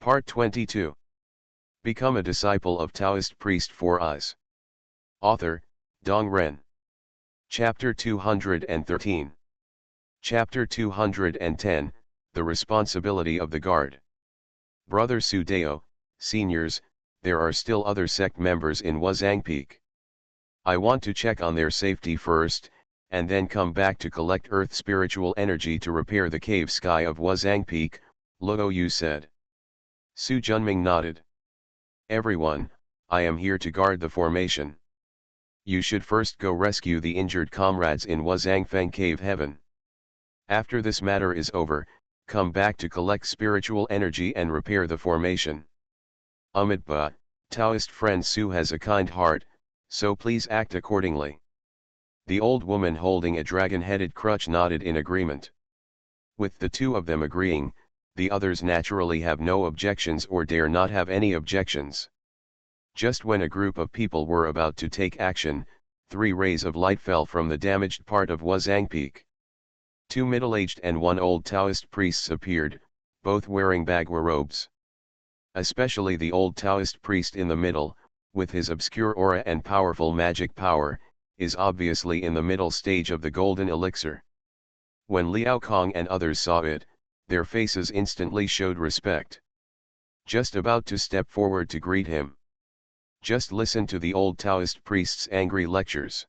Part 22. Become a disciple of Taoist priest 4 eyes. Author, Dong Ren. Chapter 213. Chapter 210, The Responsibility of the Guard. Brother Sudeo, seniors, there are still other sect members in Wuzang Peak. I want to check on their safety first, and then come back to collect Earth spiritual energy to repair the cave sky of Wuzang Peak, Luo Yu said. Su Junming nodded. Everyone, I am here to guard the formation. You should first go rescue the injured comrades in Wuzangfeng Cave Heaven. After this matter is over, come back to collect spiritual energy and repair the formation. Amitba, Taoist friend Su has a kind heart, so please act accordingly. The old woman holding a dragon-headed crutch nodded in agreement. With the two of them agreeing, the others naturally have no objections or dare not have any objections. Just when a group of people were about to take action, 3 rays of light fell from the damaged part of Wuzang Peak. 2 middle-aged and 1 old Taoist priests appeared, both wearing bagua robes. Especially the old Taoist priest in the middle, with his obscure aura and powerful magic power, is obviously in the middle stage of the golden elixir. When Liao Kong and others saw it, their faces instantly showed respect. Just about to step forward to greet him. Just listen to the old Taoist priest's angry lectures.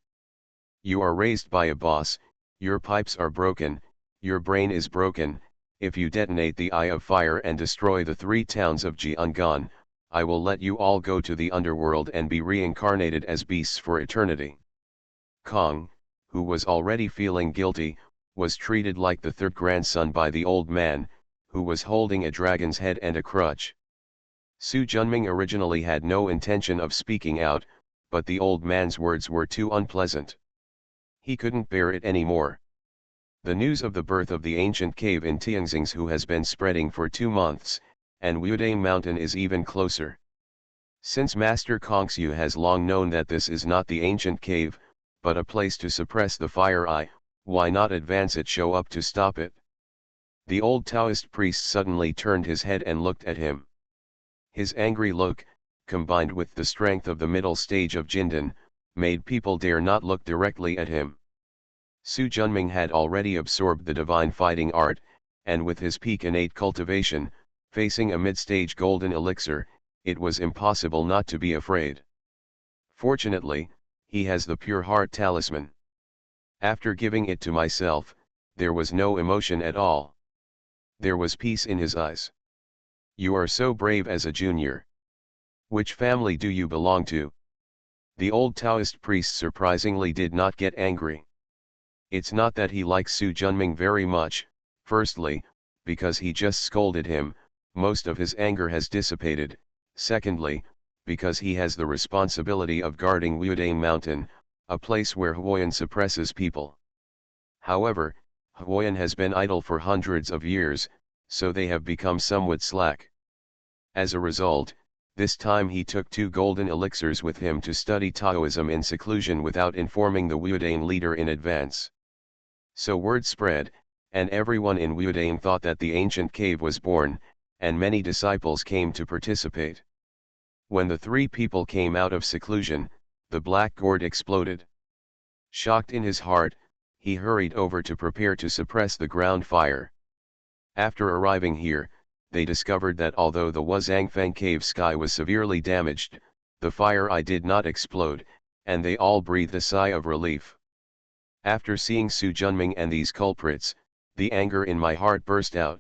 You are raised by a boss, your pipes are broken, your brain is broken. If you detonate the Eye of Fire and destroy the 3 towns of Jiangan, I will let you all go to the underworld and be reincarnated as beasts for eternity. Kong, who was already feeling guilty, was treated like the 3rd grandson by the old man, who was holding a dragon's head and a crutch. Su Junming originally had no intention of speaking out, but the old man's words were too unpleasant. He couldn't bear it anymore. The news of the birth of the ancient cave in Tianxingzhu has been spreading for 2 months, and Wudang Mountain is even closer. Since Master Kongxu has long known that this is not the ancient cave, but a place to suppress the fire eye, why not advance it show up to stop it? The old Taoist priest suddenly turned his head and looked at him. His angry look, combined with the strength of the middle stage of Jindan, made people dare not look directly at him. Su Junming had already absorbed the divine fighting art, and with his peak innate cultivation, facing a mid-stage golden elixir, it was impossible not to be afraid. Fortunately, he has the pure heart talisman. After giving it to myself, there was no emotion at all. There was peace in his eyes. You are so brave as a junior. Which family do you belong to? The old Taoist priest surprisingly did not get angry. It's not that he likes Su Junming very much, firstly, because he just scolded him, most of his anger has dissipated, secondly, because he has the responsibility of guarding Wudang Mountain, a place where Huoyan suppresses people. However, Huoyan has been idle for hundreds of years, so they have become somewhat slack. As a result, this time he took 2 golden elixirs with him to study Taoism in seclusion without informing the Wudang leader in advance. So word spread, and everyone in Wudang thought that the ancient cave was born, and many disciples came to participate. When the 3 people came out of seclusion, the black gourd exploded. Shocked in his heart, he hurried over to prepare to suppress the ground fire. After arriving here, they discovered that although the Wuzangfeng cave sky was severely damaged, the fire eye did not explode, and they all breathed a sigh of relief. After seeing Su Junming and these culprits, the anger in my heart burst out.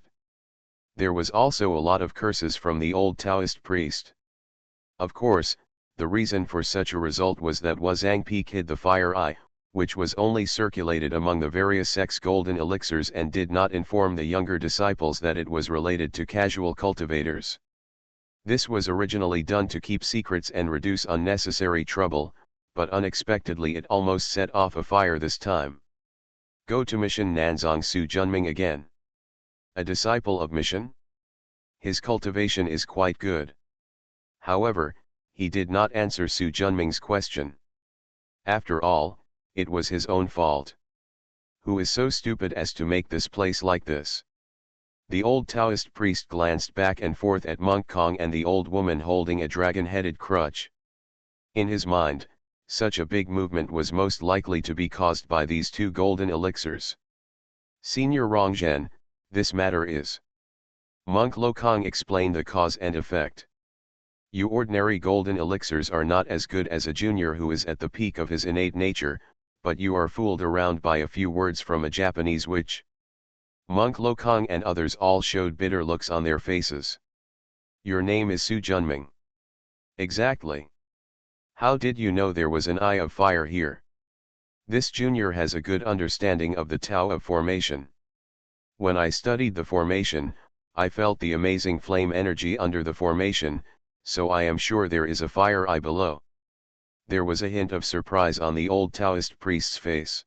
There was also a lot of curses from the old Taoist priest. Of course, the reason for such a result was that Wuzang Peak hid the fire eye, which was only circulated among the various sects' golden elixirs and did not inform the younger disciples that it was related to casual cultivators. This was originally done to keep secrets and reduce unnecessary trouble, but unexpectedly it almost set off a fire this time. Go to Mission Nanzong Su Junming again. A disciple of Mission? His cultivation is quite good. However, he did not answer Su Junming's question. After all, it was his own fault. Who is so stupid as to make this place like this? The old Taoist priest glanced back and forth at Monk Kong and the old woman holding a dragon-headed crutch. In his mind, such a big movement was most likely to be caused by these two golden elixirs. Senior Rongzhen, this matter is. Monk Lo Kong explained the cause and effect. You ordinary golden elixirs are not as good as a junior who is at the peak of his innate nature, but you are fooled around by a few words from a Japanese witch. Monk Lo Kong and others all showed bitter looks on their faces. Your name is Su Junming. Exactly. How did you know there was an eye of fire here? This junior has a good understanding of the Tao of formation. When I studied the formation, I felt the amazing flame energy under the formation, so I am sure there is a fire eye below. There was a hint of surprise on the old Taoist priest's face.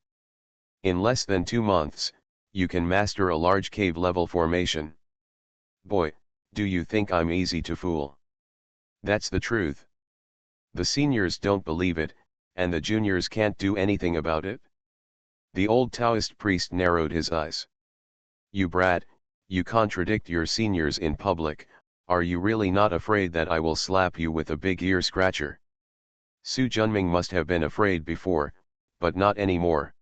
In less than 2 months, you can master a large cave-level formation. Boy, do you think I'm easy to fool? That's the truth. The seniors don't believe it, and the juniors can't do anything about it. The old Taoist priest narrowed his eyes. You brat, you contradict your seniors in public. Are you really not afraid that I will slap you with a big ear scratcher? Su Junming must have been afraid before, but not anymore.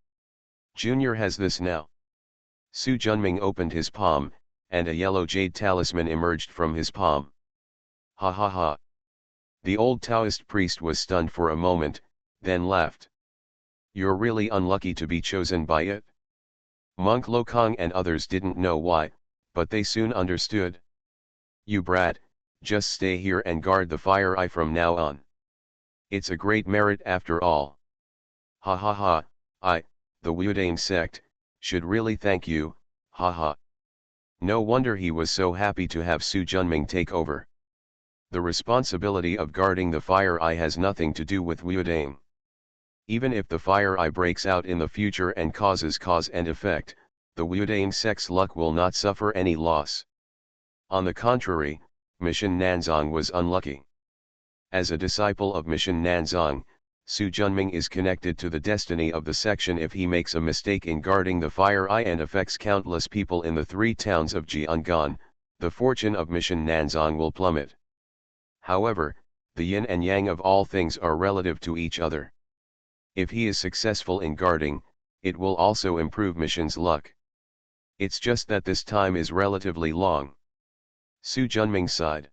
Junior has this now. Su Junming opened his palm, and a yellow jade talisman emerged from his palm. Ha ha ha. The old Taoist priest was stunned for a moment, then laughed. You're really unlucky to be chosen by it. Monk Lo Kong and others didn't know why, but they soon understood. You brat, just stay here and guard the fire eye from now on. It's a great merit after all. Ha ha ha, the Wudang sect, should really thank you, ha ha. No wonder he was so happy to have Su Junming take over. The responsibility of guarding the fire eye has nothing to do with Wudang. Even if the fire eye breaks out in the future and causes cause and effect, the Wudang sect's luck will not suffer any loss. On the contrary, Mission Nanzong was unlucky. As a disciple of Mission Nanzong, Su Junming is connected to the destiny of the section. If he makes a mistake in guarding the fire eye and affects countless people in the 3 towns of Jianggan, the fortune of Mission Nanzong will plummet. However, the yin and yang of all things are relative to each other. If he is successful in guarding, it will also improve Mission's luck. It's just that this time is relatively long. Su Junming sighed.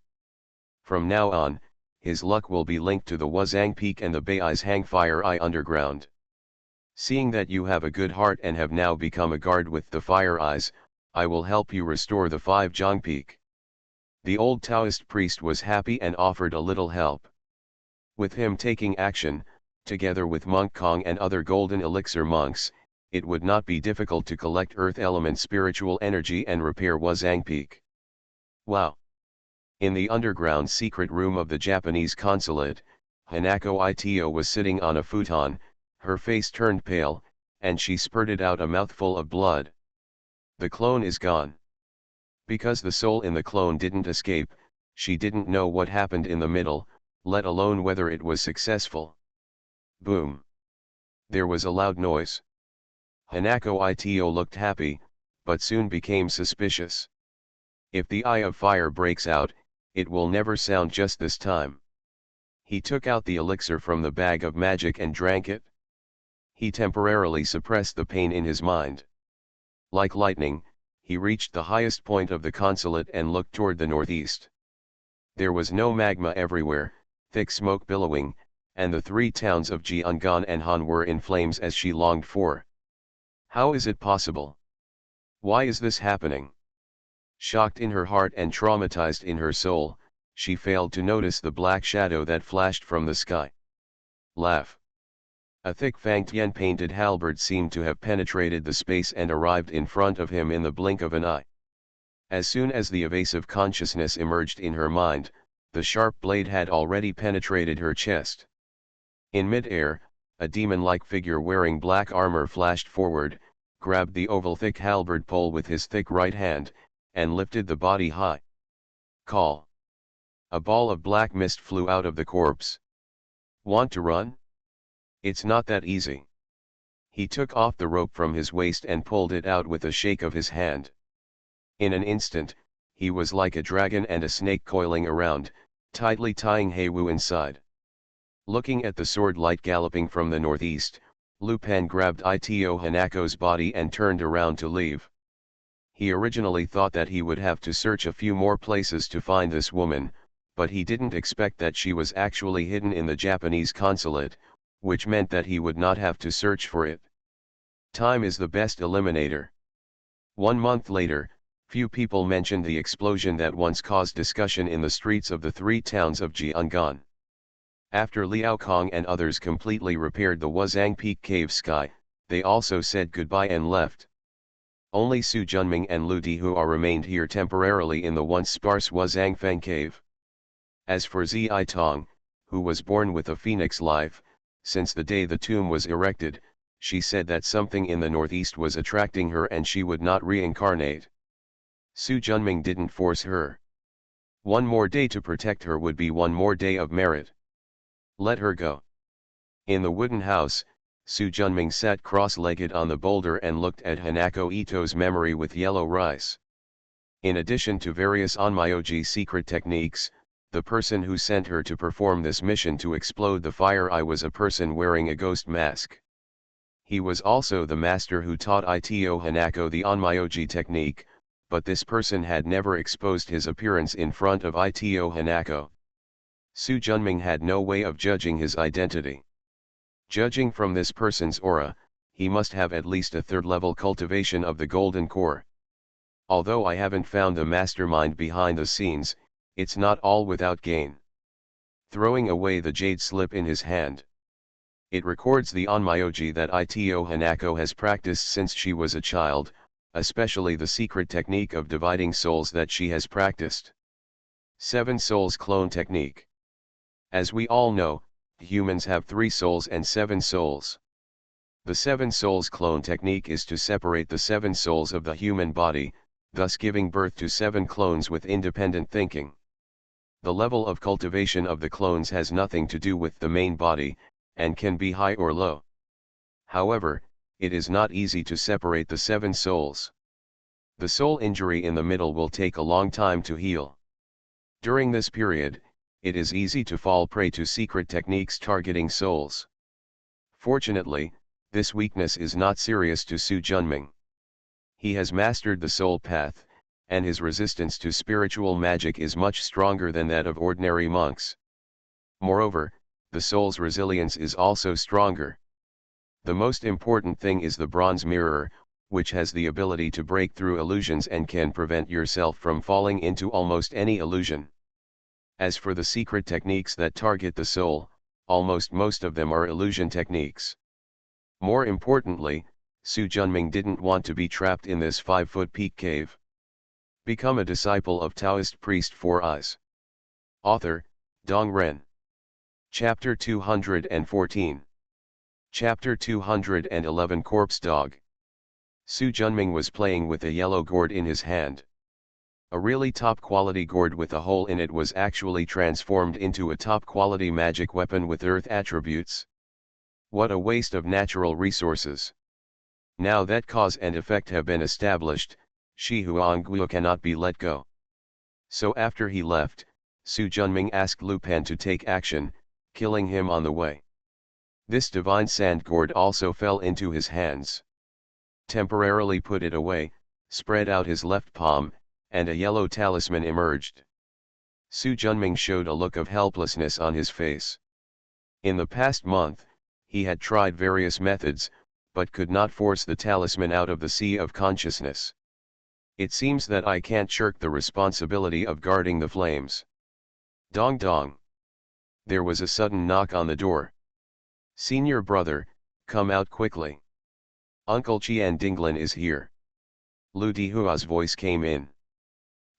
From now on, his luck will be linked to the Wuzang Peak and the Bei's Hang Fire Eye underground. Seeing that you have a good heart and have now become a guard with the fire eyes, I will help you restore the 5 Zhang Peak. The old Taoist priest was happy and offered a little help. With him taking action, together with Monk Kong and other golden elixir monks, it would not be difficult to collect earth element spiritual energy and repair Wuzang Peak. Wow! In the underground secret room of the Japanese consulate, Hanako Ito was sitting on a futon, her face turned pale, and she spurted out a mouthful of blood. The clone is gone. Because the soul in the clone didn't escape, she didn't know what happened in the middle, let alone whether it was successful. Boom! There was a loud noise. Hanako Ito looked happy, but soon became suspicious. If the eye of fire breaks out, it will never sound just this time. He took out the elixir from the bag of magic and drank it. He temporarily suppressed the pain in his mind. Like lightning, he reached the highest point of the consulate and looked toward the northeast. There was no magma everywhere, thick smoke billowing, and the 3 towns of Jianggan and Han were in flames as she longed for. How is it possible? Why is this happening? Shocked in her heart and traumatized in her soul, she failed to notice the black shadow that flashed from the sky. Laugh. A thick Fangtian painted halberd seemed to have penetrated the space and arrived in front of him in the blink of an eye. As soon as the evasive consciousness emerged in her mind, the sharp blade had already penetrated her chest. In mid-air, a demon-like figure wearing black armor flashed forward, grabbed the oval thick halberd pole with his thick right hand, and lifted the body high. Call. A ball of black mist flew out of the corpse. Want to run? It's not that easy. He took off the rope from his waist and pulled it out with a shake of his hand. In an instant, he was like a dragon and a snake coiling around, tightly tying Heiwu inside. Looking at the sword light galloping from the northeast, Lupin grabbed Ito Hanako's body and turned around to leave. He originally thought that he would have to search a few more places to find this woman, but he didn't expect that she was actually hidden in the Japanese consulate, which meant that he would not have to search for it. Time is the best eliminator. 1 month later, few people mentioned the explosion that once caused discussion in the streets of the 3 towns of Jianggan. After Liao Kong and others completely repaired the Wuzhang Peak cave sky, they also said goodbye and left. Only Su Junming and Lu Dihua remained here temporarily in the once sparse Wuzhang Feng cave. As for Zi Tong, who was born with a phoenix life, since the day the tomb was erected, she said that something in the northeast was attracting her and she would not reincarnate. Su Junming didn't force her. 1 more day to protect her would be 1 more day of merit. Let her go. In the wooden house, Su Junming sat cross-legged on the boulder and looked at Hanako Ito's memory with yellow rice. In addition to various Onmyoji secret techniques, the person who sent her to perform this mission to explode the fire eye was a person wearing a ghost mask. He was also the master who taught Ito Hanako the Onmyoji technique, but this person had never exposed his appearance in front of Ito Hanako. Su Junming had no way of judging his identity. Judging from this person's aura, he must have at least a 3rd level cultivation of the golden core. Although I haven't found the mastermind behind the scenes, it's not all without gain. Throwing away the jade slip in his hand. It records the Onmyoji that Ito Hanako has practiced since she was a child, especially the secret technique of dividing souls that she has practiced. 7 souls clone technique. As we all know, humans have 3 souls and 7 souls. The 7 souls clone technique is to separate the 7 souls of the human body, thus giving birth to 7 clones with independent thinking. The level of cultivation of the clones has nothing to do with the main body, and can be high or low. However, it is not easy to separate the 7 souls. The soul injury in the middle will take a long time to heal. During this period, it is easy to fall prey to secret techniques targeting souls. Fortunately, this weakness is not serious to Su Junming. He has mastered the soul path, and his resistance to spiritual magic is much stronger than that of ordinary monks. Moreover, the soul's resilience is also stronger. The most important thing is the bronze mirror, which has the ability to break through illusions and can prevent yourself from falling into almost any illusion. As for the secret techniques that target the soul, almost most of them are illusion techniques. More importantly, Su Junming didn't want to be trapped in this 5-foot peak cave. Become a disciple of Taoist priest 4 Eyes. Author, Dong Ren. Chapter 214. Chapter 211 Corpse Dog. Su Junming was playing with a yellow gourd in his hand. A really top-quality gourd with a hole in it was actually transformed into a top-quality magic weapon with earth attributes. What a waste of natural resources. Now that cause and effect have been established, Shi Huangguo cannot be let go. So after he left, Su Junming asked Lupin to take action, killing him on the way. This divine sand gourd also fell into his hands. Temporarily put it away, spread out his left palm, and a yellow talisman emerged. Su Junming showed a look of helplessness on his face. In the past month, he had tried various methods, but could not force the talisman out of the sea of consciousness. It seems that I can't shirk the responsibility of guarding the flames. Dong dong. There was a sudden knock on the door. Senior brother, come out quickly. Uncle Qian Dinglin is here. Lu Dihua's voice came in.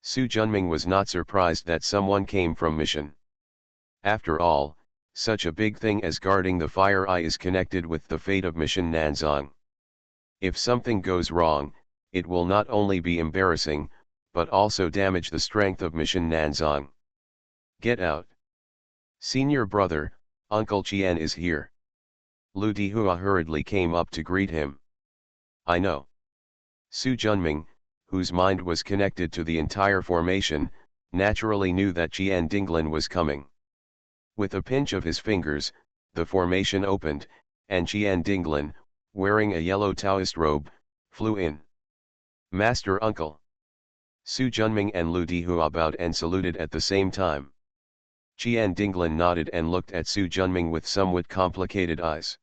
Su Junming was not surprised that someone came from mission. After all, such a big thing as guarding the fire eye is connected with the fate of mission Nanzang. If something goes wrong, it will not only be embarrassing, but also damage the strength of mission Nanzang. Get out. Senior brother, Uncle Qian is here. Lu Dihua hurriedly came up to greet him. I know. Su Junming, whose mind was connected to the entire formation, naturally knew that Jian Dinglin was coming. With a pinch of his fingers, the formation opened, and Jian Dinglin, wearing a yellow Taoist robe, flew in. "Master Uncle." Su Junming and Lu Dihua bowed and saluted at the same time. Jian Dinglin nodded and looked at Su Junming with somewhat complicated eyes.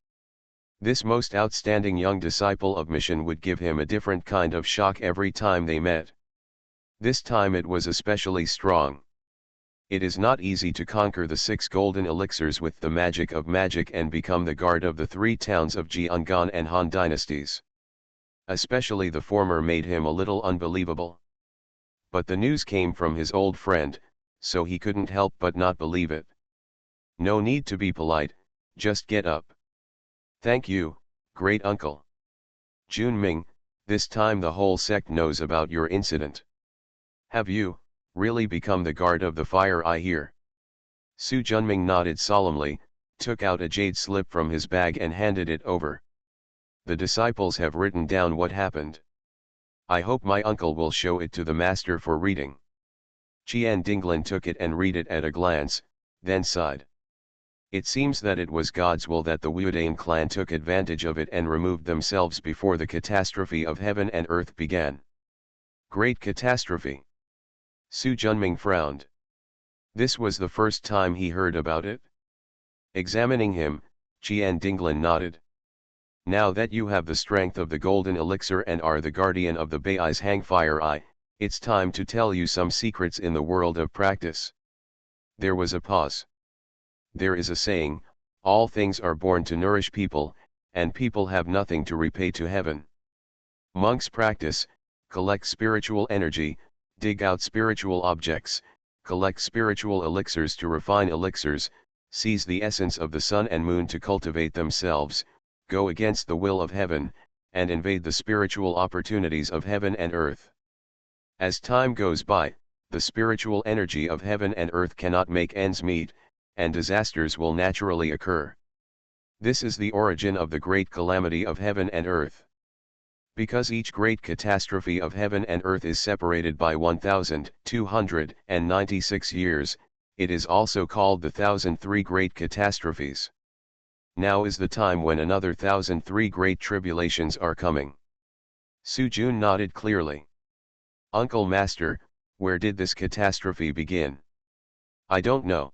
This most outstanding young disciple of Mission would give him a different kind of shock every time they met. This time it was especially strong. It is not easy to conquer the 6 golden elixirs with the magic of magic and become the guard of the 3 towns of Jiangan and Han dynasties. Especially the former made him a little unbelievable. But the news came from his old friend, so he couldn't help but not believe it. "No need to be polite, just get up." "Thank you, great uncle." "Junming, this time the whole sect knows about your incident. Have you really become the guard of the fire I hear?" Su Junming nodded solemnly, took out a jade slip from his bag and handed it over. "The disciples have written down what happened. I hope my uncle will show it to the master for reading." Jian Dinglin took it and read it at a glance, then sighed. It seems that it was God's will that the Wudan clan took advantage of it and removed themselves before the catastrophe of heaven and earth began. Great catastrophe. Su Junming frowned. This was the first time he heard about it. Examining him, Jian Dinglin nodded. "Now that you have the strength of the golden elixir and are the guardian of the Bai's Hangfire Eye, it's time to tell you some secrets in the world of practice." There was a pause. "There is a saying, all things are born to nourish people, and people have nothing to repay to heaven. Monks practice, collect spiritual energy, dig out spiritual objects, collect spiritual elixirs to refine elixirs, seize the essence of the sun and moon to cultivate themselves, go against the will of heaven, and invade the spiritual opportunities of heaven and earth. As time goes by, the spiritual energy of heaven and earth cannot make ends meet, and disasters will naturally occur. This is the origin of the great calamity of heaven and earth. Because each great catastrophe of heaven and earth is separated by 1,296 years, it is also called the 1,003 Great Catastrophes. Now is the time when another 1,003 great tribulations are coming." Su Jun nodded clearly. "Uncle Master, where did this catastrophe begin?" "I don't know.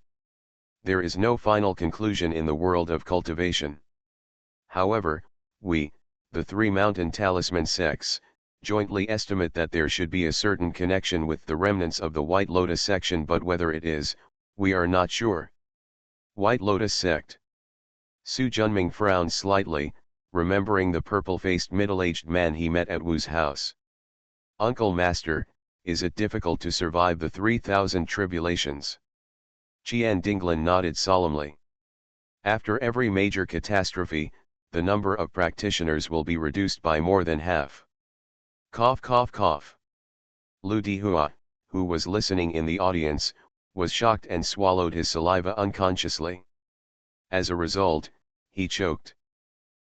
There is no final conclusion in the world of cultivation. However, we, the 3 mountain talisman sects, jointly estimate that there should be a certain connection with the remnants of the White Lotus section, but whether it is, we are not sure." "White Lotus sect." Su Junming frowned slightly, remembering the purple-faced middle-aged man he met at Wu's house. "Uncle Master, is it difficult to survive the 3,000 tribulations?" Jian Dinglin nodded solemnly. "After every major catastrophe, the number of practitioners will be reduced by more than half." Cough cough cough. Lu Dihua, who was listening in the audience, was shocked and swallowed his saliva unconsciously. As a result, he choked.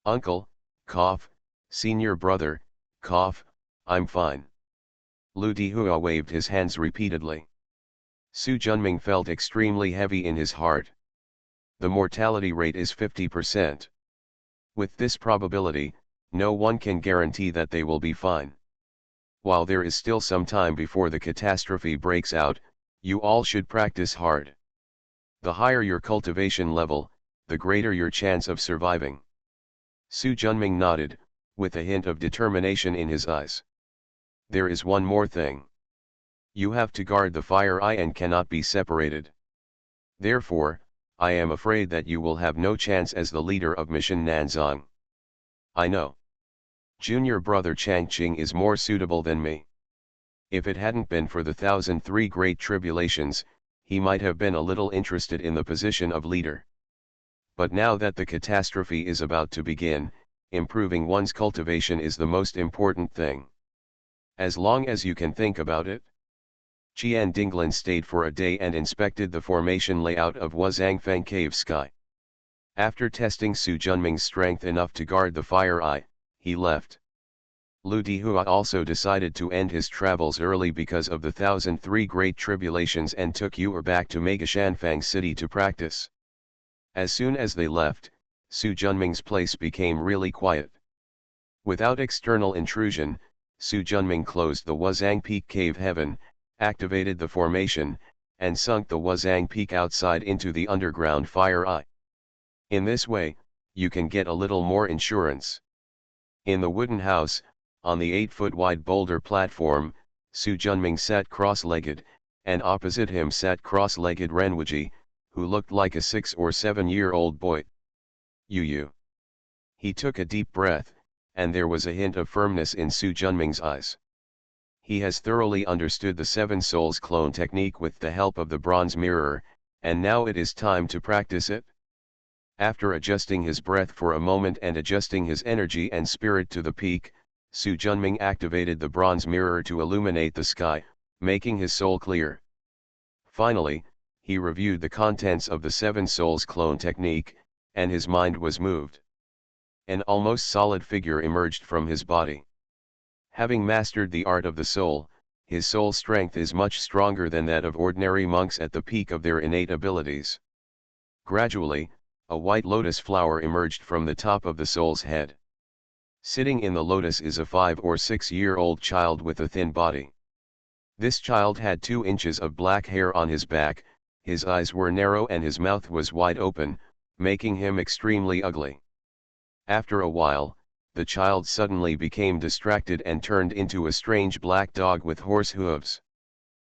"Uncle, cough, senior brother, cough, I'm fine." Lu Dihua waved his hands repeatedly. Su Junming felt extremely heavy in his heart. The mortality rate is 50%. With this probability, no one can guarantee that they will be fine. While there is still some time before the catastrophe breaks out, you all should practice hard. The higher your cultivation level, the greater your chance of surviving. Su Junming nodded, with a hint of determination in his eyes. "There is one more thing. You have to guard the fire eye and cannot be separated. Therefore, I am afraid that you will have no chance as the leader of Mission Nanzang." "I know. Junior brother Changqing is more suitable than me. If it hadn't been for the 1,003 great tribulations, he might have been a little interested in the position of leader. But now that the catastrophe is about to begin, improving one's cultivation is the most important thing. As long as you can think about it." Jian Dinglin stayed for a day and inspected the formation layout of Wuzhangfeng Cave Sky. After testing Su Junming's strength enough to guard the fire eye, he left. Lu Dihua also decided to end his travels early because of the 1003 Great Tribulations and took Yu'er back to Megashanfang City to practice. As soon as they left, Su Junming's place became really quiet. Without external intrusion, Su Junming closed the Wuzang Peak cave heaven, activated the formation, and sunk the Wuzang Peak outside into the underground fire eye. In this way, you can get a little more insurance. In the wooden house, on the 8-foot wide boulder platform, Su Junming sat cross-legged, and opposite him sat cross-legged Renwuji, who looked like a 6 or 7-year-old boy. Yu. He took a deep breath, and there was a hint of firmness in Su Junming's eyes. He has thoroughly understood the Seven Souls clone technique with the help of the bronze mirror, and now it is time to practice it. After adjusting his breath for a moment and adjusting his energy and spirit to the peak, Su Junming activated the bronze mirror to illuminate the sky, making his soul clear. Finally, he reviewed the contents of the Seven Souls clone technique, and his mind was moved. An almost solid figure emerged from his body. Having mastered the art of the soul, his soul strength is much stronger than that of ordinary monks at the peak of their innate abilities. Gradually, a white lotus flower emerged from the top of the soul's head. Sitting in the lotus is a 5 or 6-year-old child with a thin body. This child had 2 inches of black hair on his back, his eyes were narrow and his mouth was wide open, making him extremely ugly. After a while, the child suddenly became distracted and turned into a strange black dog with horse hooves.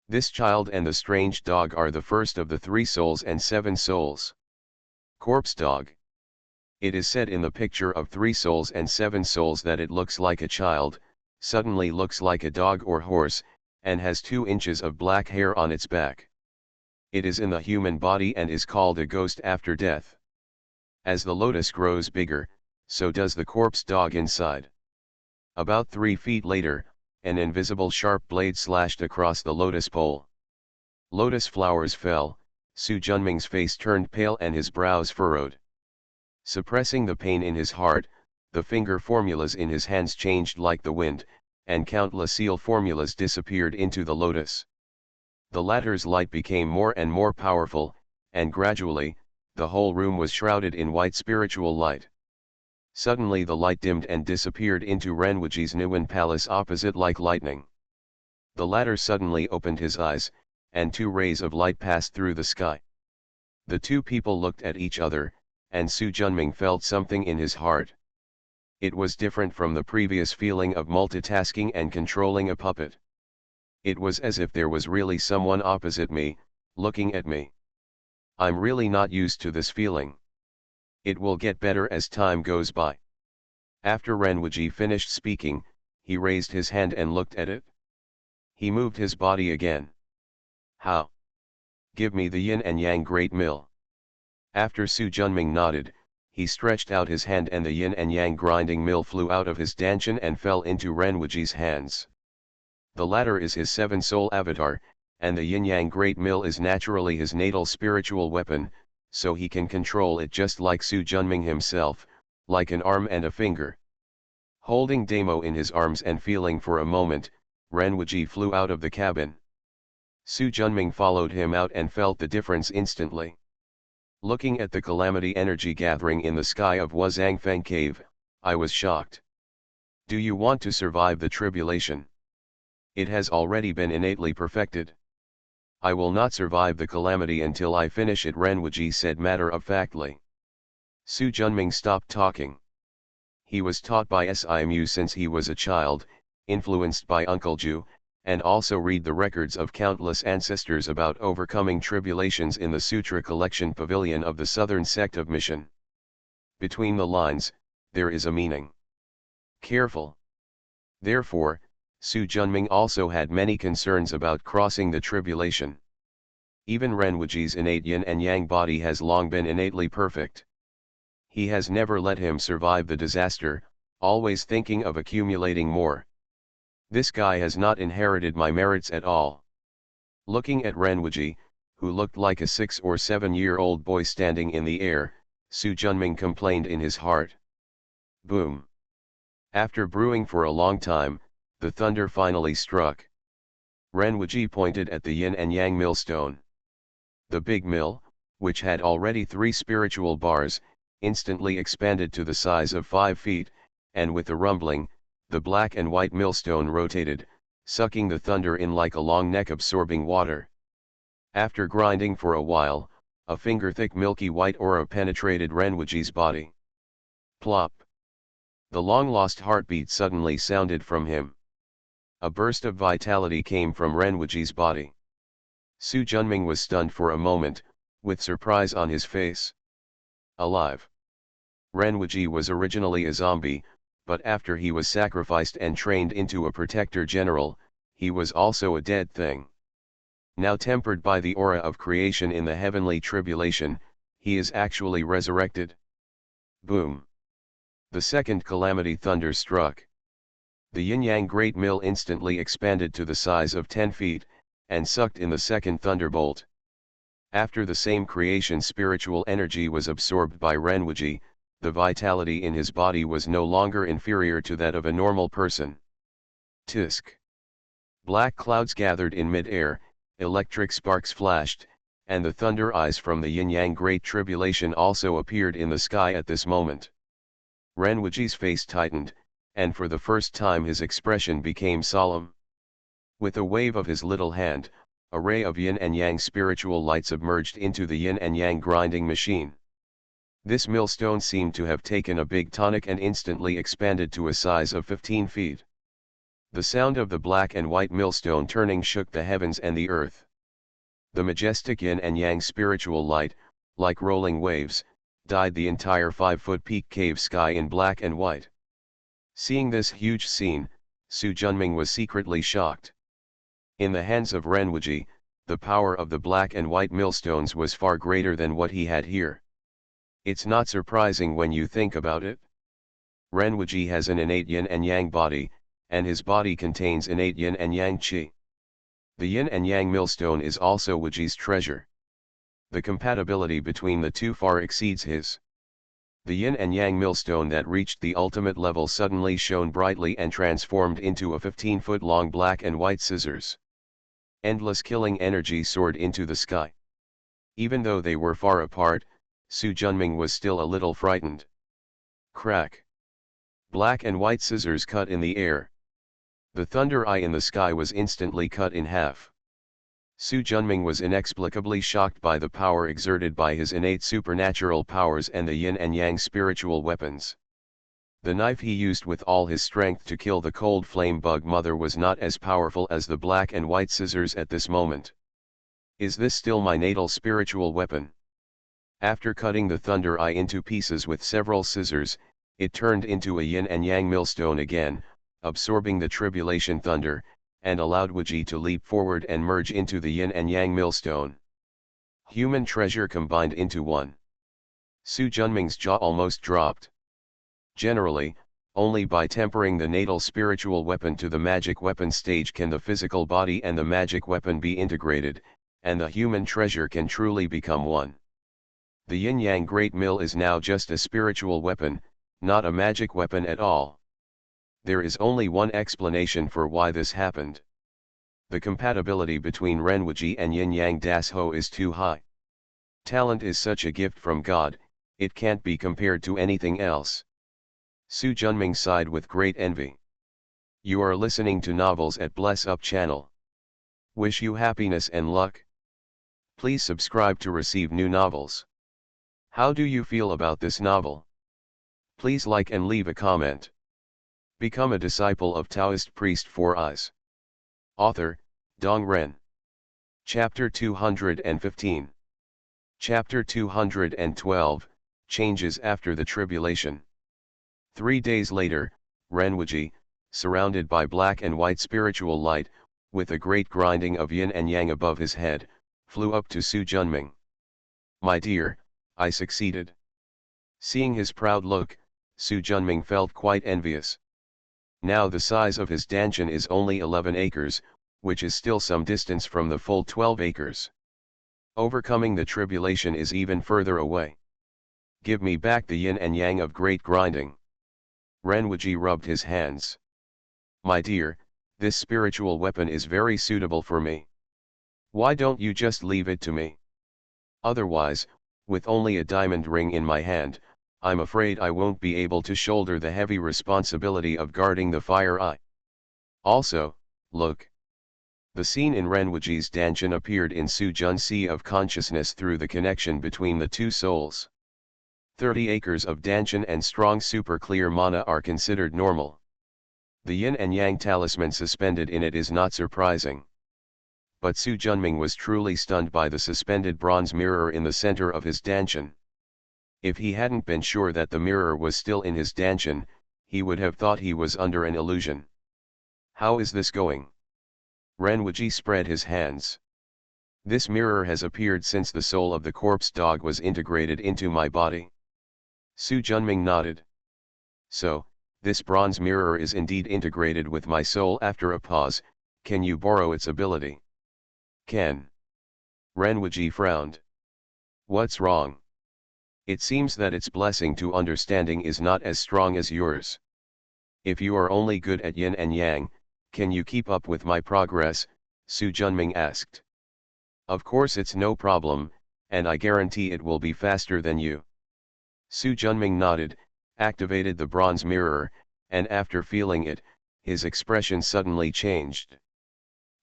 This child and the strange dog are the first of the 3 souls and 7 souls. Corpse dog. It is said in the picture of 3 souls and 7 souls that it looks like a child, suddenly looks like a dog or horse, and has 2 inches of black hair on its back. It is in the human body and is called a ghost after death. As the lotus grows bigger, so does the corpse dog inside. About 3 feet later, an invisible sharp blade slashed across the lotus pole. Lotus flowers fell, Su Junming's face turned pale and his brows furrowed. Suppressing the pain in his heart, the finger formulas in his hands changed like the wind, and countless seal formulas disappeared into the lotus. The latter's light became more and more powerful, and gradually, the whole room was shrouded in white spiritual light. Suddenly the light dimmed and disappeared into Renwuji's Niwen palace opposite like lightning. The latter suddenly opened his eyes, and 2 rays of light passed through the sky. The 2 people looked at each other, and Su Junming felt something in his heart. It was different from the previous feeling of multitasking and controlling a puppet. It was as if there was really someone opposite me, looking at me. I'm really not used to this feeling. It will get better as time goes by. After Renwuji finished speaking, he raised his hand and looked at it. He moved his body again. How? Give me the yin and yang great mill. After Su Junming nodded, he stretched out his hand and the yin and yang grinding mill flew out of his danchan and fell into Renwuji's hands. The latter is his 7-soul avatar, and the yin-yang great mill is naturally his natal spiritual weapon, so he can control it just like Su Junming himself, like an arm and a finger. Holding Damo in his arms and feeling for a moment, Renwuji flew out of the cabin. Su Junming followed him out and felt the difference instantly. Looking at the calamity energy gathering in the sky of Wuzangfeng Cave, I was shocked. Do you want to survive the tribulation? It has already been innately perfected. I will not survive the calamity until I finish it, Renwuji said matter-of-factly. Su Junming stopped talking. He was taught by Simu since he was a child, influenced by Uncle Ju, and also read the records of countless ancestors about overcoming tribulations in the Sutra Collection Pavilion of the Southern Sect of Mission. Between the lines, there is a meaning. Careful. Therefore, Su Junming also had many concerns about crossing the tribulation. Even Renwuji's innate yin and yang body has long been innately perfect. He has never let him survive the disaster, always thinking of accumulating more. This guy has not inherited my merits at all. Looking at Renwuji, who looked like a 6 or 7-year-old boy standing in the air, Su Junming complained in his heart. Boom. After brewing for a long time, the thunder finally struck. Renwuji pointed at the yin and yang millstone. The big mill, which had already 3 spiritual bars, instantly expanded to the size of 5 feet, and with a rumbling, the black and white millstone rotated, sucking the thunder in like a long neck absorbing water. After grinding for a while, a finger-thick milky white aura penetrated Renwuji's body. Plop! The long-lost heartbeat suddenly sounded from him. A burst of vitality came from Renwuji's body. Su Junming was stunned for a moment, with surprise on his face. Alive! Renwuji was originally a zombie, but after he was sacrificed and trained into a protector general, he was also a dead thing. Now tempered by the aura of creation in the heavenly tribulation, he is actually resurrected. Boom! The second calamity thunder struck. The yin-yang great mill instantly expanded to the size of 10 feet, and sucked in the second thunderbolt. After the same creation spiritual energy was absorbed by Renwuji, the vitality in his body was no longer inferior to that of a normal person. Tisk! Black clouds gathered in mid-air, electric sparks flashed, and the thunder eyes from the yin-yang great tribulation also appeared in the sky at this moment. Renwuji's face tightened, and for the first time his expression became solemn. With a wave of his little hand, a ray of yin and yang spiritual light submerged into the yin and yang grinding machine. This millstone seemed to have taken a big tonic and instantly expanded to a size of 15 feet. The sound of the black and white millstone turning shook the heavens and the earth. The majestic yin and yang spiritual light, like rolling waves, dyed the entire 5-foot peak cave sky in black and white. Seeing this huge scene, Su Junming was secretly shocked. In the hands of Renwuji, the power of the black and white millstones was far greater than what he had here. It's not surprising when you think about it. Renwuji has an innate yin and yang body, and his body contains innate yin and yang qi. The yin and yang millstone is also Wuji's treasure. The compatibility between the two far exceeds his. The yin and yang millstone that reached the ultimate level suddenly shone brightly and transformed into a 15-foot-long black and white scissors. Endless killing energy soared into the sky. Even though they were far apart, Su Junming was still a little frightened. Crack! Black and white scissors cut in the air. The thunder eye in the sky was instantly cut in half. Su Junming was inexplicably shocked by the power exerted by his innate supernatural powers and the yin and yang spiritual weapons. The knife he used with all his strength to kill the cold flame bug mother was not as powerful as the black and white scissors at this moment. Is this still my natal spiritual weapon? After cutting the thunder eye into pieces with several scissors, it turned into a yin and yang millstone again, absorbing the tribulation thunder, and allowed Wuji to leap forward and merge into the yin and yang millstone. Human treasure combined into one. Su Junming's jaw almost dropped. Generally, only by tempering the natal spiritual weapon to the magic weapon stage can the physical body and the magic weapon be integrated, and the human treasure can truly become one. The yin-yang great mill is now just a spiritual weapon, not a magic weapon at all. There is only one explanation for why this happened. The compatibility between Renwuji and yin-yang Das Ho is too high. Talent is such a gift from God, it can't be compared to anything else. Su Junming sighed with great envy. You are listening to novels at Bless Up channel. Wish you happiness and luck. Please subscribe to receive new novels. How do you feel about this novel? Please like and leave a comment. Become a disciple of Taoist priest Four Eyes. Author, Dong Ren. Chapter 215. Chapter 212, Changes after the Tribulation. 3 days later, Renwuji, surrounded by black and white spiritual light, with a great grinding of yin and yang above his head, flew up to Su Junming. My dear, I succeeded. Seeing his proud look, Su Junming felt quite envious. Now the size of his dantian is only 11 acres, which is still some distance from the full 12 acres. Overcoming the tribulation is even further away. Give me back the yin and yang of great grinding. Renwuji rubbed his hands. My dear, this spiritual weapon is very suitable for me. Why don't you just leave it to me? Otherwise, with only a diamond ring in my hand, I'm afraid I won't be able to shoulder the heavy responsibility of guarding the fire eye. Also, look. The scene in Renwuji's Danshin appeared in Sujun's Sea of Consciousness through the connection between the two souls. 30 acres of Danshin and strong super clear mana are considered normal. The yin and yang talisman suspended in it is not surprising. But Su Junming was truly stunned by the suspended bronze mirror in the center of his Danshin. If he hadn't been sure that the mirror was still in his Danshin, he would have thought he was under an illusion. How is this going? Renwuji spread his hands. This mirror has appeared since the soul of the corpse dog was integrated into my body. Su Junming nodded. So, this bronze mirror is indeed integrated with my soul. After a pause, can you borrow its ability? Can. Renwuji frowned. What's wrong? It seems that its blessing to understanding is not as strong as yours. If you are only good at yin and yang, can you keep up with my progress? Su Junming asked. Of course it's no problem, and I guarantee it will be faster than you. Su Junming nodded, activated the bronze mirror, and after feeling it, his expression suddenly changed.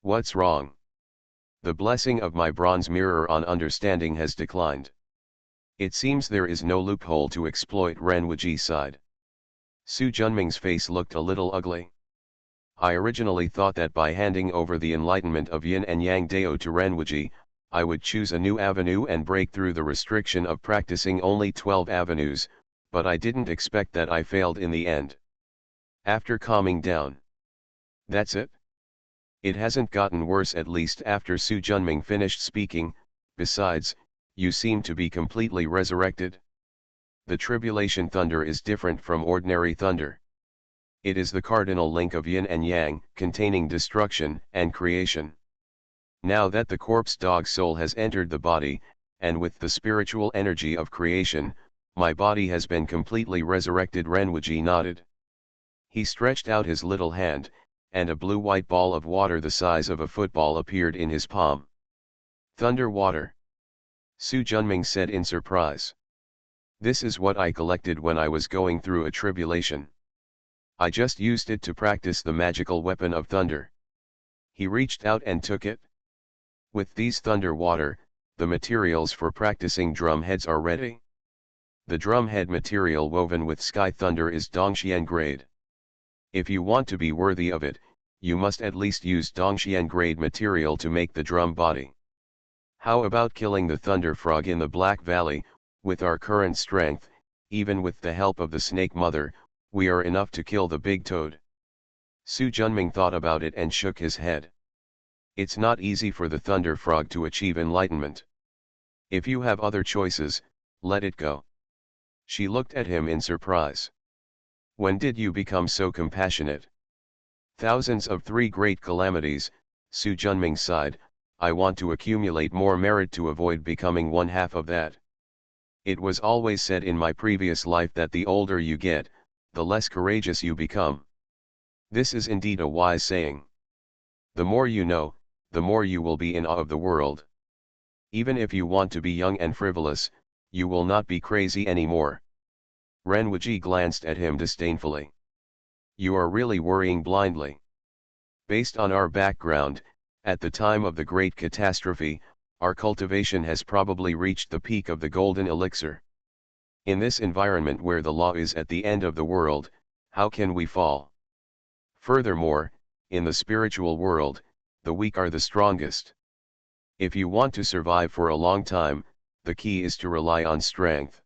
What's wrong? The blessing of my bronze mirror on understanding has declined. It seems there is no loophole to exploit. Renwuji sighed. Su Junming's face looked a little ugly. I originally thought that by handing over the enlightenment of Yin and Yang Dao to Renwuji, I would choose a new avenue and break through the restriction of practicing only 12 avenues, but I didn't expect that I failed in the end. After calming down. That's it? It hasn't gotten worse, at least after Su Junming finished speaking. Besides, you seem to be completely resurrected. The tribulation thunder is different from ordinary thunder. It is the cardinal link of yin and yang, containing destruction and creation. Now that the corpse dog soul has entered the body, and with the spiritual energy of creation, my body has been completely resurrected. Renwuji nodded. He stretched out his little hand, and a blue-white ball of water the size of a football appeared in his palm. Thunder water. Su Junming said in surprise. This is what I collected when I was going through a tribulation. I just used it to practice the magical weapon of thunder. He reached out and took it. With these thunder water, the materials for practicing drum heads are ready. The drum head material woven with sky thunder is Dongxian grade. If you want to be worthy of it, you must at least use Dongxian grade material to make the drum body. How about killing the thunder frog in the Black Valley? With our current strength, even with the help of the snake mother, we are enough to kill the big toad. Su Junming thought about it and shook his head. It's not easy for the thunder frog to achieve enlightenment. If you have other choices, let it go. She looked at him in surprise. When did you become so compassionate? Thousands of 3 great calamities, Su Junming sighed. I want to accumulate more merit to avoid becoming one half of that. It was always said in my previous life that the older you get, the less courageous you become. This is indeed a wise saying. The more you know, the more you will be in awe of the world. Even if you want to be young and frivolous, you will not be crazy anymore. Renwuji glanced at him disdainfully. You are really worrying blindly. Based on our background, at the time of the Great Catastrophe, our cultivation has probably reached the peak of the golden elixir. In this environment where the law is at the end of the world, how can we fall? Furthermore, in the spiritual world, the weak are the strongest. If you want to survive for a long time, the key is to rely on strength.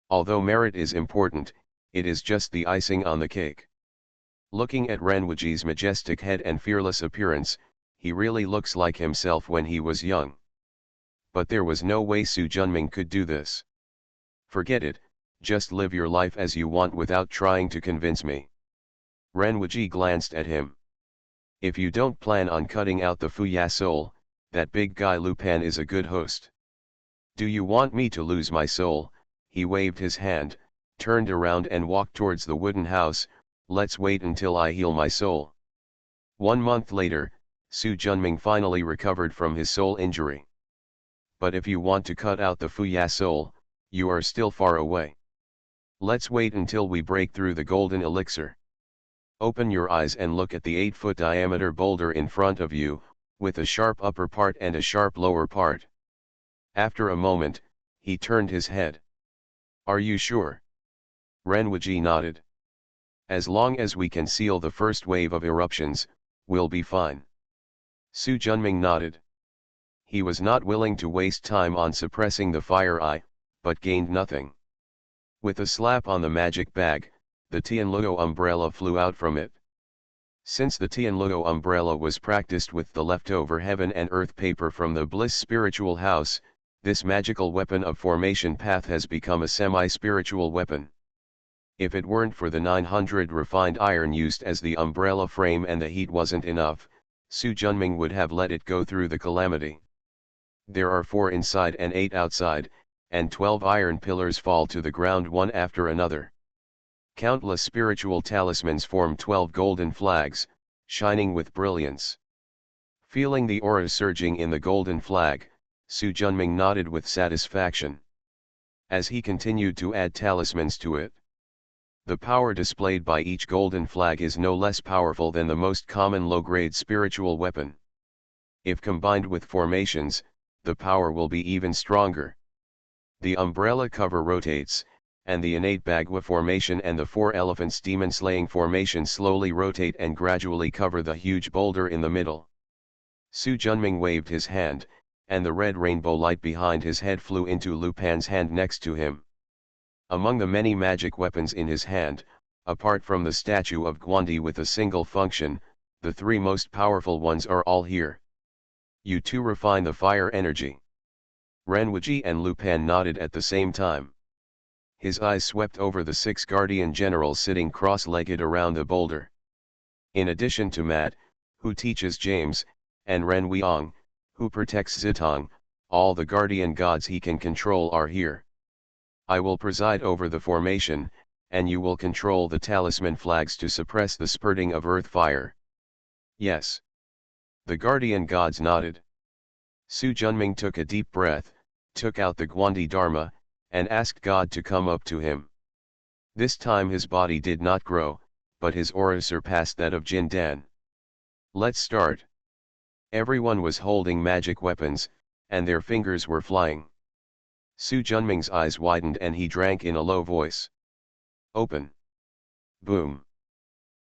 Although merit is important, it is just the icing on the cake. Looking at Renwuji's majestic head and fearless appearance, he really looks like himself when he was young. But there was no way Su Junming could do this. Forget it, just live your life as you want without trying to convince me. Renwuji glanced at him. If you don't plan on cutting out the Fuya soul, that big guy Lupin is a good host. Do you want me to lose my soul? He waved his hand. turned around and walked towards the wooden house. Let's wait until I heal my soul. 1 month later, Su Junming finally recovered from his soul injury. But if you want to cut out the Fuya soul, you are still far away. Let's wait until we break through the golden elixir. Open your eyes and look at the 8-foot diameter boulder in front of you, with a sharp upper part and a sharp lower part. After a moment, he turned his head. Are you sure? Renwiji nodded. As long as we can seal the first wave of eruptions, we'll be fine. Su Junming nodded. He was not willing to waste time on suppressing the fire eye, but gained nothing. With a slap on the magic bag, the Tianluo umbrella flew out from it. Since the Tianluo umbrella was practiced with the leftover heaven and earth paper from the Bliss spiritual house, this magical weapon of formation path has become a semi-spiritual weapon. If it weren't for the 900 refined iron used as the umbrella frame and the heat wasn't enough, Su Junming would have let it go through the calamity. There are 4 inside and 8 outside, and 12 iron pillars fall to the ground one after another. Countless spiritual talismans form 12 golden flags, shining with brilliance. Feeling the aura surging in the golden flag, Su Junming nodded with satisfaction. As he continued to add talismans to it, the power displayed by each golden flag is no less powerful than the most common low-grade spiritual weapon. If combined with formations, the power will be even stronger. The umbrella cover rotates, and the innate Bagua formation and the 4 elephants demon-slaying formation slowly rotate and gradually cover the huge boulder in the middle. Su Junming waved his hand, and the red rainbow light behind his head flew into Lu Pan's hand next to him. Among the many magic weapons in his hand, apart from the statue of Guandi with a single function, the 3 most powerful ones are all here. You too refine the fire energy. Renwiji and Lu Pan nodded at the same time. His eyes swept over the 6 guardian generals sitting cross-legged around the boulder. In addition to Matt, who teaches James, and Ren Weong, who protects Zitong, all the guardian gods he can control are here. I will preside over the formation, and you will control the talisman flags to suppress the spurting of earth fire. Yes. The guardian gods nodded. Su Junming took a deep breath, took out the Guandi Dharma, and asked God to come up to him. This time his body did not grow, but his aura surpassed that of Jin Dan. Let's start. Everyone was holding magic weapons, and their fingers were flying. Su Junming's eyes widened and he drank in a low voice. Open. Boom.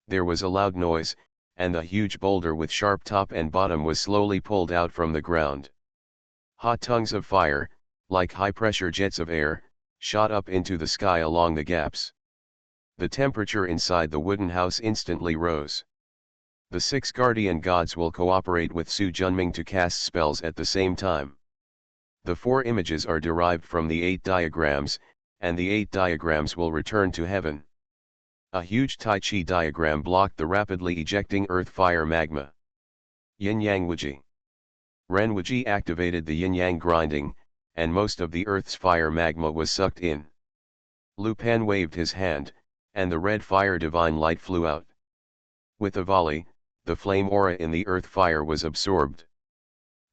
There was a loud noise, and the huge boulder with sharp top and bottom was slowly pulled out from the ground. Hot tongues of fire, like high-pressure jets of air, shot up into the sky along the gaps. The temperature inside the wooden house instantly rose. The 6 guardian gods will cooperate with Su Junming to cast spells at the same time. The 4 images are derived from the 8 diagrams, and the 8 diagrams will return to heaven. A huge Tai Chi diagram blocked the rapidly ejecting earth fire magma. Yin-Yang Wuji. Ren Wuji activated the yin-yang grinding, and most of the earth's fire magma was sucked in. Lu Pan waved his hand, and the red fire divine light flew out. With a volley, the flame aura in the earth fire was absorbed.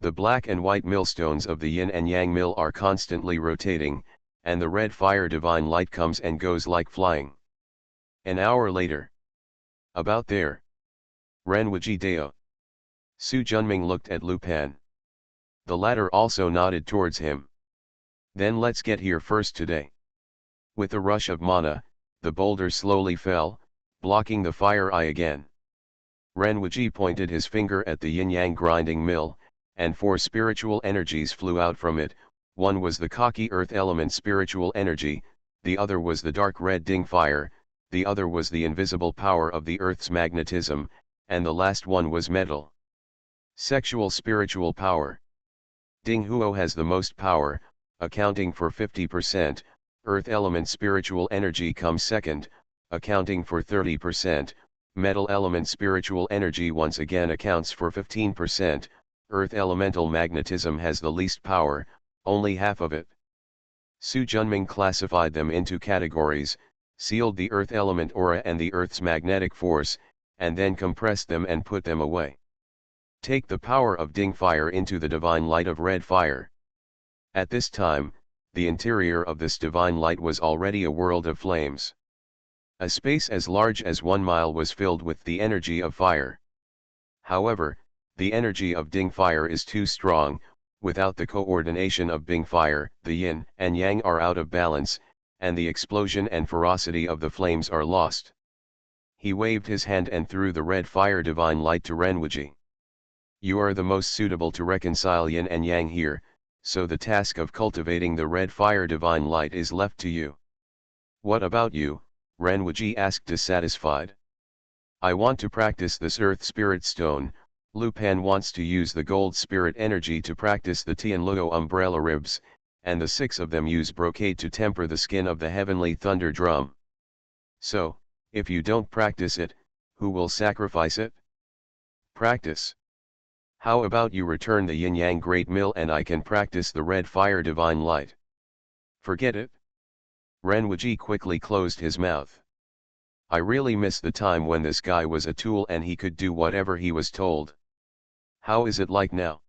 The black and white millstones of the yin and yang mill are constantly rotating, and the red fire divine light comes and goes like flying. An hour later. About there. Ren Wuji Deo. Su Junming looked at Lu Pan. The latter also nodded towards him. Then let's get here first today. With a rush of mana, the boulder slowly fell, blocking the fire eye again. Ren Wuji pointed his finger at the yin-yang grinding mill, and 4 spiritual energies flew out from it. One was the cocky earth element spiritual energy, the other was the dark red ding fire, the other was the invisible power of the earth's magnetism, and the last one was metal. Sexual spiritual power. Ding Huo has the most power, accounting for 50%, earth element spiritual energy comes second, accounting for 30%, metal element spiritual energy once again accounts for 15%, earth elemental magnetism has the least power, only half of it. Su Junming classified them into categories, sealed the earth element aura and the earth's magnetic force, and then compressed them and put them away. Take the power of Ding fire into the divine light of red fire. At this time, the interior of this divine light was already a world of flames. A space as large as 1 mile was filled with the energy of fire. However, the energy of Ding fire is too strong. Without the coordination of Bing fire, the yin and yang are out of balance, and the explosion and ferocity of the flames are lost. He waved his hand and threw the red fire divine light to Renwuji. You are the most suitable to reconcile yin and yang here, so the task of cultivating the red fire divine light is left to you. What about you? Renwuji asked dissatisfied. I want to practice this earth spirit stone. Lu Pan wants to use the gold spirit energy to practice the Tianluo umbrella ribs, and the 6 of them use brocade to temper the skin of the heavenly thunder drum. So, if you don't practice it, who will sacrifice it? Practice. How about you return the yin-yang great mill and I can practice the red fire divine light? Forget it. Renwuji quickly closed his mouth. I really miss the time when this guy was a tool and he could do whatever he was told. How is it like now?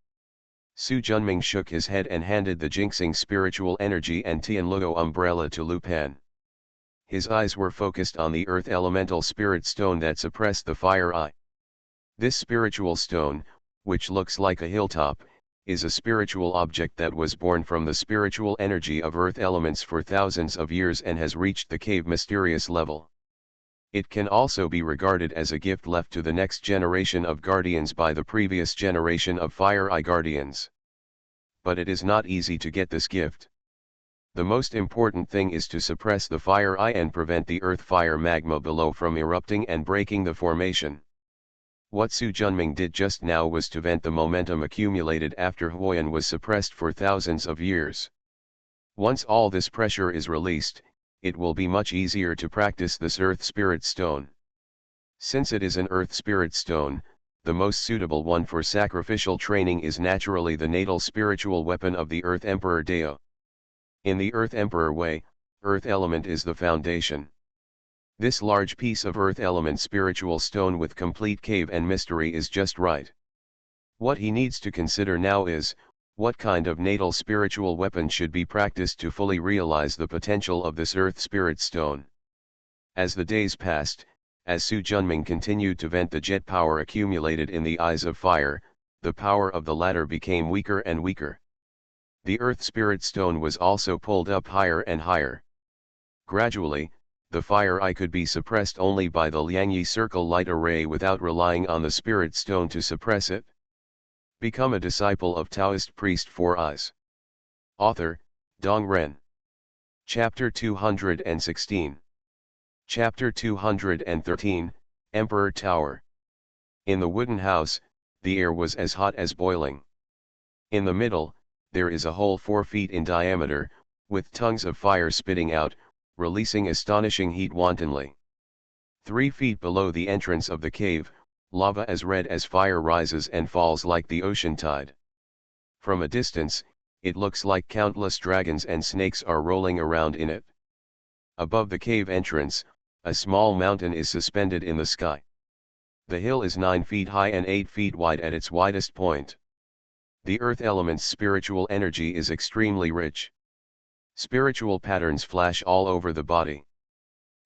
Su Junming shook his head and handed the jinxing spiritual energy and Tianluo umbrella to Lu Pan. His eyes were focused on the earth elemental spirit stone that suppressed the fire eye. This spiritual stone, which looks like a hilltop, is a spiritual object that was born from the spiritual energy of earth elements for thousands of years and has reached the cave mysterious level. It can also be regarded as a gift left to the next generation of guardians by the previous generation of Fire Eye Guardians. But it is not easy to get this gift. The most important thing is to suppress the Fire Eye and prevent the earth fire magma below from erupting and breaking the formation. What Su Junming did just now was to vent the momentum accumulated after Huoyan was suppressed for thousands of years. Once all this pressure is released, it will be much easier to practice this earth spirit stone. Since it is an earth spirit stone, the most suitable one for sacrificial training is naturally the natal spiritual weapon of the Earth Emperor Dao. In the Earth Emperor way, earth element is the foundation. This large piece of earth element spiritual stone with complete cave and mystery is just right. What he needs to consider now is, what kind of natal spiritual weapon should be practiced to fully realize the potential of this earth spirit stone. As the days passed, as Su Junming continued to vent the jet power accumulated in the eyes of fire, the power of the latter became weaker and weaker. The earth spirit stone was also pulled up higher and higher. Gradually, the fire eye could be suppressed only by the Liangyi circle light array without relying on the spirit stone to suppress it. Become a disciple of Taoist priest 4 Eyes. Author, Dong Ren. Chapter 216. Chapter 213, Emperor Tower. In the wooden house, the air was as hot as boiling. In the middle, there is a hole 4 feet in diameter, with tongues of fire spitting out, releasing astonishing heat wantonly. 3 feet below the entrance of the cave, lava as red as fire rises and falls like the ocean tide. From a distance, it looks like countless dragons and snakes are rolling around in it. Above the cave entrance, a small mountain is suspended in the sky. The hill is 9 feet high and 8 feet wide at its widest point. The earth element's spiritual energy is extremely rich. Spiritual patterns flash all over the body.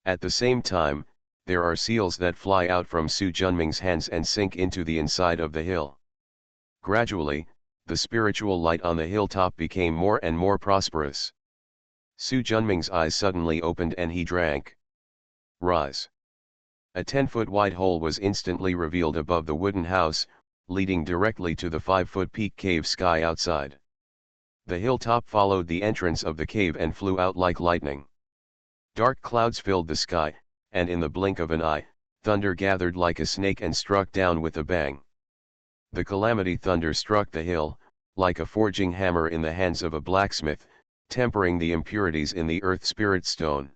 At the same time, there are seals that fly out from Su Junming's hands and sink into the inside of the hill. Gradually, the spiritual light on the hilltop became more and more prosperous. Su Junming's eyes suddenly opened and he drank. Rise. A 10-foot wide hole was instantly revealed above the wooden house, leading directly to the 5-foot peak cave sky outside. The hilltop followed the entrance of the cave and flew out like lightning. Dark clouds filled the sky, and in the blink of an eye, thunder gathered like a snake and struck down with a bang. The calamity thunder struck the hill, like a forging hammer in the hands of a blacksmith, tempering the impurities in the earth spirit stone.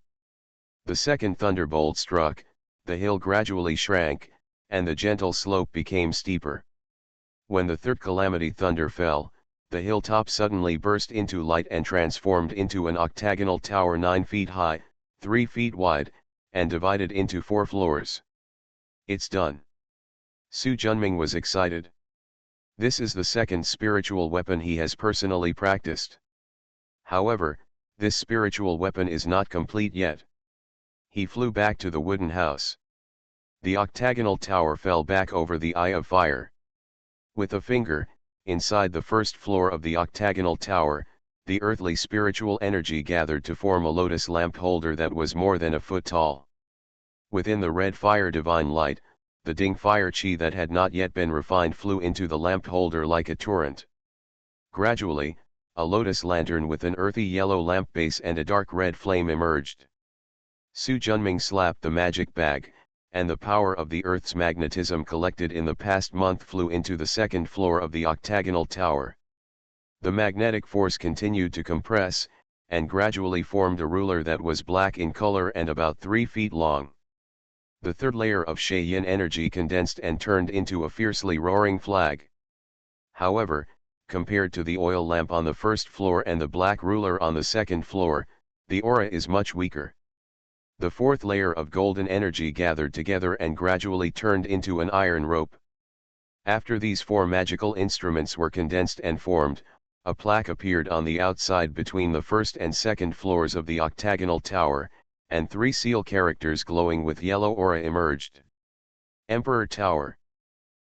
The second thunderbolt struck, the hill gradually shrank, and the gentle slope became steeper. When the third calamity thunder fell, the hilltop suddenly burst into light and transformed into an octagonal tower 9 feet high, 3 feet wide, and divided into 4 floors. It's done. Su Junming was excited. This is the second spiritual weapon he has personally practiced. However, this spiritual weapon is not complete yet. He flew back to the wooden house. The octagonal tower fell back over the Eye of Fire. With a finger, inside the first floor of the octagonal tower, the earthly spiritual energy gathered to form a lotus lamp holder that was more than a foot tall. Within the red fire divine light, the Ding fire chi that had not yet been refined flew into the lamp holder like a torrent. Gradually, a lotus lantern with an earthy yellow lamp base and a dark red flame emerged. Su Junming slapped the magic bag, and the power of the earth's magnetism collected in the past month flew into the second floor of the octagonal tower. The magnetic force continued to compress, and gradually formed a ruler that was black in color and about 3 feet long. The third layer of Shui Yin energy condensed and turned into a fiercely roaring flag. However, compared to the oil lamp on the first floor and the black ruler on the second floor, the aura is much weaker. The fourth layer of golden energy gathered together and gradually turned into an iron rope. After these 4 magical instruments were condensed and formed, a plaque appeared on the outside between the first and second floors of the octagonal tower, and 3 seal characters glowing with yellow aura emerged. Emperor Tower.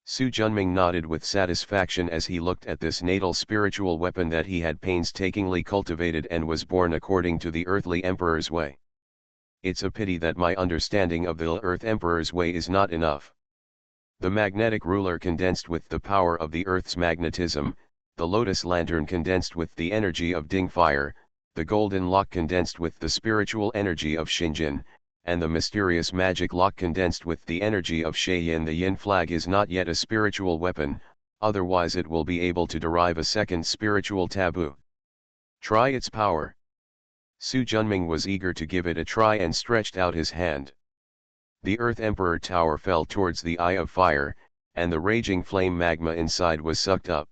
Su Junming nodded with satisfaction as he looked at this natal spiritual weapon that he had painstakingly cultivated and was born according to the earthly emperor's way. It's a pity that my understanding of the Earth Emperor's way is not enough. The magnetic ruler condensed with the power of the Earth's magnetism, the lotus lantern condensed with the energy of Ding fire, the golden lock condensed with the spiritual energy of Xinjin, and the mysterious magic lock condensed with the energy of Shui Yin. The Yin flag is not yet a spiritual weapon, otherwise it will be able to derive a second spiritual taboo. Try its power. Su Junming was eager to give it a try and stretched out his hand. The Earth Emperor Tower fell towards the Eye of Fire, and the raging flame magma inside was sucked up.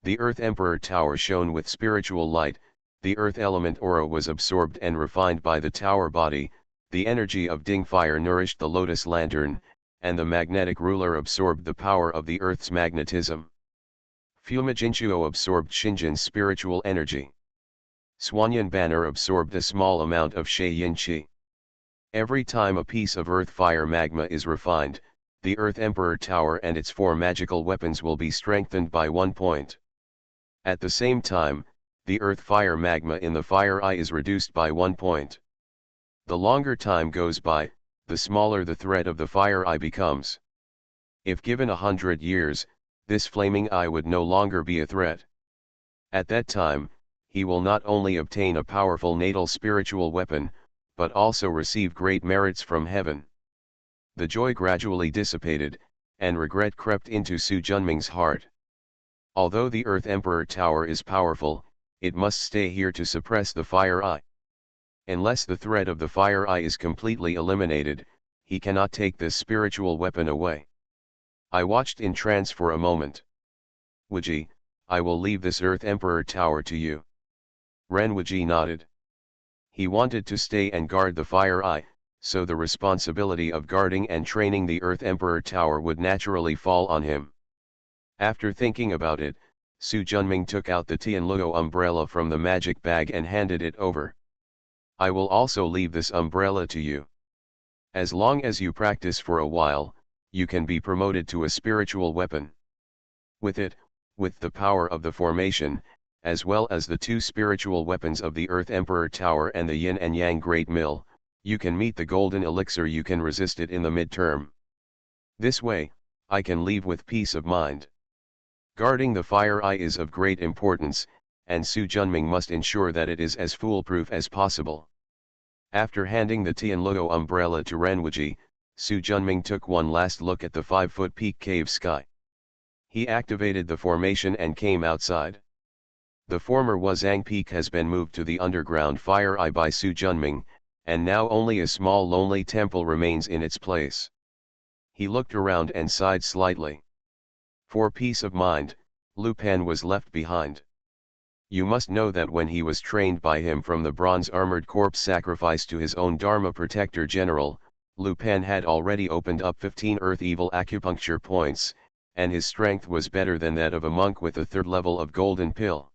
The Earth Emperor Tower shone with spiritual light, the Earth element aura was absorbed and refined by the tower body, the energy of Ding fire nourished the lotus lantern, and the magnetic ruler absorbed the power of the Earth's magnetism. Fumijinchuo absorbed Xinjin's spiritual energy. Xuanyan Banner absorbed a small amount of Shui Yin Qi. Every time a piece of earth fire magma is refined, the Earth Emperor Tower and its 4 magical weapons will be strengthened by 1 point. At the same time, the earth fire magma in the fire eye is reduced by 1 point. The longer time goes by, the smaller the threat of the fire eye becomes. If given 100 years, this flaming eye would no longer be a threat. At that time, he will not only obtain a powerful natal spiritual weapon, but also receive great merits from heaven. The joy gradually dissipated, and regret crept into Su Junming's heart. Although the Earth Emperor Tower is powerful, it must stay here to suppress the fire eye. Unless the threat of the fire eye is completely eliminated, he cannot take this spiritual weapon away. I watched in trance for a moment. Wuji, I will leave this Earth Emperor Tower to you. Ren Wuji nodded. He wanted to stay and guard the fire eye, so the responsibility of guarding and training the Earth Emperor Tower would naturally fall on him. After thinking about it, Su Junming took out the Tianluo umbrella from the magic bag and handed it over. I will also leave this umbrella to you. As long as you practice for a while, you can be promoted to a spiritual weapon. With it, with the power of the formation, as well as the 2 spiritual weapons of the Earth Emperor Tower and the Yin and Yang Great Mill, you can meet the golden elixir. You can resist it in the midterm. This way, I can leave with peace of mind. Guarding the fire eye is of great importance, and Su Junming must ensure that it is as foolproof as possible. After handing the Tianluo umbrella to Renwuji, Su Junming took one last look at the 5-foot peak cave sky. He activated the formation and came outside. The former Wuzang Peak has been moved to the underground fire eye by Su Junming, and now only a small lonely temple remains in its place. He looked around and sighed slightly. For peace of mind, Lu Pan was left behind. You must know that when he was trained by him from the bronze armored corpse sacrificed to his own Dharma protector general, Lupin had already opened up 15 earth evil acupuncture points, and his strength was better than that of a monk with the third level of golden pill.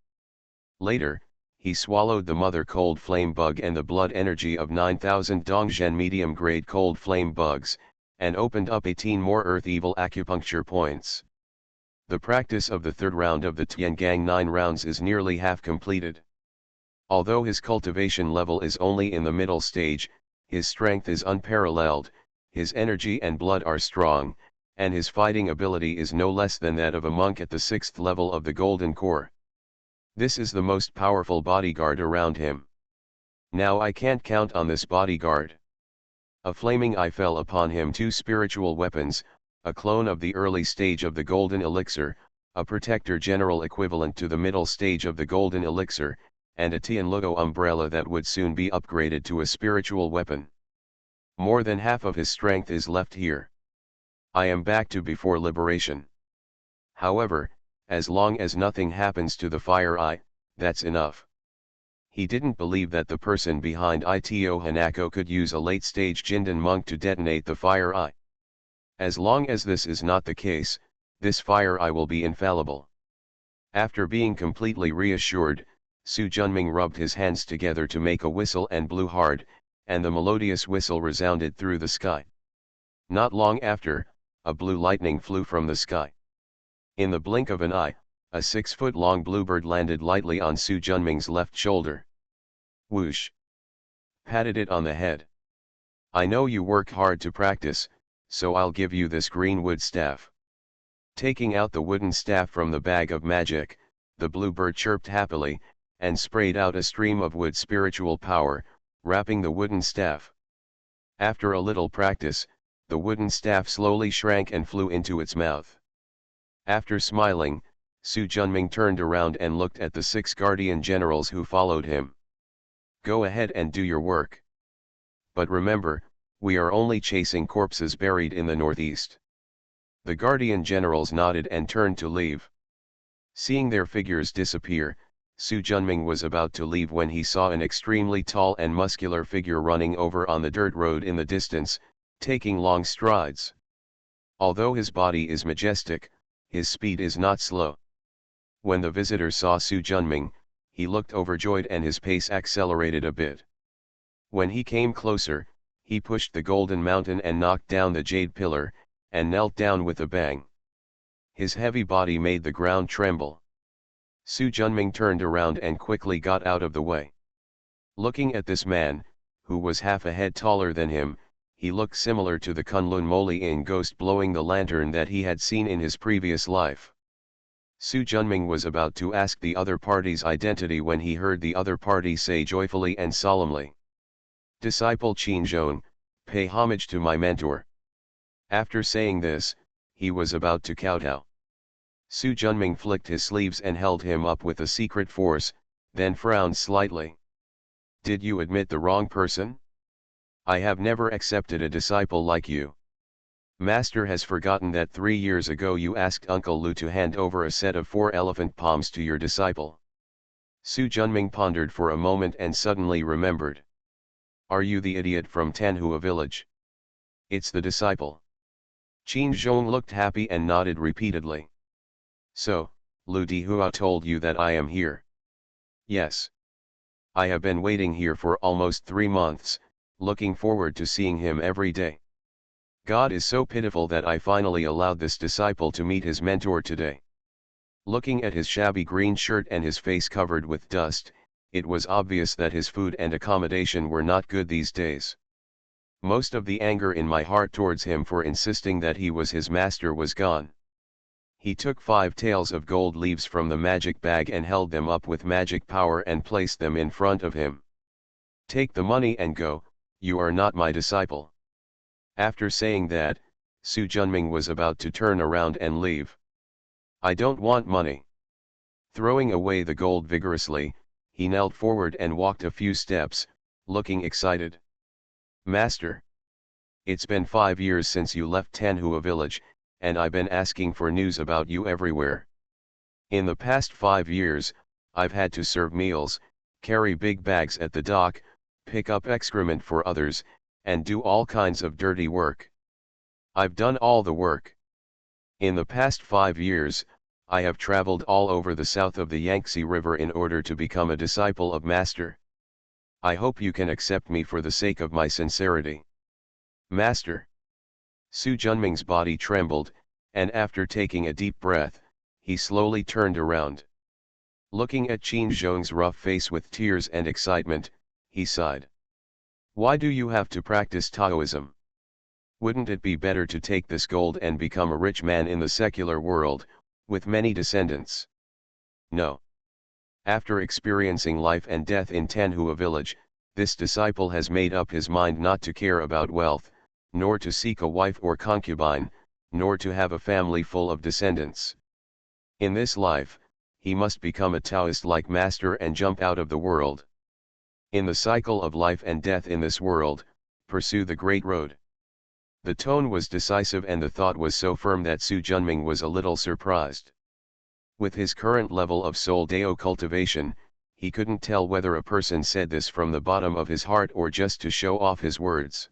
Later, he swallowed the mother cold flame bug and the blood energy of 9,000 Dongzhen medium grade cold flame bugs, and opened up 18 more earth evil acupuncture points. The practice of the third round of the Tiangang 9 rounds is nearly half completed. Although his cultivation level is only in the middle stage, his strength is unparalleled, his energy and blood are strong, and his fighting ability is no less than that of a monk at the 6th level of the Golden Core. This is the most powerful bodyguard around him. Now I can't count on this bodyguard. A flaming eye fell upon him, 2 spiritual weapons, a clone of the early stage of the Golden Elixir, a protector general equivalent to the middle stage of the Golden Elixir, and a Tianluo umbrella that would soon be upgraded to a spiritual weapon. More than half of his strength is left here. I am back to before liberation. However, as long as nothing happens to the fire eye, that's enough. He didn't believe that the person behind Ito Hanako could use a late-stage Jindan monk to detonate the fire eye. As long as this is not the case, this fire eye will be infallible. After being completely reassured, Su Junming rubbed his hands together to make a whistle and blew hard, and the melodious whistle resounded through the sky. Not long after, a blue lightning flew from the sky. In the blink of an eye, a 6-foot-long bluebird landed lightly on Su Junming's left shoulder. Whoosh! Patted it on the head. I know you work hard to practice, so I'll give you this green wood staff. Taking out the wooden staff from the bag of magic, the bluebird chirped happily, and sprayed out a stream of wood spiritual power, wrapping the wooden staff. After a little practice, the wooden staff slowly shrank and flew into its mouth. After smiling, Su Junming turned around and looked at the 6 guardian generals who followed him. Go ahead and do your work. But remember, we are only chasing corpses buried in the northeast. The guardian generals nodded and turned to leave. Seeing their figures disappear, Su Junming was about to leave when he saw an extremely tall and muscular figure running over on the dirt road in the distance, taking long strides. Although his body is majestic, his speed is not slow. When the visitor saw Su Junming, he looked overjoyed and his pace accelerated a bit. When he came closer, he pushed the golden mountain and knocked down the jade pillar, and knelt down with a bang. His heavy body made the ground tremble. Su Junming turned around and quickly got out of the way. Looking at this man, who was half a head taller than him, he looked similar to the Kunlun Moli-in ghost blowing the lantern that he had seen in his previous life. Su Junming was about to ask the other party's identity when he heard the other party say joyfully and solemnly, "Disciple Qin Zhong, pay homage to my mentor." After saying this, he was about to kowtow. Su Junming flicked his sleeves and held him up with a secret force, then frowned slightly. Did you admit the wrong person? I have never accepted a disciple like you. Master has forgotten that 3 years ago you asked Uncle Lu to hand over a set of 4 elephant palms to your disciple. Su Junming pondered for a moment and suddenly remembered. Are you the idiot from Tanhua village? It's the disciple. Qin Zhong looked happy and nodded repeatedly. So, Lu Dihua told you that I am here. Yes. I have been waiting here for almost 3 months, looking forward to seeing him every day. God is so pitiful that I finally allowed this disciple to meet his mentor today. Looking at his shabby green shirt and his face covered with dust, it was obvious that his food and accommodation were not good these days. Most of the anger in my heart towards him for insisting that he was his master was gone. He took 5 tails of gold leaves from the magic bag and held them up with magic power and placed them in front of him. Take the money and go, you are not my disciple. After saying that, Su Junming was about to turn around and leave. I don't want money. Throwing away the gold vigorously, he knelt forward and walked a few steps, looking excited. Master. It's been 5 years since you left Tanhua village, and I've been asking for news about you everywhere. In the past 5 years, I've had to serve meals, carry big bags at the dock, pick up excrement for others, and do all kinds of dirty work. I've done all the work. In the past 5 years, I have traveled all over the south of the Yangtze River in order to become a disciple of Master. I hope you can accept me for the sake of my sincerity. Master. Su Junming's body trembled, and after taking a deep breath, he slowly turned around. Looking at Qin Zhong's rough face with tears and excitement, he sighed. Why do you have to practice Taoism? Wouldn't it be better to take this gold and become a rich man in the secular world, with many descendants? No. After experiencing life and death in Tanhua village, this disciple has made up his mind not to care about wealth, nor to seek a wife or concubine, nor to have a family full of descendants. In this life, he must become a Taoist like Master and jump out of the world. In the cycle of life and death in this world, pursue the great road. The tone was decisive and the thought was so firm that Su Junming was a little surprised. With his current level of soul Dao cultivation, he couldn't tell whether a person said this from the bottom of his heart or just to show off his words.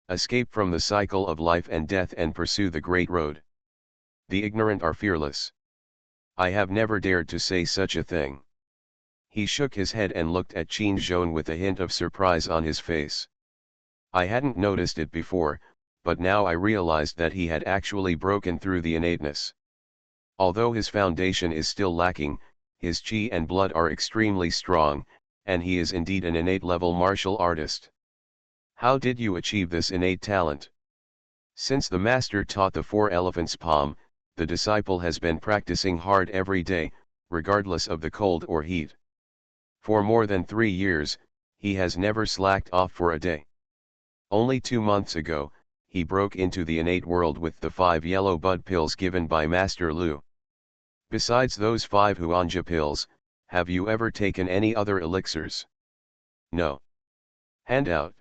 Escape from the cycle of life and death and pursue the great road. The ignorant are fearless. I have never dared to say such a thing. He shook his head and looked at Qin Zhong with a hint of surprise on his face. I hadn't noticed it before, but now I realized that he had actually broken through the innateness. Although his foundation is still lacking, his qi and blood are extremely strong, and he is indeed an innate level martial artist. How did you achieve this innate talent? Since the master taught the 4 elephants' palm, the disciple has been practicing hard every day, regardless of the cold or heat. For more than 3 years, he has never slacked off for a day. Only 2 months ago, he broke into the innate world with the 5 yellow bud pills given by Master Lu. Besides those 5 Huanja pills, have you ever taken any other elixirs? No. Hand out.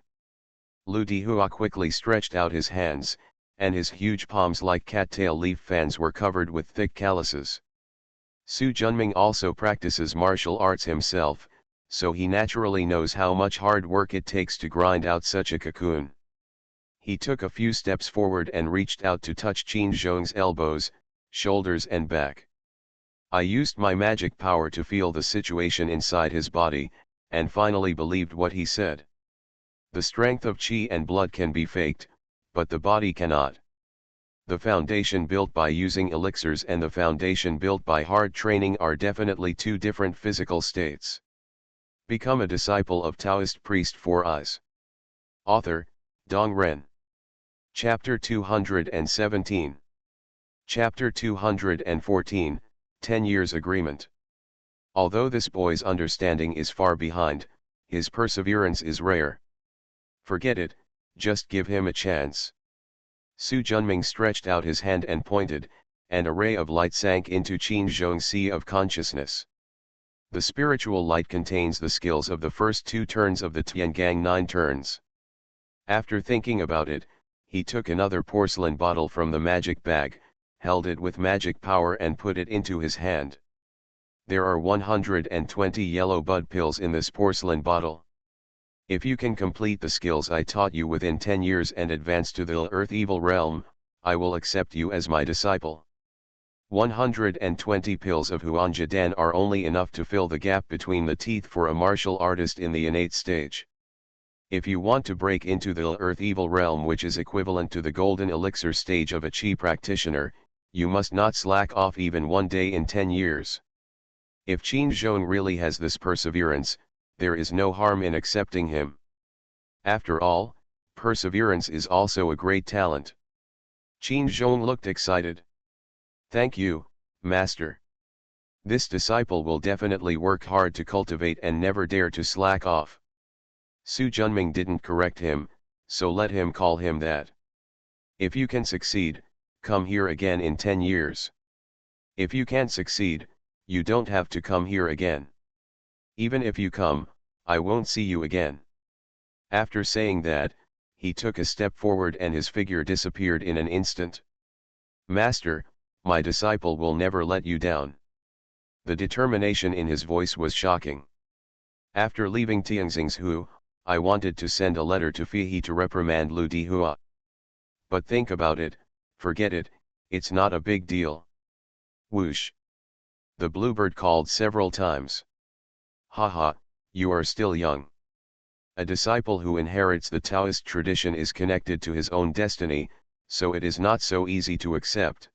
Lu Dihua quickly stretched out his hands, and his huge palms like cattail leaf fans were covered with thick calluses. Su Junming also practices martial arts himself, so he naturally knows how much hard work it takes to grind out such a cocoon. He took a few steps forward and reached out to touch Qin Zhong's elbows, shoulders and back. I used my magic power to feel the situation inside his body, and finally believed what he said. The strength of qi and blood can be faked, but the body cannot. The foundation built by using elixirs and the foundation built by hard training are definitely 2 different physical states. Become a disciple of Taoist priest 4 eyes. Author, Dong Ren. Chapter 217. Chapter 214, 10 Years Agreement. Although this boy's understanding is far behind, his perseverance is rare. Forget it, just give him a chance. Su Junming stretched out his hand and pointed, and a ray of light sank into Qin Zhong's sea of consciousness. The spiritual light contains the skills of the first 2 turns of the Tiangang 9 turns. After thinking about it, he took another porcelain bottle from the magic bag, held it with magic power and put it into his hand. There are 120 yellow bud pills in this porcelain bottle. If you can complete the skills I taught you within 10 years and advance to the Earth Evil Realm, I will accept you as my disciple. 120 pills of Huanja Dan are only enough to fill the gap between the teeth for a martial artist in the innate stage. If you want to break into the Earth Evil Realm, which is equivalent to the Golden Elixir stage of a Qi practitioner, you must not slack off even 1 day in 10 years. If Qin Zhong really has this perseverance, there is no harm in accepting him. After all, perseverance is also a great talent. Qin Zhong looked excited. Thank you, Master. This disciple will definitely work hard to cultivate and never dare to slack off. Su Junming didn't correct him, so let him call him that. If you can succeed, come here again in 10 years. If you can't succeed, you don't have to come here again. Even if you come, I won't see you again. After saying that, he took a step forward and his figure disappeared in an instant. Master, my disciple will never let you down. The determination in his voice was shocking. After leaving Tianxing's Hu, I wanted to send a letter to Fihi to reprimand Lu Dihua. But think about it, forget it, it's not a big deal. Whoosh. The bluebird called several times. Haha, you are still young. A disciple who inherits the Taoist tradition is connected to his own destiny, so it is not so easy to accept.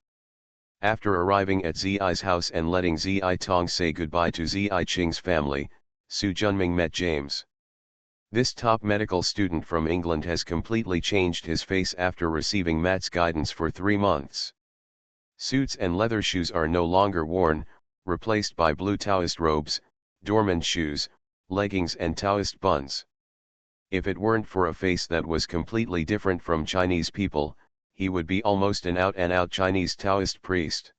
After arriving at Zi's house and letting Zi Tong say goodbye to Zi Qing's family, Su Junming met James. This top medical student from England has completely changed his face after receiving Matt's guidance for 3 months. Suits and leather shoes are no longer worn, replaced by blue Taoist robes, dormant shoes, leggings and Taoist buns. If it weren't for a face that was completely different from Chinese people, he would be almost an out-and-out Chinese Taoist priest.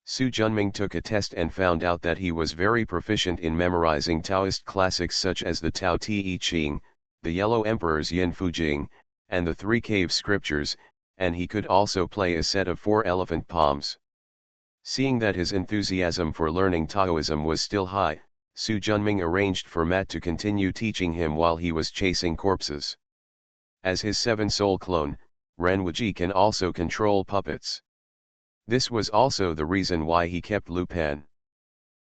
Su Junming took a test and found out that he was very proficient in memorizing Taoist classics such as the Tao Te Ching, the Yellow Emperor's Yin Fu Jing, and the 3 cave scriptures, and he could also play a set of 4 elephant palms. Seeing that his enthusiasm for learning Taoism was still high, Su Junming arranged for Matt to continue teaching him while he was chasing corpses. As his 7-soul clone, Renwuji can also control puppets. This was also the reason why he kept Lu Pan.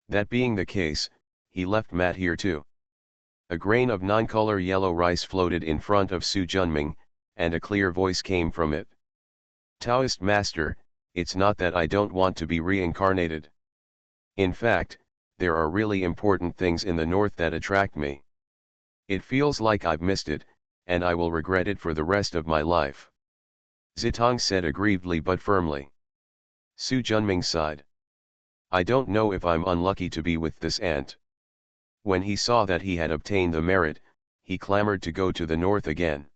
That being the case, he left Matt here too. A grain of 9-color yellow rice floated in front of Su Junming, and a clear voice came from it. Taoist master, it's not that I don't want to be reincarnated. In fact, there are really important things in the north that attract me. It feels like I've missed it, and I will regret it for the rest of my life. Zitong said aggrievedly but firmly. Su Junming sighed. I don't know if I'm unlucky to be with this ant. When he saw that he had obtained the merit, he clamored to go to the north again.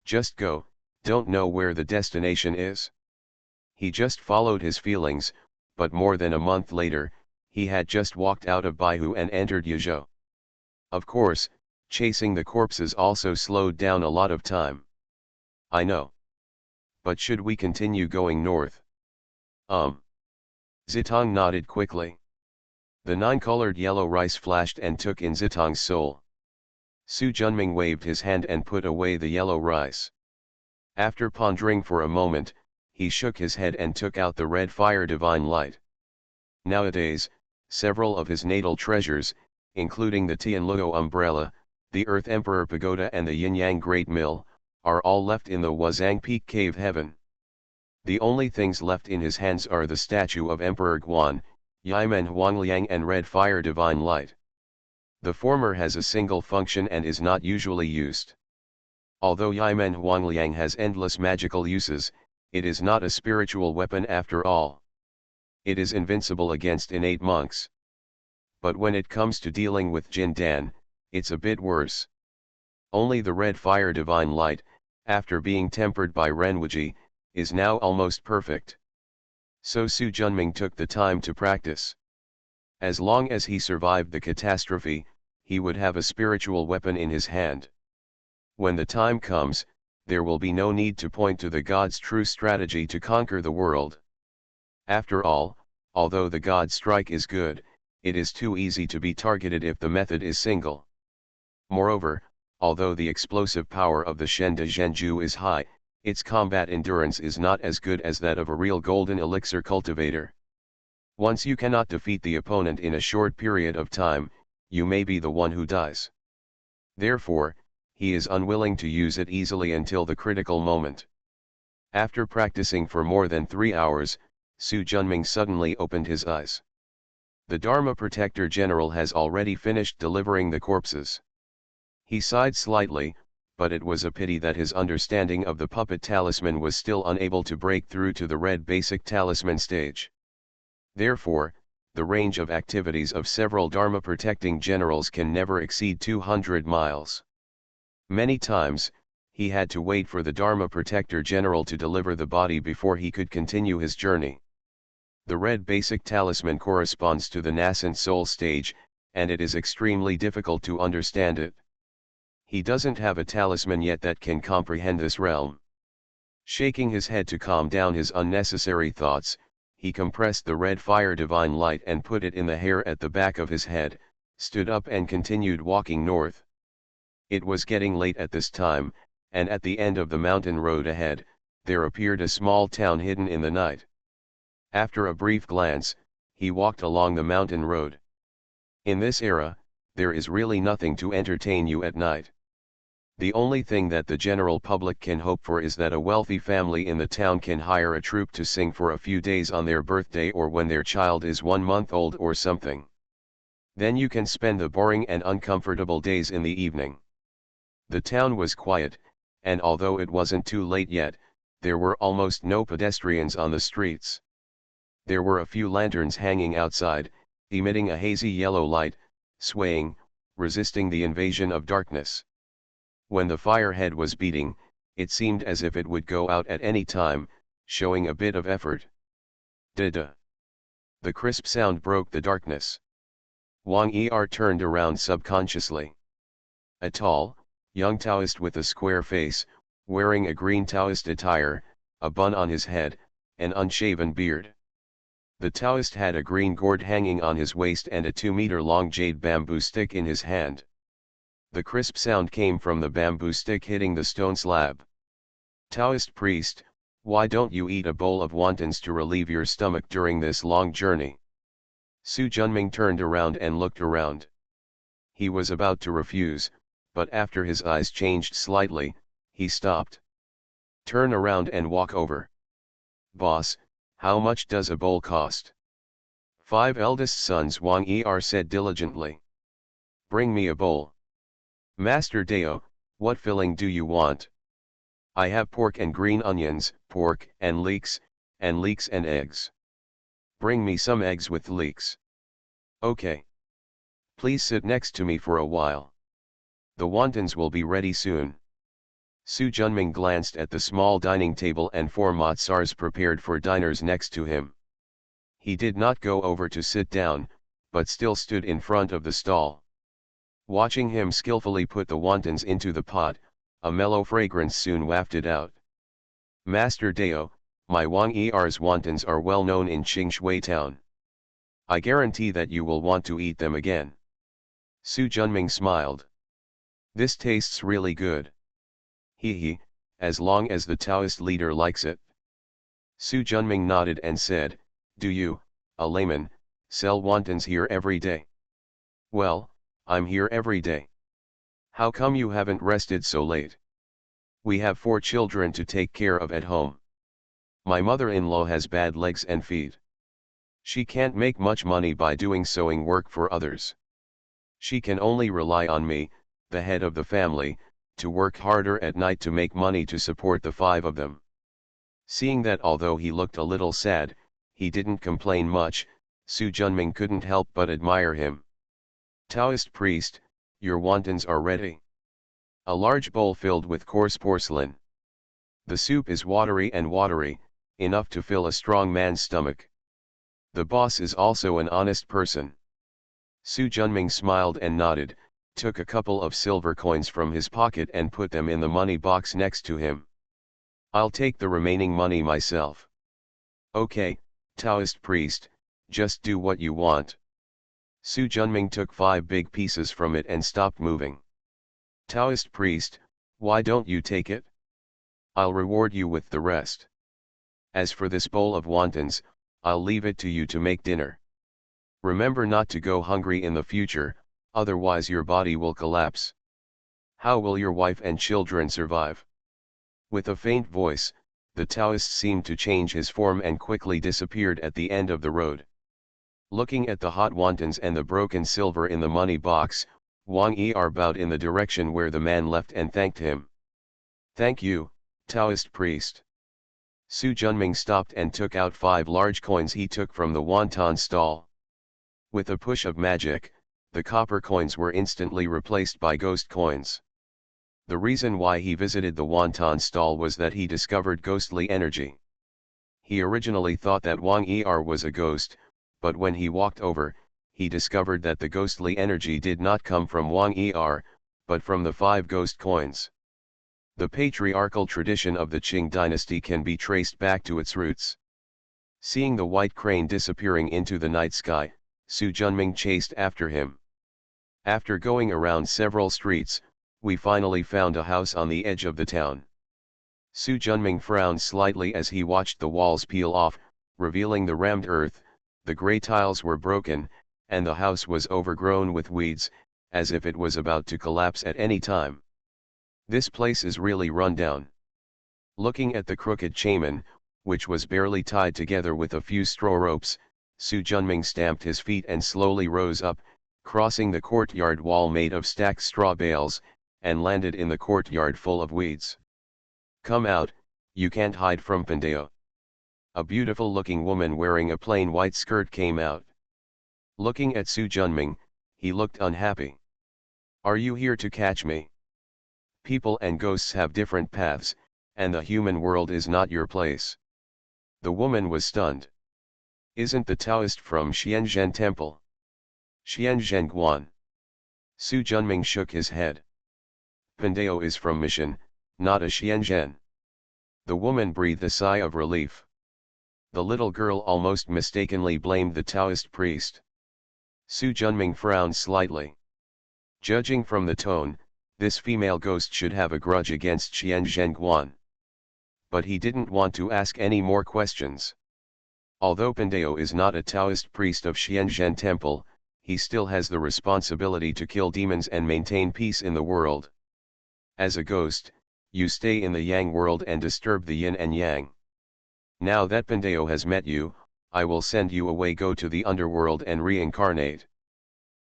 Just go, don't know where the destination is. He just followed his feelings, but more than a month later, he had just walked out of Baihu and entered Yizhou. Of course, chasing the corpses also slowed down a lot of time. I know. But should we continue going north? Zitong nodded quickly. The 9-colored yellow rice flashed and took in Zitong's soul. Su Junming waved his hand and put away the yellow rice. After pondering for a moment, he shook his head and took out the red fire divine light. Nowadays, several of his natal treasures, including the Tianluo umbrella, the Earth Emperor Pagoda and the Yin-Yang Great Mill, are all left in the Wazang Peak Cave Heaven. The only things left in his hands are the statue of Emperor Guan, Yimen Huangliang and Red Fire Divine Light. The former has a single function and is not usually used. Although Yimen Huangliang has endless magical uses, it is not a spiritual weapon after all. It is invincible against innate monks. But when it comes to dealing with Jin Dan, it's a bit worse. Only the Red Fire Divine Light, after being tempered by Renwuji, is now almost perfect. So Su Junming took the time to practice. As long as he survived the catastrophe, he would have a spiritual weapon in his hand. When the time comes, there will be no need to point to the god's true strategy to conquer the world. After all, although the god strike is good, it is too easy to be targeted if the method is single. Moreover, although the explosive power of the Shenda Zhenju is high, its combat endurance is not as good as that of a real golden elixir cultivator. Once you cannot defeat the opponent in a short period of time, you may be the one who dies. Therefore, he is unwilling to use it easily until the critical moment. After practicing for more than 3 hours, Su Junming suddenly opened his eyes. The Dharma Protector General has already finished delivering the corpses. He sighed slightly, but it was a pity that his understanding of the puppet talisman was still unable to break through to the red basic talisman stage. Therefore, the range of activities of several Dharma protecting generals can never exceed 200 miles. Many times, he had to wait for the Dharma Protector General to deliver the body before he could continue his journey. The red basic talisman corresponds to the nascent soul stage, and it is extremely difficult to understand it. He doesn't have a talisman yet that can comprehend this realm. Shaking his head to calm down his unnecessary thoughts, he compressed the red fire divine light and put it in the hair at the back of his head, stood up and continued walking north. It was getting late at this time, and at the end of the mountain road ahead, there appeared a small town hidden in the night. After a brief glance, he walked along the mountain road. In this era, there is really nothing to entertain you at night. The only thing that the general public can hope for is that a wealthy family in the town can hire a troupe to sing for a few days on their birthday or when their child is 1 month old or something. Then you can spend the boring and uncomfortable days in the evening. The town was quiet, and although it wasn't too late yet, there were almost no pedestrians on the streets. There were a few lanterns hanging outside, emitting a hazy yellow light, swaying, resisting the invasion of darkness. When the firehead was beating, it seemed as if it would go out at any time, showing a bit of effort. Da-da. The crisp sound broke the darkness. Wang Er turned around subconsciously. A tall, young Taoist with a square face, wearing a green Taoist attire, a bun on his head, an unshaven beard. The Taoist had a green gourd hanging on his waist and a 2-meter-long jade bamboo stick in his hand. The crisp sound came from the bamboo stick hitting the stone slab. Taoist priest, why don't you eat a bowl of wontons to relieve your stomach during this long journey? Su Junming turned around and looked around. He was about to refuse, but after his eyes changed slightly, he stopped. Turn around and walk over. Boss, how much does a bowl cost? 5 eldest sons, Wang Er said diligently. Bring me a bowl. Master Dao, what filling do you want? I have pork and green onions, pork and leeks and eggs. Bring me some eggs with leeks. Okay. Please sit next to me for a while. The wontons will be ready soon. Su Junming glanced at the small dining table and 4 matsars prepared for diners next to him. He did not go over to sit down, but still stood in front of the stall. Watching him skillfully put the wontons into the pot, a mellow fragrance soon wafted out. Master Dao, my Wang Er's wontons are well known in Qingshui town. I guarantee that you will want to eat them again. Su Junming smiled. This tastes really good. He, as long as the Taoist leader likes it. Su Junming nodded and said, do you, a layman, sell wontons here every day? Well, I'm here every day. How come you haven't rested so late? We have 4 children to take care of at home. My mother-in-law has bad legs and feet. She can't make much money by doing sewing work for others. She can only rely on me, the head of the family, to work harder at night to make money to support the 5 of them. Seeing that although he looked a little sad, he didn't complain much, Su Junming couldn't help but admire him. Taoist priest, your wontons are ready. A large bowl filled with coarse porcelain. The soup is watery, enough to fill a strong man's stomach. The boss is also an honest person. Su Junming smiled and nodded, took a couple of silver coins from his pocket and put them in the money box next to him. I'll take the remaining money myself. Okay, Taoist priest, just do what you want. Su Junming took 5 big pieces from it and stopped moving. Taoist priest, why don't you take it? I'll reward you with the rest. As for this bowl of wontons, I'll leave it to you to make dinner. Remember not to go hungry in the future, otherwise your body will collapse. How will your wife and children survive? With a faint voice, the Taoist seemed to change his form and quickly disappeared at the end of the road. Looking at the hot wontons and the broken silver in the money box, Wang Er bowed in the direction where the man left and thanked him. Thank you, Taoist priest. Su Junming stopped and took out 5 large coins he took from the wonton stall. With a push of magic, the copper coins were instantly replaced by ghost coins. The reason why he visited the wonton stall was that he discovered ghostly energy. He originally thought that Wang Er was a ghost, but when he walked over, he discovered that the ghostly energy did not come from Wang Er, but from the 5 ghost coins. The patriarchal tradition of the Qing dynasty can be traced back to its roots. Seeing the white crane disappearing into the night sky, Su Junming chased after him. After going around several streets, we finally found a house on the edge of the town. Su Junming frowned slightly as he watched the walls peel off, revealing the rammed earth. The gray tiles were broken, and the house was overgrown with weeds, as if it was about to collapse at any time. This place is really run down. Looking at the crooked chainman, which was barely tied together with a few straw ropes, Su Junming stamped his feet and slowly rose up, crossing the courtyard wall made of stacked straw bales, and landed in the courtyard full of weeds. "Come out, you can't hide from Pandeo." A beautiful-looking woman wearing a plain white skirt came out. Looking at Su Junming, he looked unhappy. "Are you here to catch me? People and ghosts have different paths, and the human world is not your place." The woman was stunned. "Isn't the Taoist from Xianzhen Temple?" "Xianzhen Guan." Su Junming shook his head. "Pandeo is from Mission, not a Xianzhen." The woman breathed a sigh of relief. The little girl almost mistakenly blamed the Taoist priest. Su Junming frowned slightly. Judging from the tone, this female ghost should have a grudge against Xianzhen Guan. But he didn't want to ask any more questions. Although Pandeo is not a Taoist priest of Xianzhen Temple, he still has the responsibility to kill demons and maintain peace in the world. As a ghost, you stay in the Yang world and disturb the Yin and Yang. Now that Pandeo has met you, I will send you away. Go to the underworld and reincarnate.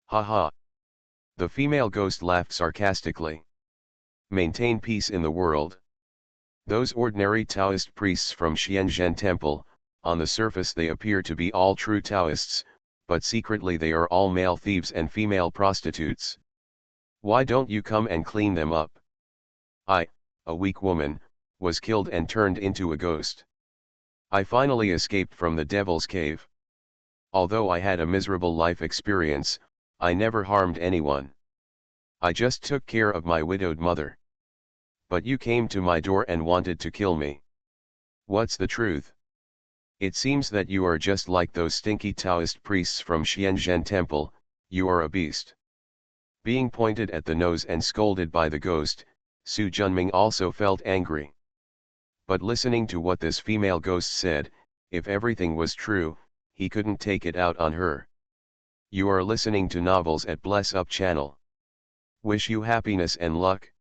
Ha ha. The female ghost laughed sarcastically. Maintain peace in the world. Those ordinary Taoist priests from Xianzhen Temple, on the surface they appear to be all true Taoists, but secretly they are all male thieves and female prostitutes. Why don't you come and clean them up? I, a weak woman, was killed and turned into a ghost. I finally escaped from the devil's cave. Although I had a miserable life experience, I never harmed anyone. I just took care of my widowed mother. But you came to my door and wanted to kill me. What's the truth? It seems that you are just like those stinky Taoist priests from Xianzhen Temple. You are a beast." Being pointed at the nose and scolded by the ghost, Su Junming also felt angry. But listening to what this female ghost said, if everything was true, he couldn't take it out on her. You are listening to novels at Bless Up channel. Wish you happiness and luck.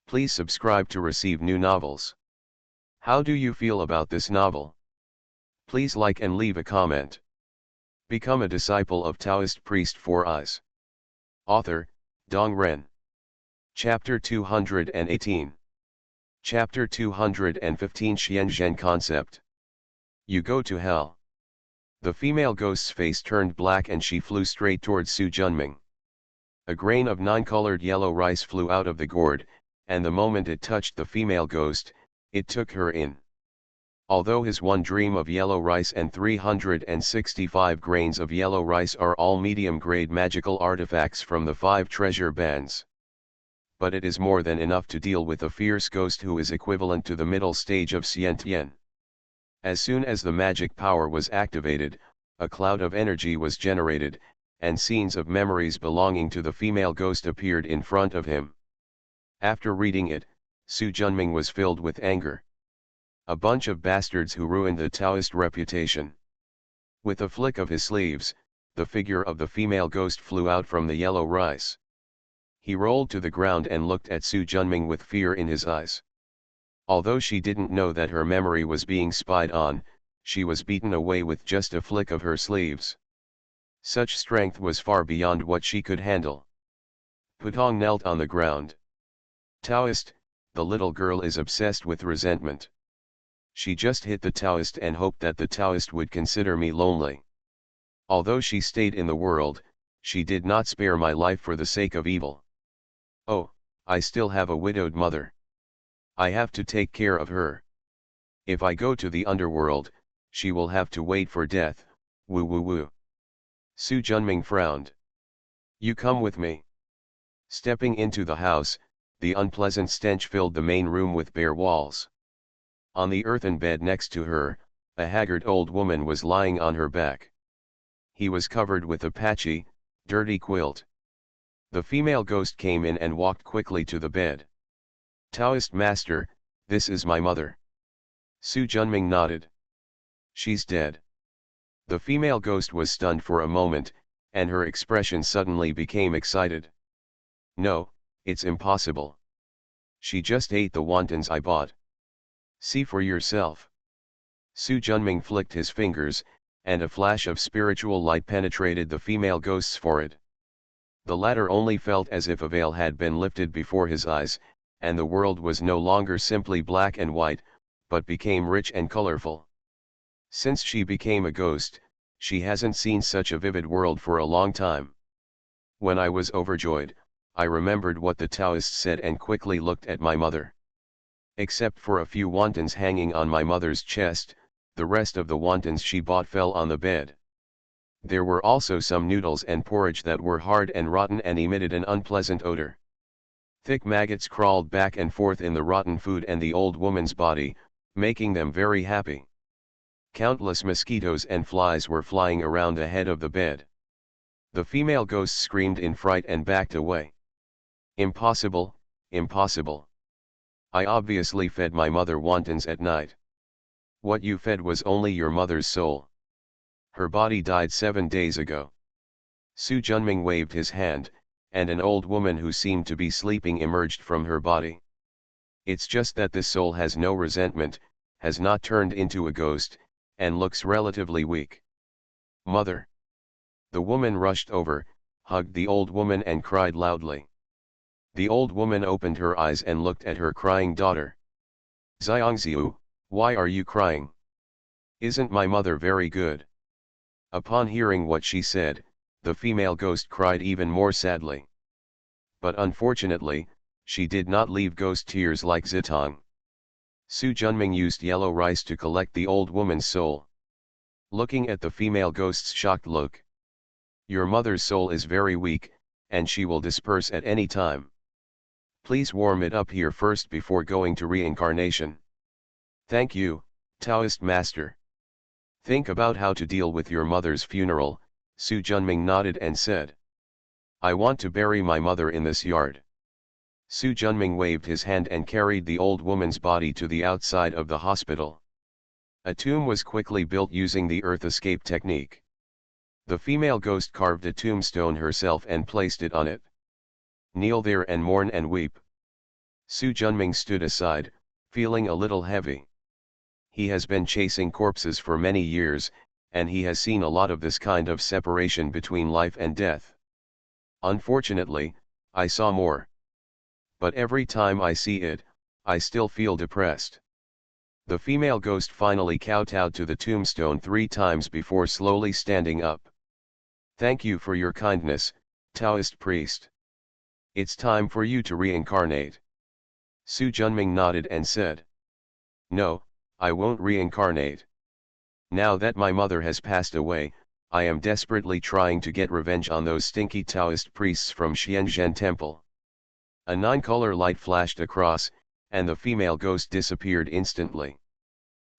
Please subscribe to receive new novels. How do you feel about this novel? Please like and leave a comment. Become a disciple of Taoist priest for us. Author, Dong Ren. Chapter 218. Chapter 215 Xianzhen Concept. You go to hell. The female ghost's face turned black and she flew straight towards Su Junming. A grain of 9-colored yellow rice flew out of the gourd, and the moment it touched the female ghost, it took her in. Although his one dream of yellow rice and 365 grains of yellow rice are all medium-grade magical artifacts from the 5 treasure bands. But it is more than enough to deal with a fierce ghost who is equivalent to the middle stage of Xiantian. As soon as the magic power was activated, a cloud of energy was generated, and scenes of memories belonging to the female ghost appeared in front of him. After reading it, Su Junming was filled with anger. A bunch of bastards who ruined the Taoist reputation. With a flick of his sleeves, the figure of the female ghost flew out from the yellow rice. He rolled to the ground and looked at Su Junming with fear in his eyes. Although she didn't know that her memory was being spied on, she was beaten away with just a flick of her sleeves. Such strength was far beyond what she could handle. Putong knelt on the ground. Taoist, the little girl is obsessed with resentment. She just hit the Taoist and hoped that the Taoist would consider me lonely. Although she stayed in the world, she did not spare my life for the sake of evil. Oh, I still have a widowed mother. I have to take care of her. If I go to the underworld, she will have to wait for death. Woo woo woo. Su Junming frowned. You come with me. Stepping into the house, the unpleasant stench filled the main room with bare walls. On the earthen bed next to her, A haggard old woman was lying on her back. He was covered with a patchy, dirty quilt. The female ghost came in and walked quickly to the bed. "Taoist master, this is my mother." Su Junming nodded. "She's dead." The female ghost was stunned for a moment, and her expression suddenly became excited. "No, it's impossible. She just ate the wontons I bought. See for yourself." Su Junming flicked his fingers, and a flash of spiritual light penetrated the female ghost's forehead. The latter only felt as if a veil had been lifted before his eyes, and the world was no longer simply black and white, but became rich and colorful. Since she became a ghost, she hasn't seen such a vivid world for a long time. When I was overjoyed, I remembered what the Taoist said and quickly looked at my mother. Except for a few wontons hanging on my mother's chest, the rest of the wontons she bought fell on the bed. There were also some noodles and porridge that were hard and rotten and emitted an unpleasant odor. Thick maggots crawled back and forth in the rotten food and the old woman's body, making them very happy. Countless mosquitoes and flies were flying around the head of the bed. The female ghost screamed in fright and backed away. "Impossible, impossible. I obviously fed my mother wontons at night. What you fed was only your mother's soul. Her body died 7 days ago." Su Junming waved his hand, and an old woman who seemed to be sleeping emerged from her body. "It's just that this soul has no resentment, has not turned into a ghost, and looks relatively weak." "Mother!" The woman rushed over, hugged the old woman and cried loudly. The old woman opened her eyes and looked at her crying daughter. "Xiangxiu, why are you crying? Isn't my mother very good?" Upon hearing what she said, the female ghost cried even more sadly. But unfortunately, she did not leave ghost tears like Zitong. Su Junming used yellow rice to collect the old woman's soul. Looking at the female ghost's shocked look. "Your mother's soul is very weak, and she will disperse at any time. Please warm it up here first before going to reincarnation." "Thank you, Taoist master." "Think about how to deal with your mother's funeral." Su Junming nodded and said. "I want to bury my mother in this yard." Su Junming waved his hand and carried the old woman's body to the outside of the hospital. A tomb was quickly built using the earth escape technique. The female ghost carved a tombstone herself and placed it on it. "Kneel there and mourn and weep." Su Junming stood aside, feeling a little heavy. He has been chasing corpses for many years, and he has seen a lot of this kind of separation between life and death. Unfortunately, I saw more. But every time I see it, I still feel depressed. The female ghost finally kowtowed to the tombstone 3 times before slowly standing up. "Thank you for your kindness, Taoist priest. It's time for you to reincarnate." Su Junming nodded and said. "No, I won't reincarnate. Now that my mother has passed away, I am desperately trying to get revenge on those stinky Taoist priests from Xianzhen Temple." A 9-color light flashed across, and the female ghost disappeared instantly.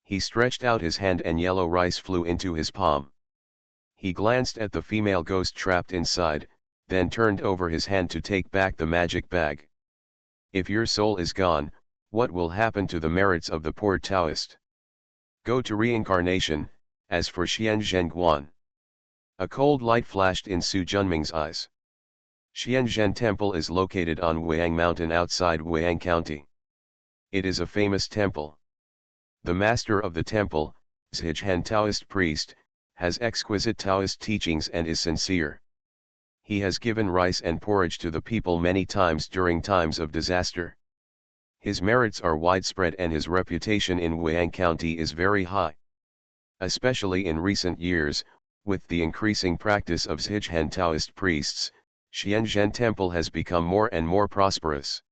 He stretched out his hand and yellow rice flew into his palm. He glanced at the female ghost trapped inside, then turned over his hand to take back the magic bag. "If your soul is gone, what will happen to the merits of the poor Taoist? Go to reincarnation." As for Xianzhen Guan. A cold light flashed in Su Junming's eyes. Xianzhen Temple is located on Wuyang Mountain outside Wuyang County. It is a famous temple. The master of the temple, Zhijhen Taoist priest, has exquisite Taoist teachings and is sincere. He has given rice and porridge to the people many times during times of disaster. His merits are widespread and his reputation in Wuyang County is very high. Especially in recent years, with the increasing practice of Zhijhen Taoist priests, Xianzhen Temple has become more and more prosperous.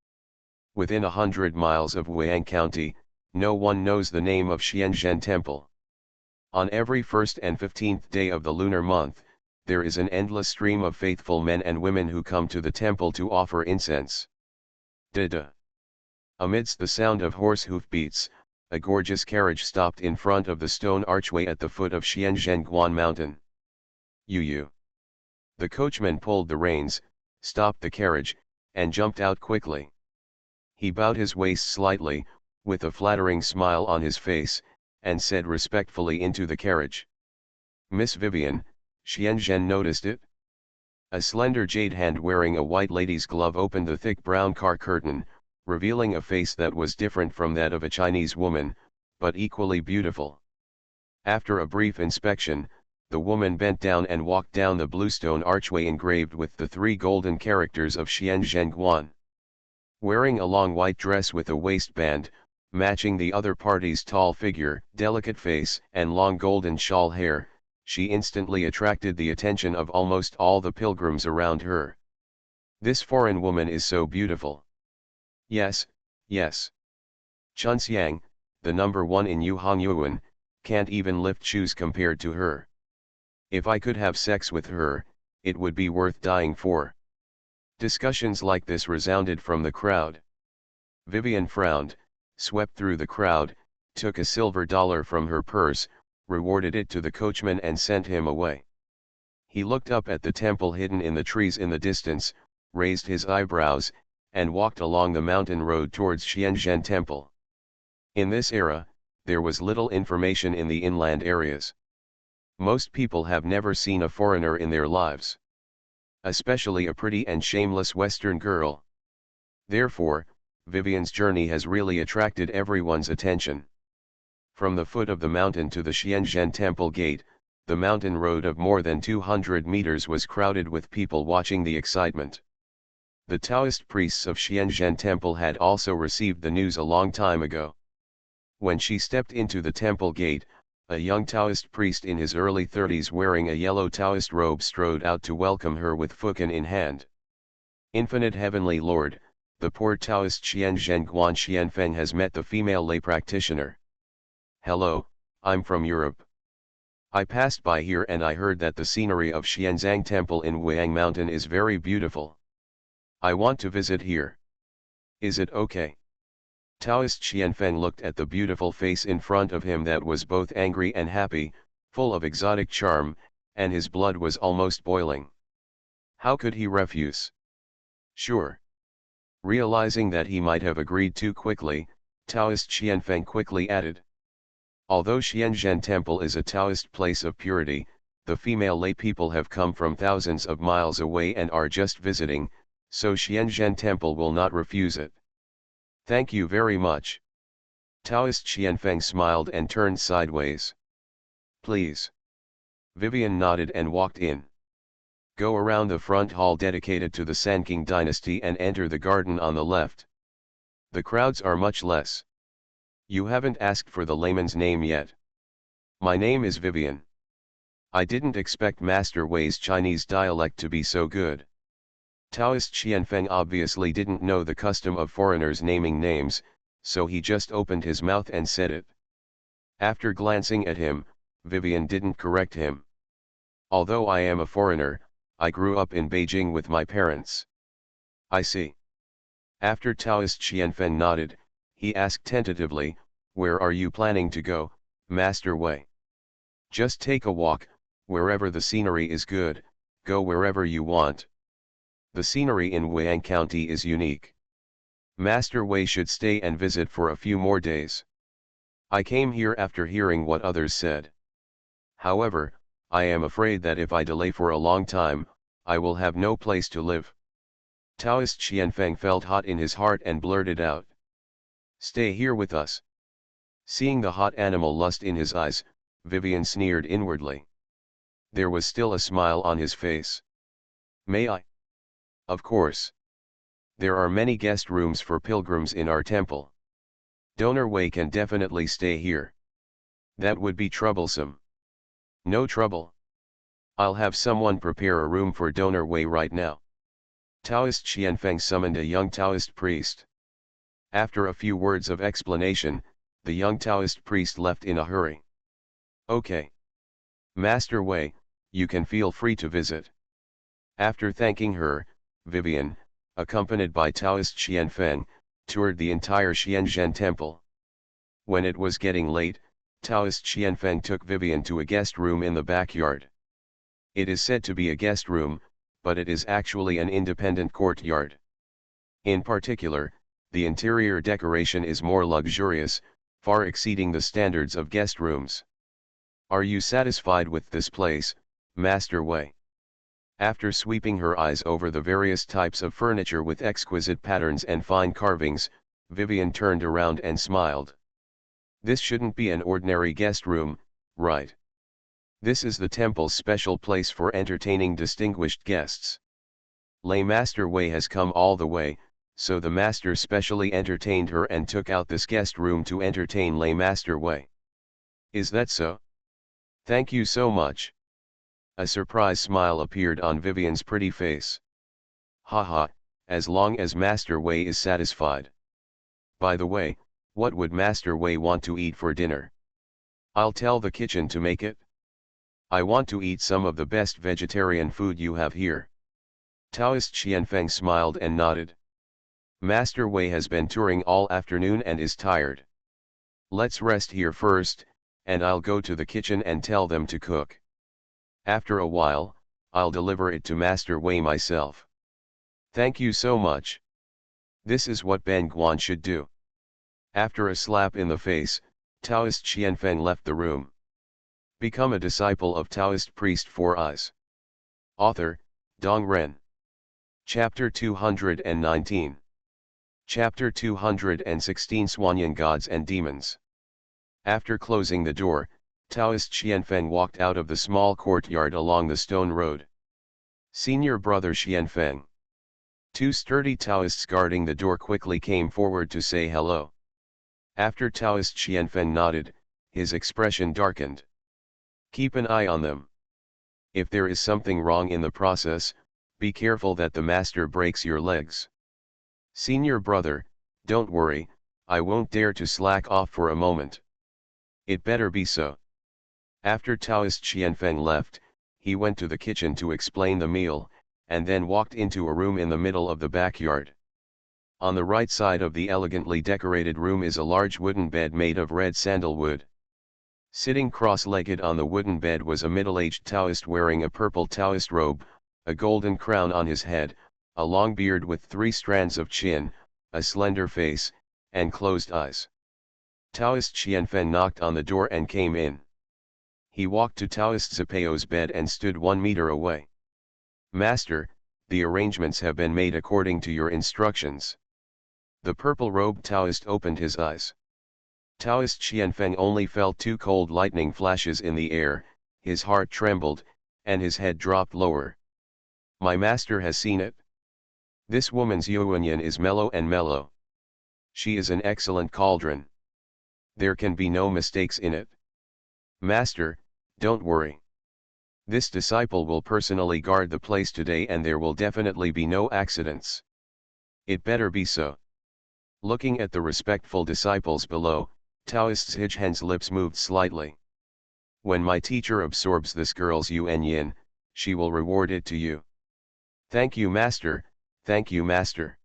Within 100 miles of Wuyang County, no one knows the name of Xianzhen Temple. On every 1st and 15th day of the lunar month, there is an endless stream of faithful men and women who come to the temple to offer incense. Da-da. Amidst the sound of horse hoof beats, a gorgeous carriage stopped in front of the stone archway at the foot of Xianzhenguan Mountain. Yu. The coachman pulled the reins, stopped the carriage, and jumped out quickly. He bowed his waist slightly, with a flattering smile on his face, and said respectfully into the carriage. "Miss Vivian." Xianzhen noticed it. A slender jade hand wearing a white lady's glove opened the thick brown car curtain, revealing a face that was different from that of a Chinese woman, but equally beautiful. After a brief inspection, the woman bent down and walked down the bluestone archway engraved with the 3 golden characters of Xianzhenguan. Wearing a long white dress with a waistband, matching the other party's tall figure, delicate face, and long golden shawl hair, she instantly attracted the attention of almost all the pilgrims around her. "This foreign woman is so beautiful." "Yes, yes. Chunxiang, the number 1 in Yuan, can't even lift shoes compared to her. If I could have sex with her, it would be worth dying for." Discussions like this resounded from the crowd. Vivian frowned, swept through the crowd, took a silver dollar from her purse, rewarded it to the coachman and sent him away. He looked up at the temple hidden in the trees in the distance, raised his eyebrows, and walked along the mountain road towards Xianzhen Temple. In this era, there was little information in the inland areas. Most people have never seen a foreigner in their lives. Especially a pretty and shameless Western girl. Therefore, Vivian's journey has really attracted everyone's attention. From the foot of the mountain to the Xianzhen Temple gate, the mountain road of more than 200 meters was crowded with people watching the excitement. The Taoist priests of Xianzhen Temple had also received the news a long time ago. When she stepped into the temple gate, a young Taoist priest in his early 30s wearing a yellow Taoist robe strode out to welcome her with fukan in hand. "Infinite Heavenly Lord, the poor Taoist Xianzhen Guan Xianfeng has met the female lay practitioner. Hello, I'm from Europe. I passed by here and I heard that the scenery of Xianzang Temple in Wuyang Mountain is very beautiful. I want to visit here. Is it okay?" Taoist Xianfeng looked at the beautiful face in front of him that was both angry and happy, full of exotic charm, and his blood was almost boiling. How could he refuse? Sure. Realizing that he might have agreed too quickly, Taoist Xianfeng quickly added. Although Xianzhen Temple is a Taoist place of purity, the female lay people have come from thousands of miles away and are just visiting, so Xianzhen Temple will not refuse it. Thank you very much. Taoist Xianfeng smiled and turned sideways. Please. Vivian nodded and walked in. Go around the front hall dedicated to the Sanking dynasty and enter the garden on the left. The crowds are much less. You haven't asked for the layman's name yet. My name is Vivian. I didn't expect Master Wei's Chinese dialect to be so good. Taoist Xianfeng obviously didn't know the custom of foreigners naming names, so he just opened his mouth and said it. After glancing at him, Vivian didn't correct him. Although I am a foreigner, I grew up in Beijing with my parents. I see. After Taoist Xianfeng nodded, he asked tentatively, where are you planning to go, Master Wei? Just take a walk, wherever the scenery is good, go wherever you want. The scenery in Wuyang County is unique. Master Wei should stay and visit for a few more days. I came here after hearing what others said. However, I am afraid that if I delay for a long time, I will have no place to live. Taoist Xianfeng felt hot in his heart and blurted out. Stay here with us. Seeing the hot animal lust in his eyes, Vivian sneered inwardly. There was still a smile on his face. May I? Of course. There are many guest rooms for pilgrims in our temple. Donor Wei can definitely stay here. That would be troublesome. No trouble. I'll have someone prepare a room for Donor Wei right now. Taoist Xianfeng summoned a young Taoist priest. After a few words of explanation, the young Taoist priest left in a hurry. Okay. Master Wei, you can feel free to visit. After thanking her, Vivian, accompanied by Taoist Xianfeng, toured the entire Xianzhen Temple. When it was getting late, Taoist Xianfeng took Vivian to a guest room in the backyard. It is said to be a guest room, but it is actually an independent courtyard. In particular, the interior decoration is more luxurious, far exceeding the standards of guest rooms. Are you satisfied with this place, Master Wei? After sweeping her eyes over the various types of furniture with exquisite patterns and fine carvings, Vivian turned around and smiled. This shouldn't be an ordinary guest room, right? This is the temple's special place for entertaining distinguished guests. Lay Master Wei has come all the way, so the master specially entertained her and took out this guest room to entertain Lay Master Wei. Is that so? Thank you so much. A surprised smile appeared on Vivian's pretty face. Haha, as long as Master Wei is satisfied. By the way, what would Master Wei want to eat for dinner? I'll tell the kitchen to make it. I want to eat some of the best vegetarian food you have here. Taoist Xianfeng smiled and nodded. Master Wei has been touring all afternoon and is tired. Let's rest here first, and I'll go to the kitchen and tell them to cook. After a while, I'll deliver it to Master Wei myself. Thank you so much. This is what Ben Guan should do. After a slap in the face, Taoist Xianfeng left the room. Become a disciple of Taoist priest 4 eyes. Author, Dong Ren. Chapter 219. Chapter 216 Swanyan Gods and Demons. After closing the door, Taoist Xianfeng walked out of the small courtyard along the stone road. Senior brother Xianfeng. 2 sturdy Taoists guarding the door quickly came forward to say hello. After Taoist Xianfeng nodded, his expression darkened. Keep an eye on them. If there is something wrong in the process, be careful that the master breaks your legs. Senior brother, don't worry, I won't dare to slack off for a moment. It better be so. After Taoist Xianfeng left, he went to the kitchen to explain the meal, and then walked into a room in the middle of the backyard. On the right side of the elegantly decorated room is a large wooden bed made of red sandalwood. Sitting cross-legged on the wooden bed was a middle-aged Taoist wearing a purple Taoist robe, a golden crown on his head, a long beard with 3 strands of chin, a slender face, and closed eyes. Taoist Xianfeng knocked on the door and came in. He walked to Taoist Zapeo's bed and stood 1 meter away. Master, the arrangements have been made according to your instructions. The purple-robed Taoist opened his eyes. Taoist Xianfeng only felt 2 cold lightning flashes in the air, his heart trembled, and his head dropped lower. My master has seen it. This woman's Yuanyan is mellow and mellow. She is an excellent cauldron. There can be no mistakes in it. Master, don't worry. This disciple will personally guard the place today and there will definitely be no accidents. It better be so. Looking at the respectful disciples below, Taoist Zhihen's lips moved slightly. When my teacher absorbs this girl's yuan-yin, she will reward it to you. Thank you master, thank you master.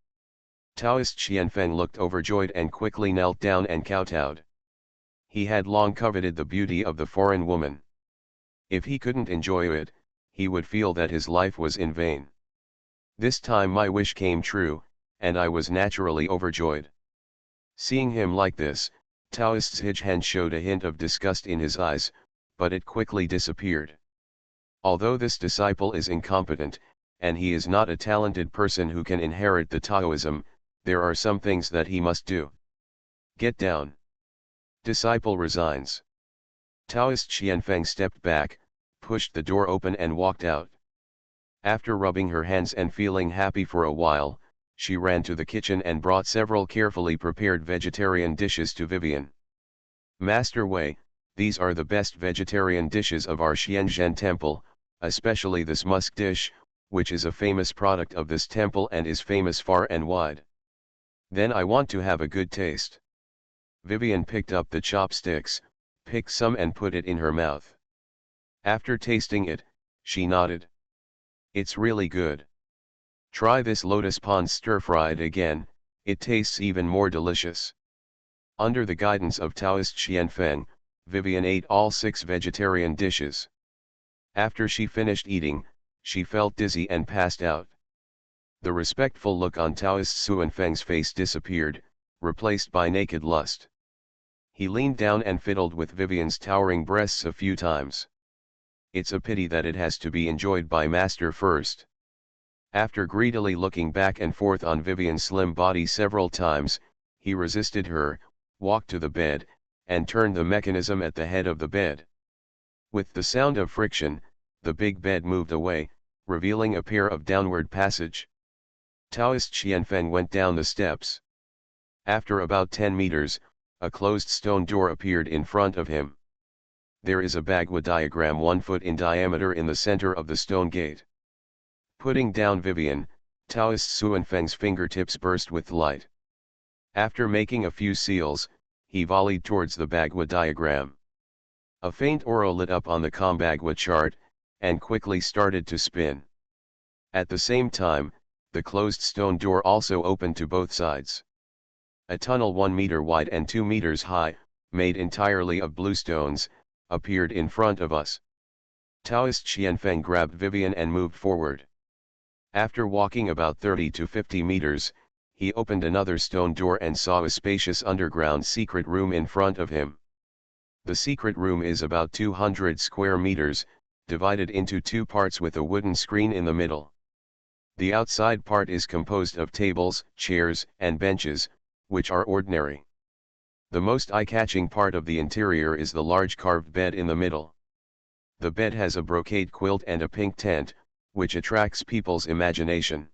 Taoist Xianfeng looked overjoyed and quickly knelt down and kowtowed. He had long coveted the beauty of the foreign woman. If he couldn't enjoy it, he would feel that his life was in vain. This time my wish came true, and I was naturally overjoyed. Seeing him like this, Taoist Zhihen showed a hint of disgust in his eyes, but it quickly disappeared. Although this disciple is incompetent, and he is not a talented person who can inherit the Taoism, there are some things that he must do. Get down. Disciple resigns. Taoist Xianfeng stepped back, pushed the door open and walked out. After rubbing her hands and feeling happy for a while, she ran to the kitchen and brought several carefully prepared vegetarian dishes to Vivian. Master Wei, these are the best vegetarian dishes of our Xianzhen temple, especially this musk dish, which is a famous product of this temple and is famous far and wide. Then I want to have a good taste. Vivian picked up the chopsticks, picked some and put it in her mouth. After tasting it, she nodded. It's really good. Try this lotus pond stir-fried again, it tastes even more delicious. Under the guidance of Taoist Xianfeng, Vivian ate all 6 vegetarian dishes. After she finished eating, she felt dizzy and passed out. The respectful look on Taoist Xuanfeng's face disappeared, replaced by naked lust. He leaned down and fiddled with Vivian's towering breasts a few times. It's a pity that it has to be enjoyed by master first. After greedily looking back and forth on Vivian's slim body several times, he resisted her, walked to the bed, and turned the mechanism at the head of the bed. With the sound of friction, the big bed moved away, revealing a pair of downward passage. Taoist Xianfeng went down the steps. After about 10 meters, a closed stone door appeared in front of him. There is a Bagua diagram 1 foot in diameter in the center of the stone gate. Putting down Vivian, Taoist Xuanfeng's fingertips burst with light. After making a few seals, he volleyed towards the Bagua diagram. A faint aura lit up on the Bagua chart, and quickly started to spin. At the same time, the closed stone door also opened to both sides. A tunnel 1 meter wide and 2 meters high, made entirely of blue stones, appeared in front of us. Taoist Xianfeng grabbed Vivian and moved forward. After walking about 30 to 50 meters, he opened another stone door and saw a spacious underground secret room in front of him. The secret room is about 200 square meters, divided into 2 parts with a wooden screen in the middle. The outside part is composed of tables, chairs, and benches, which are ordinary. The most eye-catching part of the interior is the large carved bed in the middle. The bed has a brocade quilt and a pink tent, which attracts people's imagination.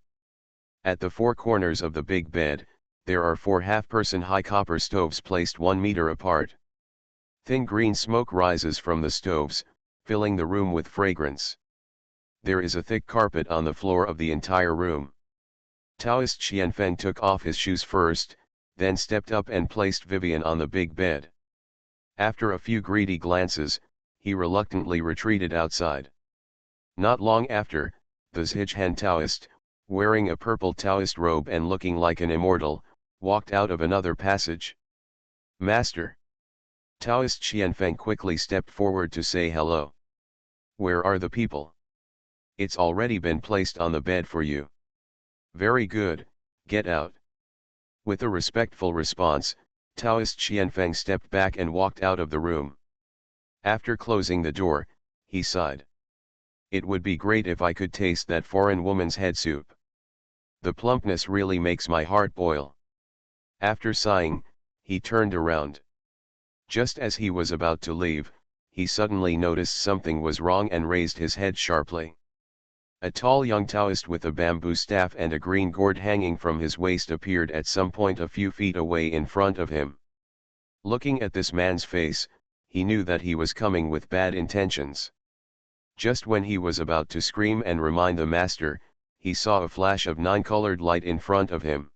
At the 4 corners of the big bed, there are 4 half-person high copper stoves placed 1 meter apart. Thin green smoke rises from the stoves, filling the room with fragrance. There is a thick carpet on the floor of the entire room. Taoist Xianfeng took off his shoes first, then stepped up and placed Vivian on the big bed. After a few greedy glances, he reluctantly retreated outside. Not long after, the Zhihan Taoist, wearing a purple Taoist robe and looking like an immortal, walked out of another passage. "Master!" Taoist Xianfeng quickly stepped forward to say hello. "Where are the people?" "It's already been placed on the bed for you." "Very good, get out." With a respectful response, Taoist Xianfeng stepped back and walked out of the room. After closing the door, he sighed. "It would be great if I could taste that foreign woman's head soup. The plumpness really makes my heart boil." After sighing, he turned around. Just as he was about to leave, he suddenly noticed something was wrong and raised his head sharply. A tall young Taoist with a bamboo staff and a green gourd hanging from his waist appeared at some point a few feet away in front of him. Looking at this man's face, he knew that he was coming with bad intentions. Just when he was about to scream and remind the master, he saw a flash of 9-colored light in front of him.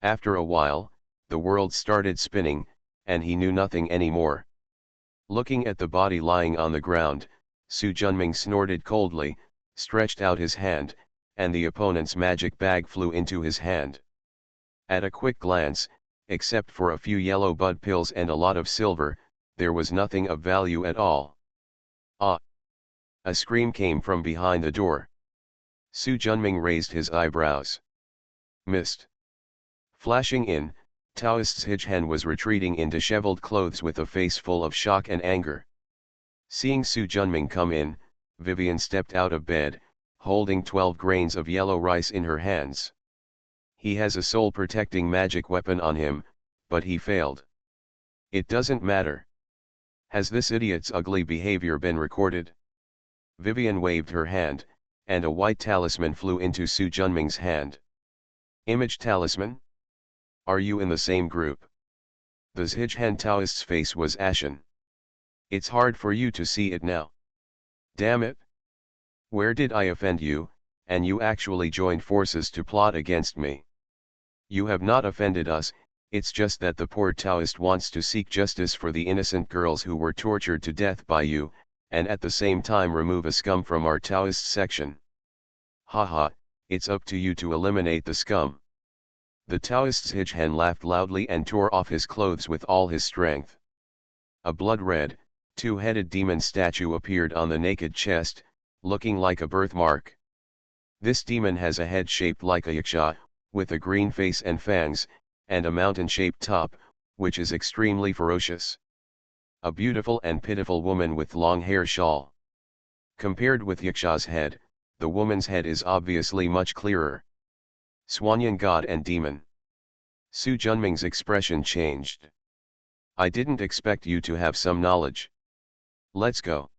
After a while, the world started spinning, and he knew nothing anymore. Looking at the body lying on the ground, Su Junming snorted coldly, stretched out his hand, and the opponent's magic bag flew into his hand. At a quick glance, except for a few yellow bud pills and a lot of silver, there was nothing of value at all. "Ah!" A scream came from behind the door. Su Junming raised his eyebrows. "Missed." Flashing in, Taoist Zhihan was retreating in disheveled clothes with a face full of shock and anger. Seeing Su Junming come in, Vivian stepped out of bed, holding 12 grains of yellow rice in her hands. "He has a soul-protecting magic weapon on him, but he failed." "It doesn't matter. Has this idiot's ugly behavior been recorded?" Vivian waved her hand, and a white talisman flew into Su Junming's hand. "Image talisman? Are you in the same group?" The Zhihan Taoist's face was ashen. "It's hard for you to see it now. Damn it! Where did I offend you, and you actually joined forces to plot against me?" "You have not offended us, it's just that the poor Taoist wants to seek justice for the innocent girls who were tortured to death by you, and at the same time remove a scum from our Taoist section." "Haha, it's up to you to eliminate the scum." The Taoist's Hijhan laughed loudly and tore off his clothes with all his strength. A blood-red, two-headed demon statue appeared on the naked chest, looking like a birthmark. This demon has a head shaped like a yaksha, with a green face and fangs, and a mountain-shaped top, which is extremely ferocious. A beautiful and pitiful woman with long hair shawl. Compared with yaksha's head, the woman's head is obviously much clearer. Swanyan god and demon. Su Junming's expression changed. I didn't expect you to have some knowledge. Let's go.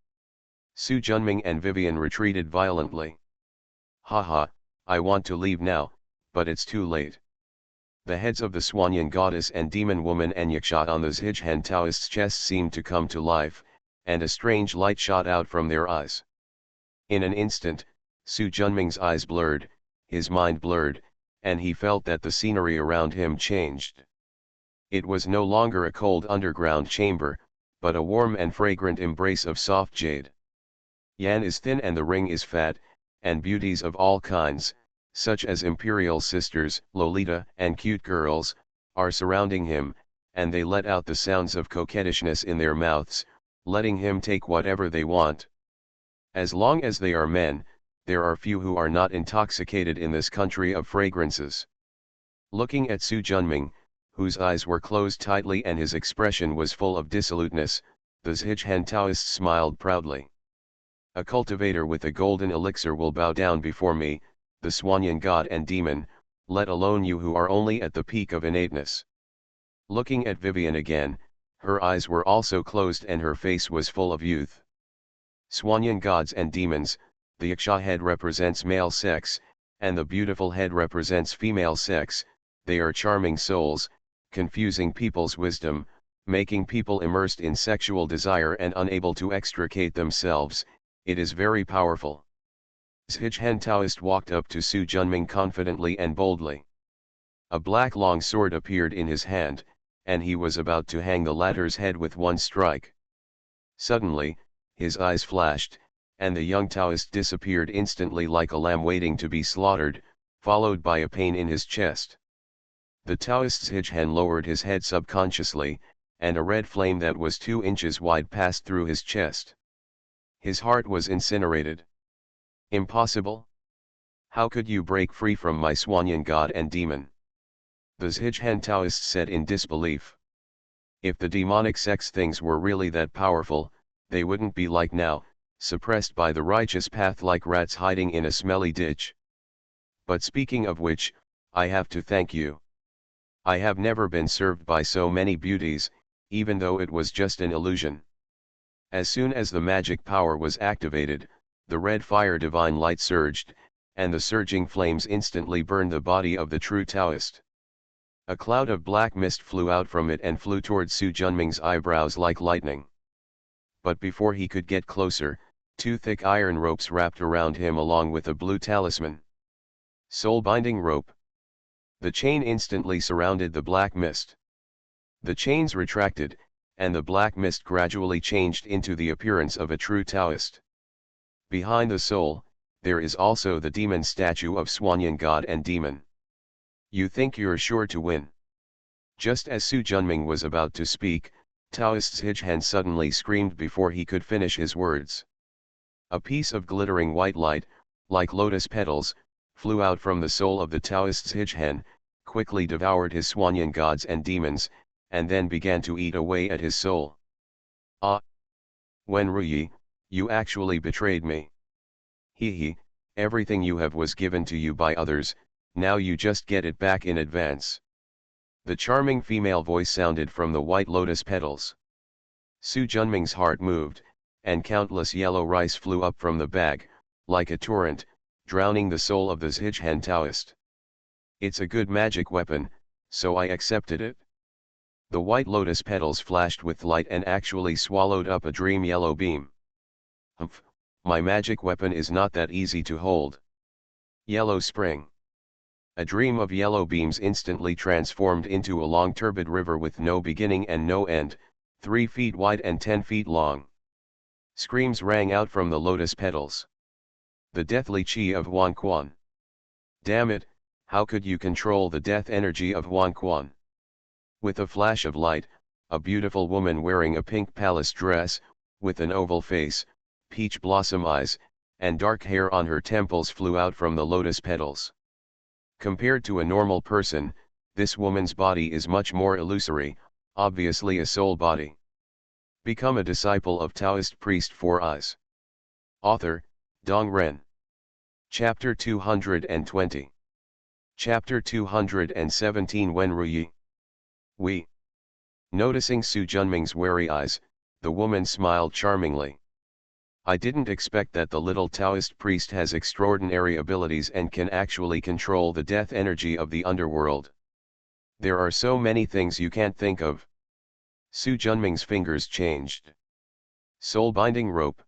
Su Junming and Vivian retreated violently. Haha, I want to leave now, but it's too late. The heads of the Swanyan goddess and demon woman and yaksha on the Zhijhan Taoist's chest seemed to come to life, and a strange light shot out from their eyes. In an instant, Su Junming's eyes blurred, his mind blurred, and he felt that the scenery around him changed. It was no longer a cold underground chamber, but a warm and fragrant embrace of soft jade. Yan is thin and the ring is fat, and beauties of all kinds, such as imperial sisters, Lolita, and cute girls, are surrounding him, and they let out the sounds of coquettishness in their mouths, letting him take whatever they want. As long as they are men, there are few who are not intoxicated in this country of fragrances. Looking at Su Junming, whose eyes were closed tightly and his expression was full of dissoluteness, the Zhijhan Taoist smiled proudly. A cultivator with a golden elixir will bow down before me, the Swanyan god and demon, let alone you who are only at the peak of innateness. Looking at Vivian again, her eyes were also closed and her face was full of youth. Swanyan gods and demons, the yaksha head represents male sex, and the beautiful head represents female sex. They are charming souls, confusing people's wisdom, making people immersed in sexual desire and unable to extricate themselves. It is very powerful. Zhijhan Taoist walked up to Su Junming confidently and boldly. A black long sword appeared in his hand, and he was about to hang the latter's head with one strike. Suddenly, his eyes flashed, and the young Taoist disappeared instantly like a lamb waiting to be slaughtered, followed by a pain in his chest. The Taoist's Zhijhan lowered his head subconsciously, and a red flame that was 2 inches wide passed through his chest. His heart was incinerated. Impossible? How could you break free from my Swanyan god and demon? The Zhijhan Taoist said in disbelief. If the demonic sex things were really that powerful, they wouldn't be like now, suppressed by the righteous path like rats hiding in a smelly ditch. But speaking of which, I have to thank you. I have never been served by so many beauties, even though it was just an illusion. As soon as the magic power was activated, the red fire divine light surged, and the surging flames instantly burned the body of the true Taoist. A cloud of black mist flew out from it and flew toward Su Junming's eyebrows like lightning. But before he could get closer, 2 thick iron ropes wrapped around him along with a blue talisman. Soul-binding rope. The chain instantly surrounded the black mist. The chains retracted, and the black mist gradually changed into the appearance of a true Taoist. Behind the soul, there is also the demon statue of Swanyan god and demon. You think you're sure to win? Just as Su Junming was about to speak, Taoist Zhijhan suddenly screamed before he could finish his words. A piece of glittering white light, like lotus petals, flew out from the soul of the Taoist Zhijhan, quickly devoured his Swanyan gods and demons, and then began to eat away at his soul. Ah! Wen Ruyi, you actually betrayed me. He, everything you have was given to you by others, now you just get it back in advance. The charming female voice sounded from the white lotus petals. Su Junming's heart moved, and countless yellow rice flew up from the bag, like a torrent, drowning the soul of the Zhijhan Taoist. It's a good magic weapon, so I accepted it. The white lotus petals flashed with light and actually swallowed up a dream yellow beam. Humph, my magic weapon is not that easy to hold. Yellow spring. A dream of yellow beams instantly transformed into a long turbid river with no beginning and no end, 3 feet wide and 10 feet long. Screams rang out from the lotus petals. The deathly chi of Huang Quan. Damn it, How could you control the death energy of Huang Quan? With a flash of light, a beautiful woman wearing a pink palace dress, with an oval face, peach blossom eyes, and dark hair on her temples flew out from the lotus petals. Compared to a normal person, this woman's body is much more illusory, obviously a soul body. Become a disciple of Taoist priest Four Eyes. Author, Dong Ren. Chapter 220. Chapter 217 Wen Ruyi. We. Noticing Su Junming's wary eyes, the woman smiled charmingly. I didn't expect that the little Taoist priest has extraordinary abilities and can actually control the death energy of the underworld. There are so many things you can't think of. Su Junming's fingers changed. Soul-binding rope.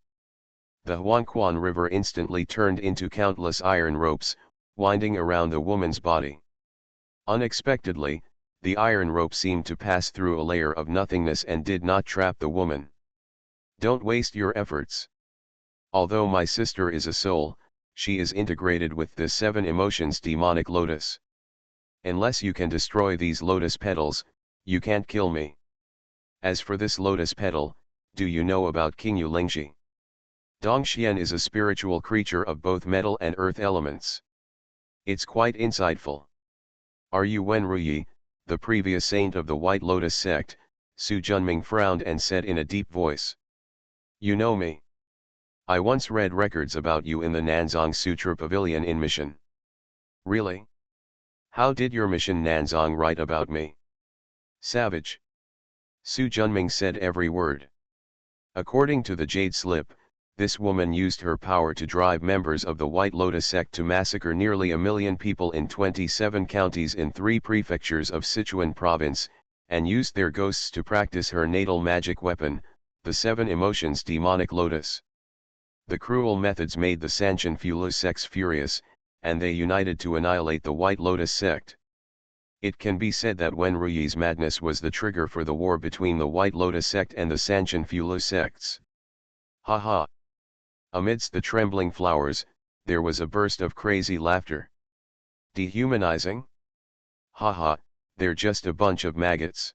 The Huangquan River instantly turned into countless iron ropes, winding around the woman's body. Unexpectedly, the iron rope seemed to pass through a layer of nothingness and did not trap the woman. Don't waste your efforts. Although my sister is a soul, she is integrated with the seven emotions demonic lotus. Unless you can destroy these lotus petals, you can't kill me. As for this lotus petal, do you know about King Yu Lingji? Dongxian is a spiritual creature of both metal and earth elements. It's quite insightful. Are you Wen Ruyi, the previous saint of the White Lotus sect? Su Junming frowned and said in a deep voice. You know me. I once read records about you in the Nanzong Sutra Pavilion in Mission. Really? How did your mission Nanzong write about me? Savage. Su Junming said every word. According to the Jade Slip, this woman used her power to drive members of the White Lotus sect to massacre nearly 1 million people in 27 counties in 3 prefectures of Sichuan province, and used their ghosts to practice her natal magic weapon, the seven emotions demonic lotus. The cruel methods made the Sanchen Fulu sects furious, and they united to annihilate the White Lotus sect. It can be said that Wen Ruyi's madness was the trigger for the war between the White Lotus sect and the Sanchen Fulu sects. Ha ha! Amidst the trembling flowers, there was a burst of crazy laughter. Dehumanizing? Ha ha, they're just a bunch of maggots.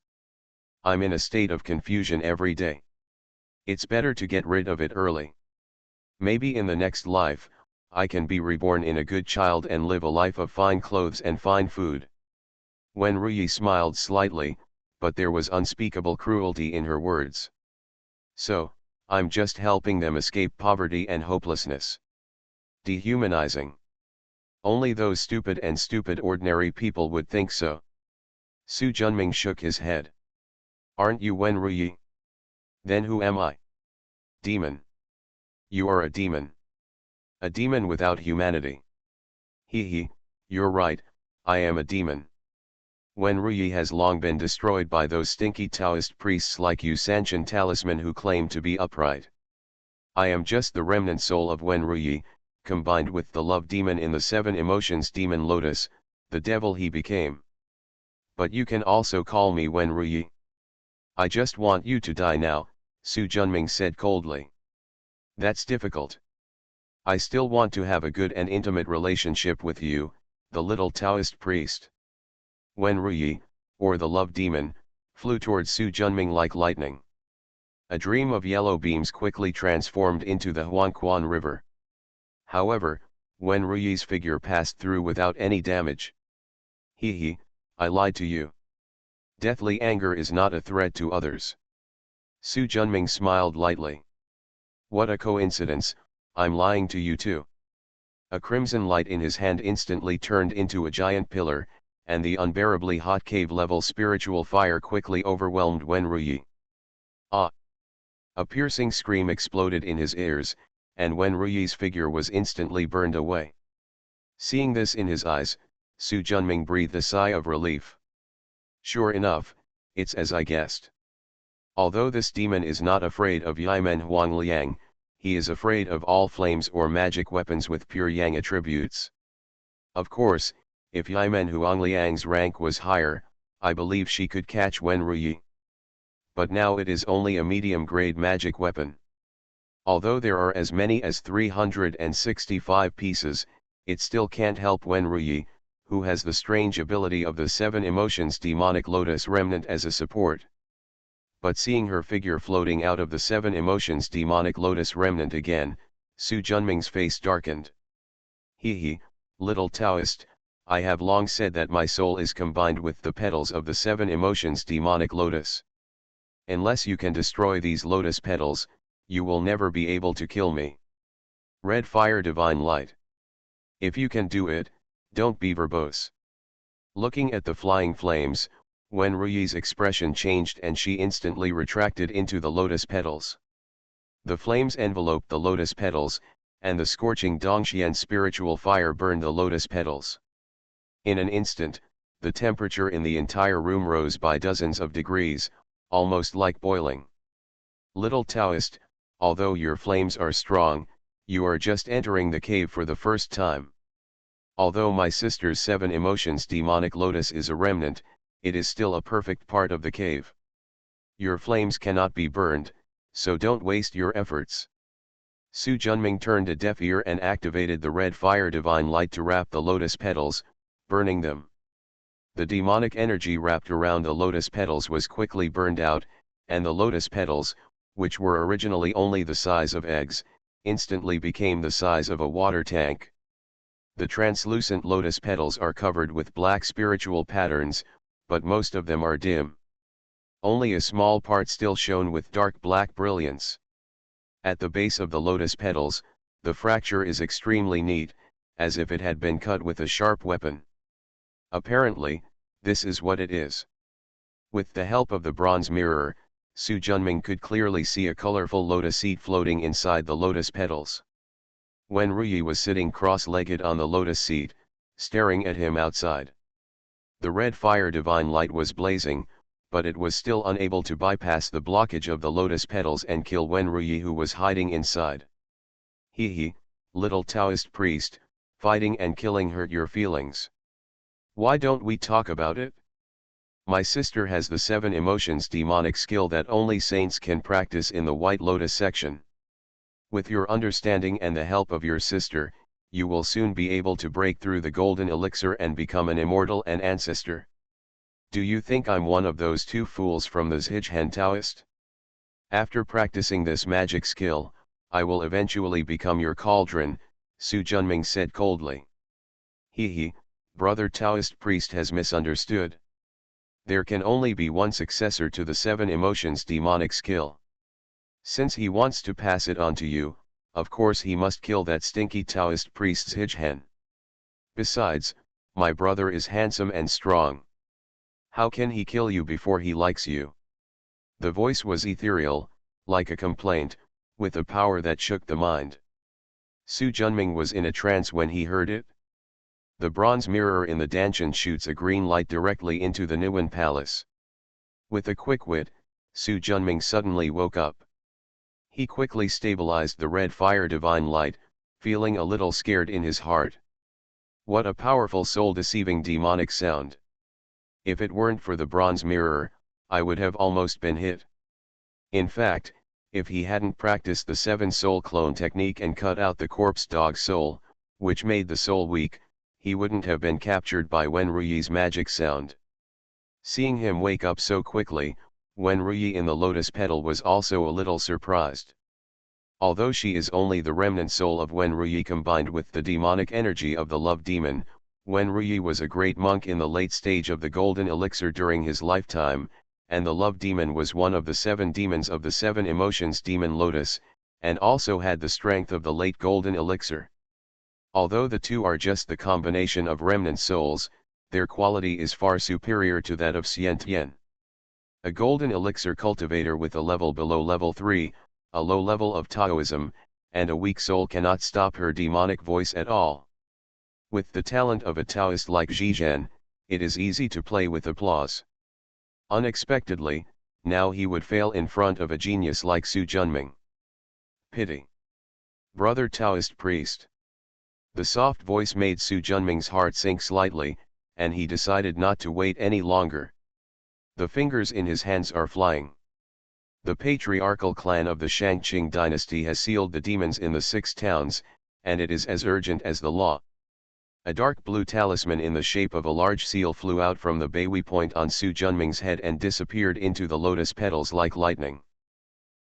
I'm in a state of confusion every day. It's better to get rid of it early. Maybe in the next life, I can be reborn in a good child and live a life of fine clothes and fine food. Wen Ruyi smiled slightly, but there was unspeakable cruelty in her words. So, I'm just helping them escape poverty and hopelessness. Dehumanizing. Only those stupid ordinary people would think so. Su Junming shook his head. Aren't you Wen Ruyi? Then who am I? Demon. You are a demon. A demon without humanity. He, you're right, I am a demon. Wen Ruyi has long been destroyed by those stinky Taoist priests like you Sanchen talisman who claim to be upright. I am just the remnant soul of Wen Ruyi, combined with the love demon in the seven emotions demon lotus, the devil he became. But you can also call me Wen Ruyi. I just want you to die now, Su Junming said coldly. That's difficult. I still want to have a good and intimate relationship with you, the little Taoist priest. Wen Ruyi, or the love demon, flew towards Su Junming like lightning. A dream of yellow beams quickly transformed into the Huangquan River. However, Wen Ruyi's figure passed through without any damage. I lied to you. Deathly anger is not a threat to others. Su Junming smiled lightly. What a coincidence, I'm lying to you too. A crimson light in his hand instantly turned into a giant pillar, and the unbearably hot cave-level spiritual fire quickly overwhelmed Wen Ruyi. Ah! A piercing scream exploded in his ears, and Wen Ruyi's figure was instantly burned away. Seeing this in his eyes, Su Junming breathed a sigh of relief. Sure enough, it's as I guessed. Although this demon is not afraid of Yimen Huangliang, he is afraid of all flames or magic weapons with pure yang attributes. Of course, if Yimen Huangliang's rank was higher, I believe she could catch Wen Ruyi. But now it is only a medium-grade magic weapon. Although there are as many as 365 pieces, it still can't help Wen Ruyi, who has the strange ability of the seven emotions demonic lotus remnant as a support. But seeing her figure floating out of the seven emotions demonic lotus remnant again, Su Junming's face darkened. He, little Taoist, I have long said that my soul is combined with the petals of the seven emotions demonic lotus. Unless you can destroy these lotus petals, you will never be able to kill me. Red fire divine light. If you can do it, don't be verbose. Looking at the flying flames, Wen Ruyi's expression changed and she instantly retracted into the lotus petals. The flames enveloped the lotus petals, and the scorching Dongxian spiritual fire burned the lotus petals. In an instant, the temperature in the entire room rose by dozens of degrees, almost like boiling. Little Taoist, although your flames are strong, you are just entering the cave for the first time. Although my sister's seven emotions demonic lotus is a remnant, it is still a perfect part of the cave. Your flames cannot be burned, so don't waste your efforts. Su Junming turned a deaf ear and activated the red fire divine light to wrap the lotus petals, burning them. The demonic energy wrapped around the lotus petals was quickly burned out, and the lotus petals, which were originally only the size of eggs, instantly became the size of a water tank. The translucent lotus petals are covered with black spiritual patterns, but most of them are dim. Only a small part still shone with dark black brilliance. At the base of the lotus petals, the fracture is extremely neat, as if it had been cut with a sharp weapon. Apparently, this is what it is. With the help of the bronze mirror, Su Junming could clearly see a colorful lotus seed floating inside the lotus petals. Wen Ruyi was sitting cross-legged on the lotus seat, staring at him outside. The red fire divine light was blazing, but it was still unable to bypass the blockage of the lotus petals and kill Wen Ruyi who was hiding inside. He, little Taoist priest, fighting and killing hurt your feelings. Why don't we talk about it? My sister has the seven emotions demonic skill that only saints can practice in the White Lotus section. With your understanding and the help of your sister, you will soon be able to break through the golden elixir and become an immortal and ancestor. Do you think I'm one of those two fools from the Zhijhen Taoist? After practicing this magic skill, I will eventually become your cauldron, Su Junming said coldly. He, brother Taoist priest has misunderstood. There can only be one successor to the seven emotions demonic skill. Since he wants to pass it on to you, of course he must kill that stinky Taoist priest's Zhijhen. Besides, my brother is handsome and strong. How can he kill you before he likes you? The voice was ethereal, like a complaint, with a power that shook the mind. Su Junming was in a trance when he heard it. The bronze mirror in the Danshan shoots a green light directly into the Niwen Palace. With a quick wit, Su Junming suddenly woke up. He quickly stabilized the red fire divine light, feeling a little scared in his heart. What a powerful soul-deceiving demonic sound. If it weren't for the bronze mirror, I would have almost been hit. In fact, if he hadn't practiced the seven soul clone technique and cut out the corpse dog soul, which made the soul weak, he wouldn't have been captured by Wen Ruyi's magic sound. Seeing him wake up so quickly, Wen Ruyi in the lotus petal was also a little surprised. Although she is only the remnant soul of Wen Ruyi combined with the demonic energy of the love demon, Wen Ruyi was a great monk in the late stage of the golden elixir during his lifetime, and the love demon was one of the seven demons of the seven emotions demon lotus, and also had the strength of the late golden elixir. Although the two are just the combination of remnant souls, their quality is far superior to that of Xian. A golden elixir cultivator with a level below level 3, a low level of Taoism, and a weak soul cannot stop her demonic voice at all. With the talent of a Taoist like Zhijhen, it is easy to play with applause. Unexpectedly, now he would fail in front of a genius like Su Junming. Pity. Brother Taoist priest. The soft voice made Su Junming's heart sink slightly, and he decided not to wait any longer. The fingers in his hands are flying. The patriarchal clan of the Shangqing dynasty has sealed the demons in the 6 towns, and it is as urgent as the law. A dark blue talisman in the shape of a large seal flew out from the Beihui point on Su Junming's head and disappeared into the lotus petals like lightning.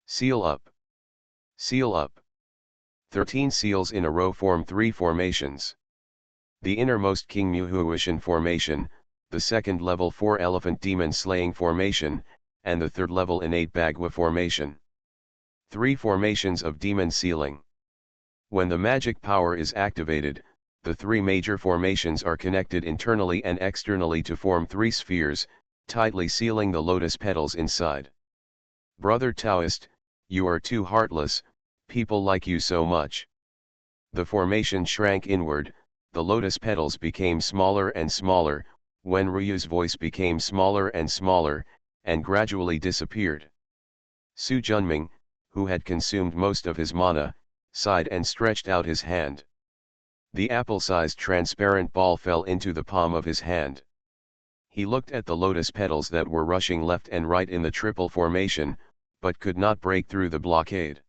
Seal up. Seal up. 13 seals in a row form 3 formations. The innermost King Muhuishan formation, the second level 4 elephant demon slaying formation, and the third level innate Bagua formation. 3 formations of demon sealing. When the magic power is activated, the 3 major formations are connected internally and externally to form 3 spheres, tightly sealing the lotus petals inside. Brother Taoist, you are too heartless, people like you so much. The formation shrank inward, the lotus petals became smaller and smaller, when Ryu's voice became smaller and smaller, and gradually disappeared. Su Junming, who had consumed most of his mana, sighed and stretched out his hand. The apple-sized transparent ball fell into the palm of his hand. He looked at the lotus petals that were rushing left and right in the triple formation, but could not break through the blockade.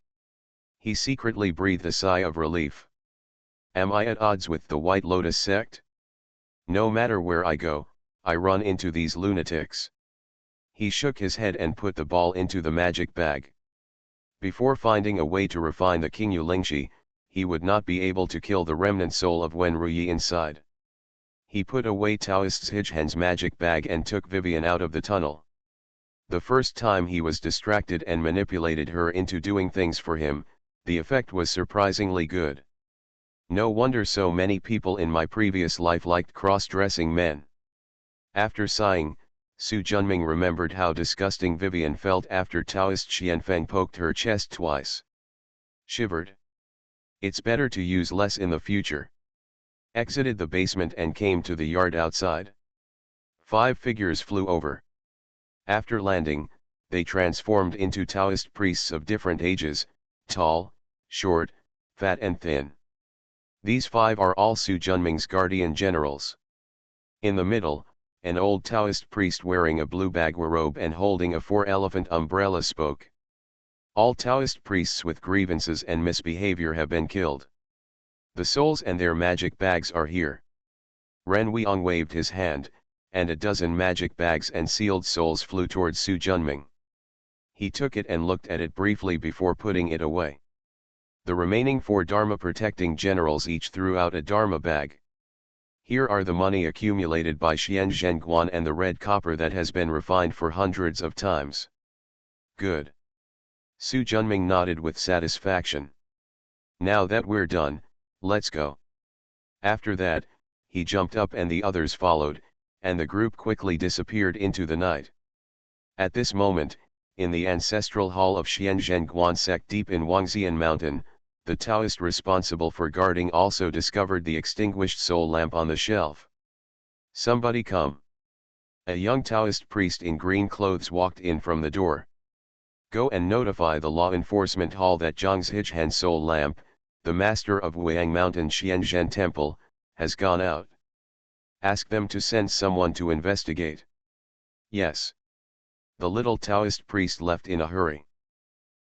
He secretly breathed a sigh of relief. Am I at odds with the White Lotus sect? No matter where I go, I run into these lunatics. He shook his head and put the ball into the magic bag. Before finding a way to refine the King Yulingshi, he would not be able to kill the remnant soul of Wen Ruyi inside. He put away Taoist Hijhen's magic bag and took Vivian out of the tunnel. The first time he was distracted and manipulated her into doing things for him, the effect was surprisingly good. No wonder so many people in my previous life liked cross-dressing men. After sighing, Su Junming remembered how disgusting Vivian felt after Taoist Xianfeng poked her chest twice. Shivered. It's better to use less in the future. Exited the basement and came to the yard outside. 5 figures flew over. After landing, they transformed into Taoist priests of different ages, tall, short, fat and thin. These 5 are all Su Junming's guardian generals. In the middle, an old Taoist priest wearing a blue Bagua robe and holding a 4-elephant umbrella spoke. All Taoist priests with grievances and misbehavior have been killed. The souls and their magic bags are here. Ren Weong waved his hand, and a dozen magic bags and sealed souls flew towards Su Junming. He took it and looked at it briefly before putting it away. The remaining 4 Dharma-protecting generals each threw out a Dharma bag. Here are the money accumulated by Xian Zhenguan and the red copper that has been refined for hundreds of times. Good. Su Junming nodded with satisfaction. Now that we're done, let's go. After that, he jumped up and the others followed, and the group quickly disappeared into the night. At this moment, in the ancestral hall of Xian Zhenguan sect deep in Wangxian Mountain, the Taoist responsible for guarding also discovered the extinguished soul lamp on the shelf. Somebody come. A young Taoist priest in green clothes walked in from the door. Go and notify the law enforcement hall that Zhang's Hijhan soul lamp, the master of Wuyang Mountain Xianzhen Temple, has gone out. Ask them to send someone to investigate. Yes. The little Taoist priest left in a hurry.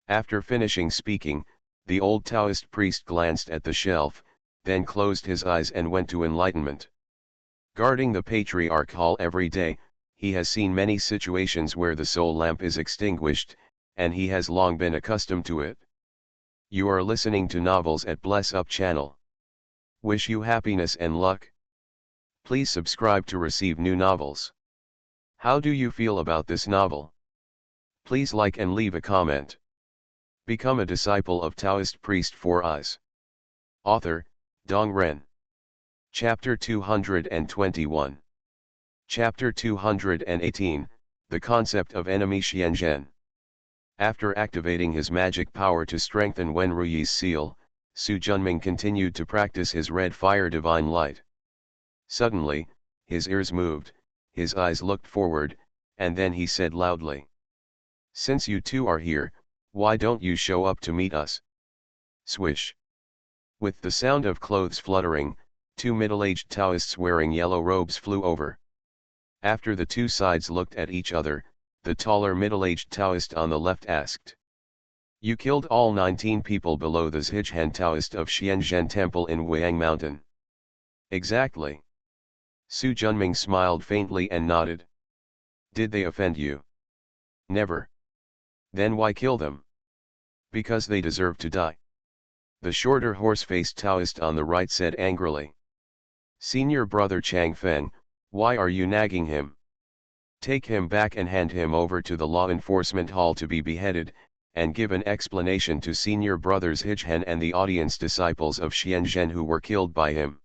After finishing speaking, the old Taoist priest glanced at the shelf, then closed his eyes and went to enlightenment. Guarding the patriarch hall every day, he has seen many situations where the soul lamp is extinguished, and he has long been accustomed to it. You are listening to novels at Bless Up channel. Wish you happiness and luck. Please subscribe to receive new novels. How do you feel about this novel? Please like and leave a comment. Become a disciple of Taoist priest 4 Eyes. Author, Dong Ren. Chapter 221. Chapter 218, The Concept of Enemy Xianzhen. After activating his magic power to strengthen Wen Ruyi's seal, Su Junming continued to practice his red fire divine light. Suddenly, his ears moved, his eyes looked forward, and then he said loudly. Since you two are here, why don't you show up to meet us? Swish. With the sound of clothes fluttering, 2 middle-aged Taoists wearing yellow robes flew over. After the 2 sides looked at each other, the taller middle-aged Taoist on the left asked. You killed all 19 people below the Zhijhan Taoist of Xianzhen Temple in Wuyang Mountain. Exactly. Su Junming smiled faintly and nodded. Did they offend you? Never. Then why kill them? Because they deserve to die. The shorter horse-faced Taoist on the right said angrily. Senior brother Chang Feng, why are you nagging him? Take him back and hand him over to the law enforcement hall to be beheaded, and give an explanation to senior brothers Hijhen and the audience disciples of Xianzhen who were killed by him.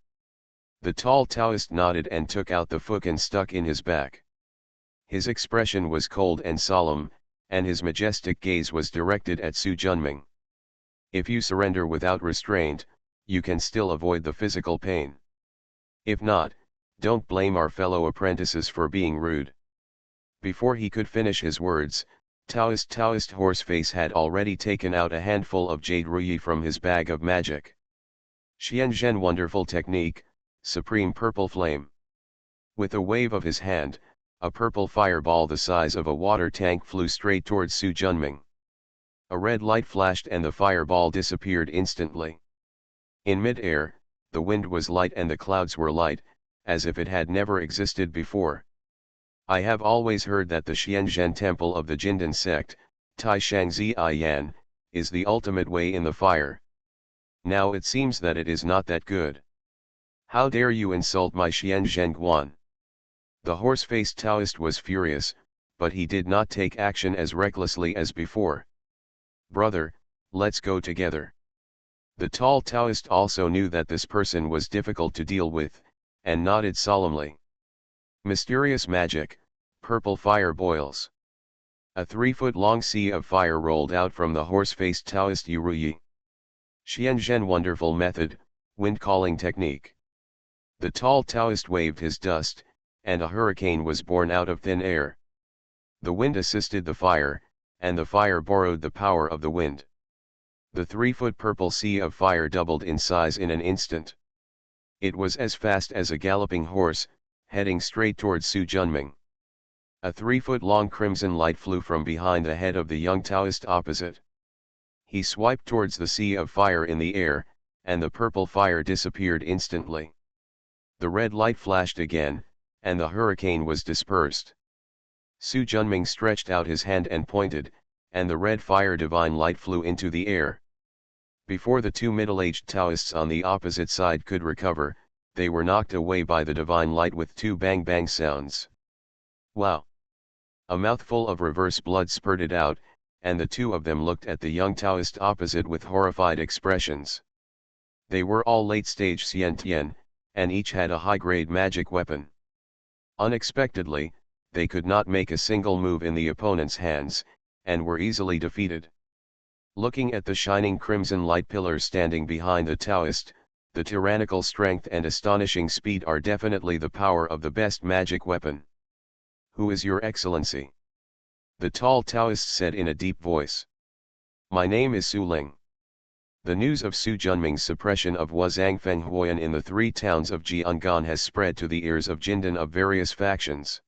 The tall Taoist nodded and took out the fukin stuck in his back. His expression was cold and solemn, and his majestic gaze was directed at Su Junming. If you surrender without restraint, you can still avoid the physical pain. If not, don't blame our fellow apprentices for being rude. Before he could finish his words, Taoist Horseface had already taken out a handful of jade ruyi from his bag of magic. Xianzhen wonderful technique, supreme purple flame. With a wave of his hand, a purple fireball the size of a water tank flew straight towards Su Junming. A red light flashed and the fireball disappeared instantly. In mid-air, the wind was light and the clouds were light, as if it had never existed before. I have always heard that the Xianzhen temple of the Jindan sect, Tai Shangzi Yan, is the ultimate way in the fire. Now it seems that it is not that good. How dare you insult my Xianzhen Guan? The horse-faced Taoist was furious, but he did not take action as recklessly as before. Brother, let's go together. The tall Taoist also knew that this person was difficult to deal with, and nodded solemnly. Mysterious magic, purple fire boils. A 3-foot-long sea of fire rolled out from the horse-faced Taoist Yuruyi. Xianzhen wonderful method, wind-calling technique. The tall Taoist waved his dust, and a hurricane was born out of thin air. The wind assisted the fire, and the fire borrowed the power of the wind. The 3-foot purple sea of fire doubled in size in an instant. It was as fast as a galloping horse, heading straight towards Su Junming. A 3-foot-long crimson light flew from behind the head of the young Taoist opposite. He swiped towards the sea of fire in the air, and the purple fire disappeared instantly. The red light flashed again, and the hurricane was dispersed. Su Junming stretched out his hand and pointed, and the red fire divine light flew into the air. Before the two middle-aged Taoists on the opposite side could recover, they were knocked away by the divine light with 2 bang-bang sounds. Wow! A mouthful of reverse blood spurted out, and the two of them looked at the young Taoist opposite with horrified expressions. They were all late-stage Xiantian, and each had a high-grade magic weapon. Unexpectedly, they could not make a single move in the opponent's hands, and were easily defeated. Looking at the shining crimson light pillars standing behind the Taoist, the tyrannical strength and astonishing speed are definitely the power of the best magic weapon. Who is your excellency? The tall Taoist said in a deep voice. My name is Su Ling. The news of Su Junming's suppression of Wuzhang Fenghuoyan in the 3 towns of Jiangan has spread to the ears of Jindan of various factions.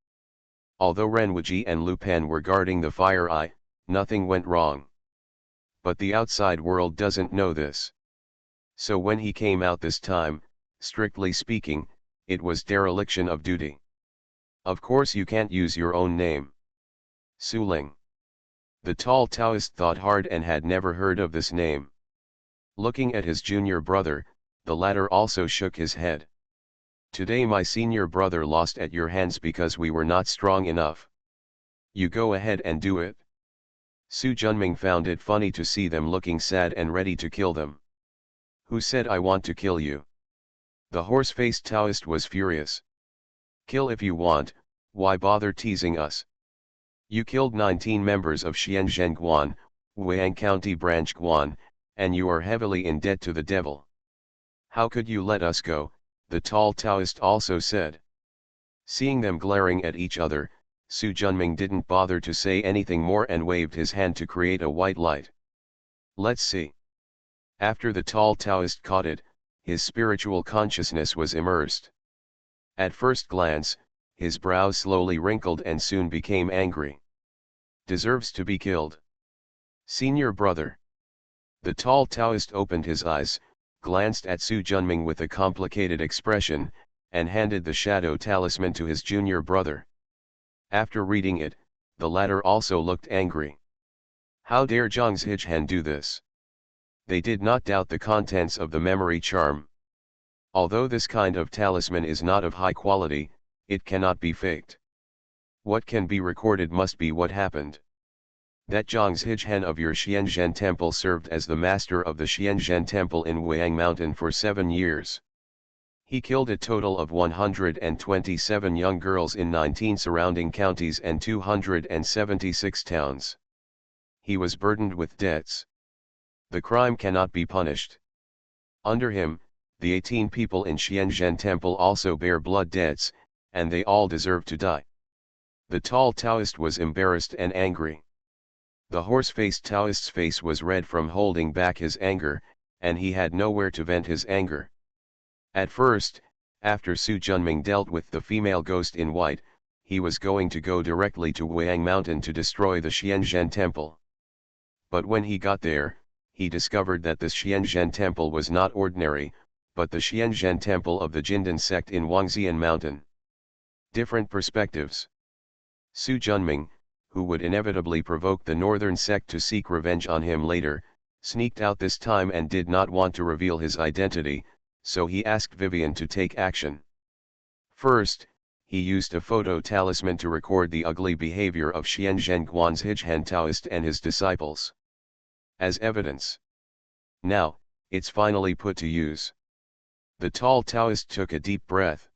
Although Ren Wuji and Lu Pan were guarding the Fire Eye, nothing went wrong. But the outside world doesn't know this. So when he came out this time, strictly speaking, it was dereliction of duty. Of course you can't use your own name. Su Ling. The tall Taoist thought hard and had never heard of this name. Looking at his junior brother, the latter also shook his head. Today my senior brother lost at your hands because we were not strong enough. You go ahead and do it. Su Junming found it funny to see them looking sad and ready to kill them. Who said I want to kill you? The horse-faced Taoist was furious. Kill if you want, why bother teasing us? You killed 19 members of Xianzhen Guan, Wuhan County Branch Guan, and you are heavily in debt to the devil. How could you let us go? The tall Taoist also said. Seeing them glaring at each other, Su Junming didn't bother to say anything more and waved his hand to create a white light. Let's see. After the tall Taoist caught it, his spiritual consciousness was immersed. At first glance, his brows slowly wrinkled and soon became angry. Deserves to be killed. Senior brother. The tall Taoist opened his eyes, glanced at Su Junming with a complicated expression, and handed the shadow talisman to his junior brother. After reading it, the latter also looked angry. How dare Zhang Zhichen do this? They did not doubt the contents of the memory charm. Although this kind of talisman is not of high quality, it cannot be faked. What can be recorded must be what happened. That Zhang Zhichen of your Xianzhen temple served as the master of the Xianzhen temple in Weiyang Mountain for 7 years. He killed a total of 127 young girls in 19 surrounding counties and 276 towns. He was burdened with debts. The crime cannot be punished. Under him, the 18 people in Xianzhen temple also bear blood debts, and they all deserve to die. The tall Taoist was embarrassed and angry. The horse-faced Taoist's face was red from holding back his anger, and he had nowhere to vent his anger. At first, after Su Junming dealt with the female ghost in white, he was going to go directly to Weiyang Mountain to destroy the Xianzhen temple. But when he got there, he discovered that this Xianzhen temple was not ordinary, but the Xianzhen temple of the Jindan sect in Wangxian Mountain. Different perspectives. Su Junming, who would inevitably provoke the northern sect to seek revenge on him later, sneaked out this time and did not want to reveal his identity, so he asked Vivian to take action. First, he used a photo talisman to record the ugly behavior of Xianzhen Guanzhichen Taoist and his disciples as evidence. Now, it's finally put to use. The tall Taoist took a deep breath.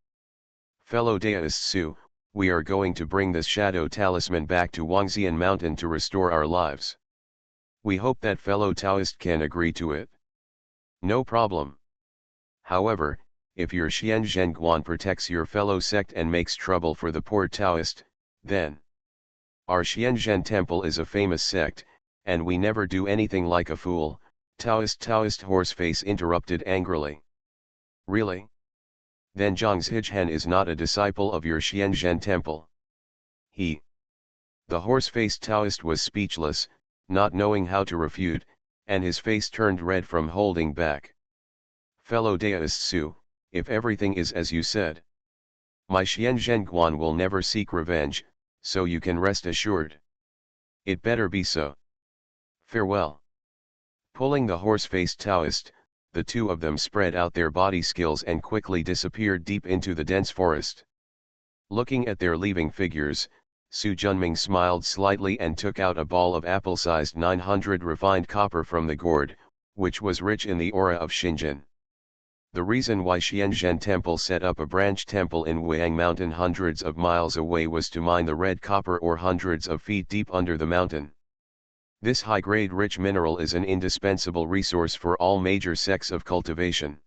Fellow Taoist Su, we are going to bring this shadow talisman back to Wangxian Mountain to restore our lives. We hope that fellow Taoist can agree to it. No problem. However, if your Xianzhen Guan protects your fellow sect and makes trouble for the poor Taoist, then our Xianzhen temple is a famous sect, and we never do anything like a fool. Taoist Horseface interrupted angrily. Really? Then Zhang Zhichen is not a disciple of your Xianzhen temple. The horse-faced Taoist was speechless, not knowing how to refute, and his face turned red from holding back. Fellow Taoist Su, if everything is as you said, my Xianzhen Guan will never seek revenge, so you can rest assured. It better be so. Farewell. Pulling the horse-faced Taoist, the two of them spread out their body skills and quickly disappeared deep into the dense forest. Looking at their leaving figures, Su Junming smiled slightly and took out a ball of apple-sized 900 refined copper from the gourd, which was rich in the aura of Xinjiang. The reason why Xianzhen Temple set up a branch temple in Weiyang Mountain hundreds of miles away was to mine the red copper ore hundreds of feet deep under the mountain. This high-grade rich mineral is an indispensable resource for all major sects of cultivation.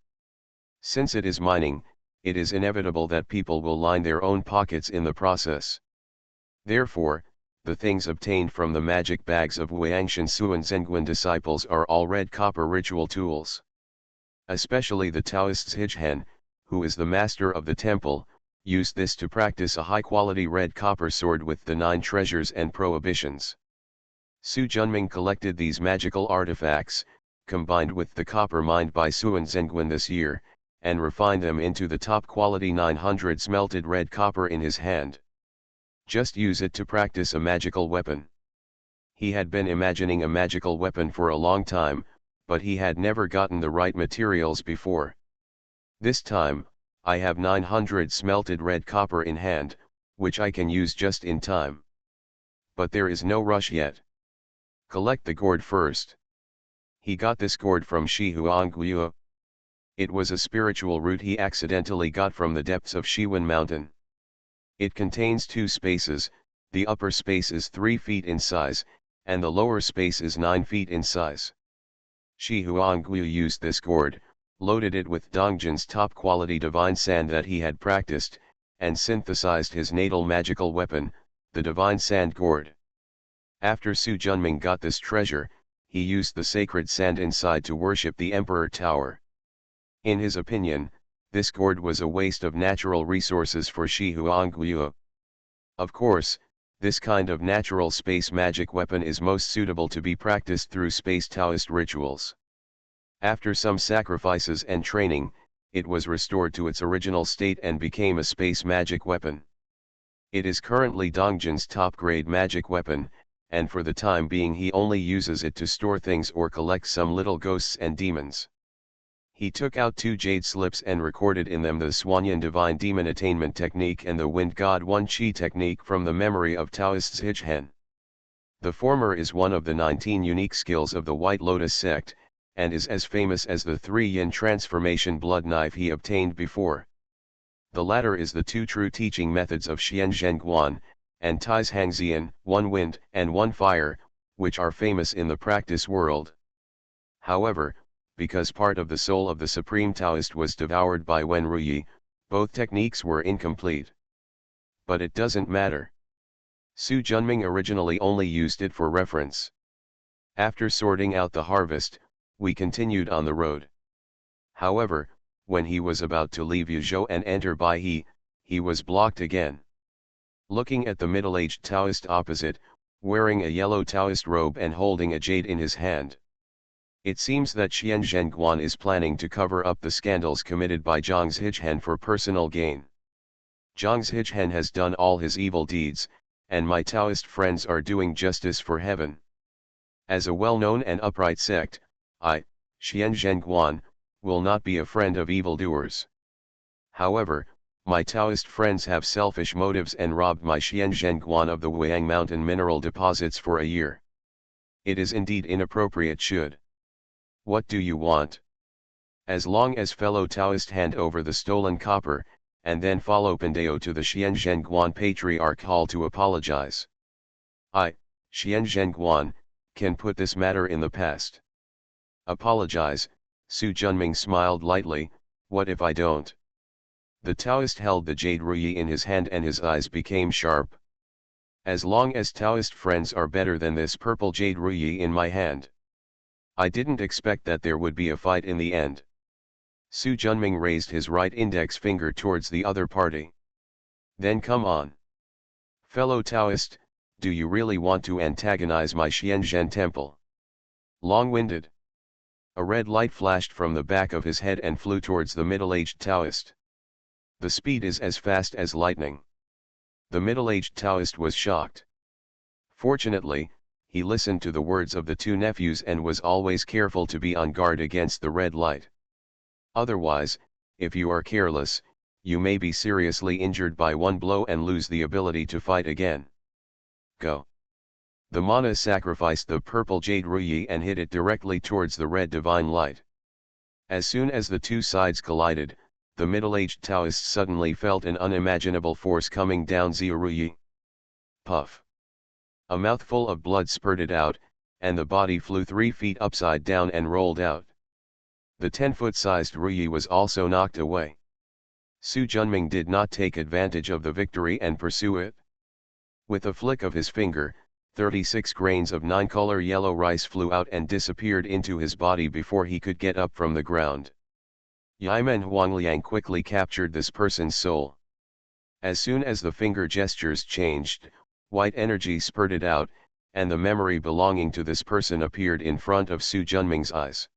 Since it is mining, it is inevitable that people will line their own pockets in the process. Therefore, the things obtained from the magic bags of Huangshan Suan Zhenguan disciples are all red copper ritual tools. Especially the Taoist Zhichen, who is the master of the temple, used this to practice a high-quality red copper sword with the 9 treasures and prohibitions. Su Junming collected these magical artifacts, combined with the copper mined by Suan Zhenguan this year, and refined them into the top-quality 900 smelted red copper in his hand. Just use it to practice a magical weapon. He had been imagining a magical weapon for a long time, but he had never gotten the right materials before. This time, I have 900 smelted red copper in hand, which I can use just in time. But there is no rush yet. Collect the gourd first. He got this gourd from Shi Huangguo. It was a spiritual root he accidentally got from the depths of Shiwen Mountain. It contains 2 spaces, the upper space is 3 feet in size, and the lower space is 9 feet in size. Shi Huangguo used this gourd, loaded it with Dongjin's top-quality divine sand that he had practiced, and synthesized his natal magical weapon, the divine sand gourd. After Su Junming got this treasure, he used the sacred sand inside to worship the Emperor Tower. In his opinion, this gourd was a waste of natural resources for Shi Huangguo. Of course, this kind of natural space magic weapon is most suitable to be practiced through space Taoist rituals. After some sacrifices and training, it was restored to its original state and became a space magic weapon. It is currently Dongjin's top-grade magic weapon, and for the time being he only uses it to store things or collect some little ghosts and demons. He took out 2 jade slips and recorded in them the Swanyan Divine Demon Attainment Technique and the Wind God 1 Chi Technique from the memory of Taoist Zhichen. The former is one of the 19 unique skills of the White Lotus sect, and is as famous as the 3 yin transformation blood knife he obtained before. The latter is the 2 true teaching methods of Xian Zhenguan, and Tai's Hangxian, 1 wind and 1 fire, which are famous in the practice world. However, because part of the soul of the supreme Taoist was devoured by Wen Ruyi, both techniques were incomplete. But it doesn't matter. Su Junming originally only used it for reference. After sorting out the harvest, we continued on the road. However, when he was about to leave Yuzhou and enter Baihe, he was blocked again. Looking at the middle-aged Taoist opposite, wearing a yellow Taoist robe and holding a jade in his hand. It seems that Xian Zhenguan is planning to cover up the scandals committed by Zhang Zhichen for personal gain. Zhang Zhichen has done all his evil deeds, and my Taoist friends are doing justice for heaven. As a well-known and upright sect, I, Xian Zhenguan, will not be a friend of evildoers. However, my Taoist friends have selfish motives and robbed my Xian Zhenguan of the Wuyang Mountain mineral deposits for a year. It is indeed inappropriate should. What do you want? As long as fellow Taoist hand over the stolen copper, and then follow Pandeo to the Xian Zhenguan Patriarch Hall to apologize. I, Xian Zhenguan, can put this matter in the past. Apologize, Su Junming smiled lightly, what if I don't? The Taoist held the jade ruyi in his hand and his eyes became sharp. As long as Taoist friends are better than this purple jade ruyi in my hand. I didn't expect that there would be a fight in the end. Su Junming raised his right index finger towards the other party. Then come on. Fellow Taoist, do you really want to antagonize my Xianzhen temple? Long-winded. A red light flashed from the back of his head and flew towards the middle-aged Taoist. The speed is as fast as lightning. The middle-aged Taoist was shocked. Fortunately, he listened to the words of the 2 nephews and was always careful to be on guard against the red light. Otherwise, if you are careless, you may be seriously injured by one blow and lose the ability to fight again. Go. The Mana sacrificed the purple jade ruyi and hit it directly towards the red divine light. As soon as the 2 sides collided, the middle-aged Taoist suddenly felt an unimaginable force coming down Zia ruyi. Puff. A mouthful of blood spurted out, and the body flew 3 feet upside down and rolled out. The 10-foot-sized ruyi was also knocked away. Su Junming did not take advantage of the victory and pursue it. With a flick of his finger, 36 grains of 9-color yellow rice flew out and disappeared into his body before he could get up from the ground. Yimen Huangliang quickly captured this person's soul. As soon as the finger gestures changed, white energy spurted out, and the memory belonging to this person appeared in front of Su Junming's eyes.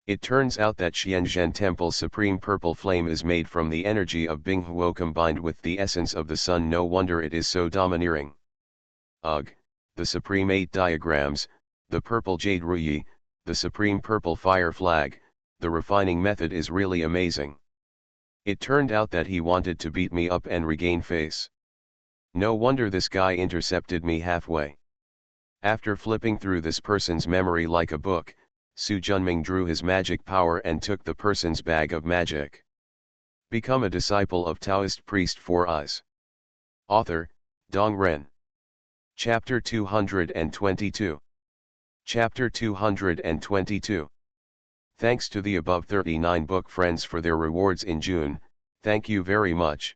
It turns out that Xianzhen Temple's supreme purple flame is made from the energy of Binghuo combined with the essence of the sun. No wonder it is so domineering. Ugh, the supreme 8 diagrams, the purple jade ruyi, the supreme purple fire flag, the refining method is really amazing. It turned out that he wanted to beat me up and regain face. No wonder this guy intercepted me halfway. After flipping through this person's memory like a book, Su Junming drew his magic power and took the person's bag of magic. Become a disciple of Taoist priest 4 Eyes. Author, Dong Ren. Chapter 222. Chapter 222. Thanks to the above 39 book friends for their rewards in June, thank you very much.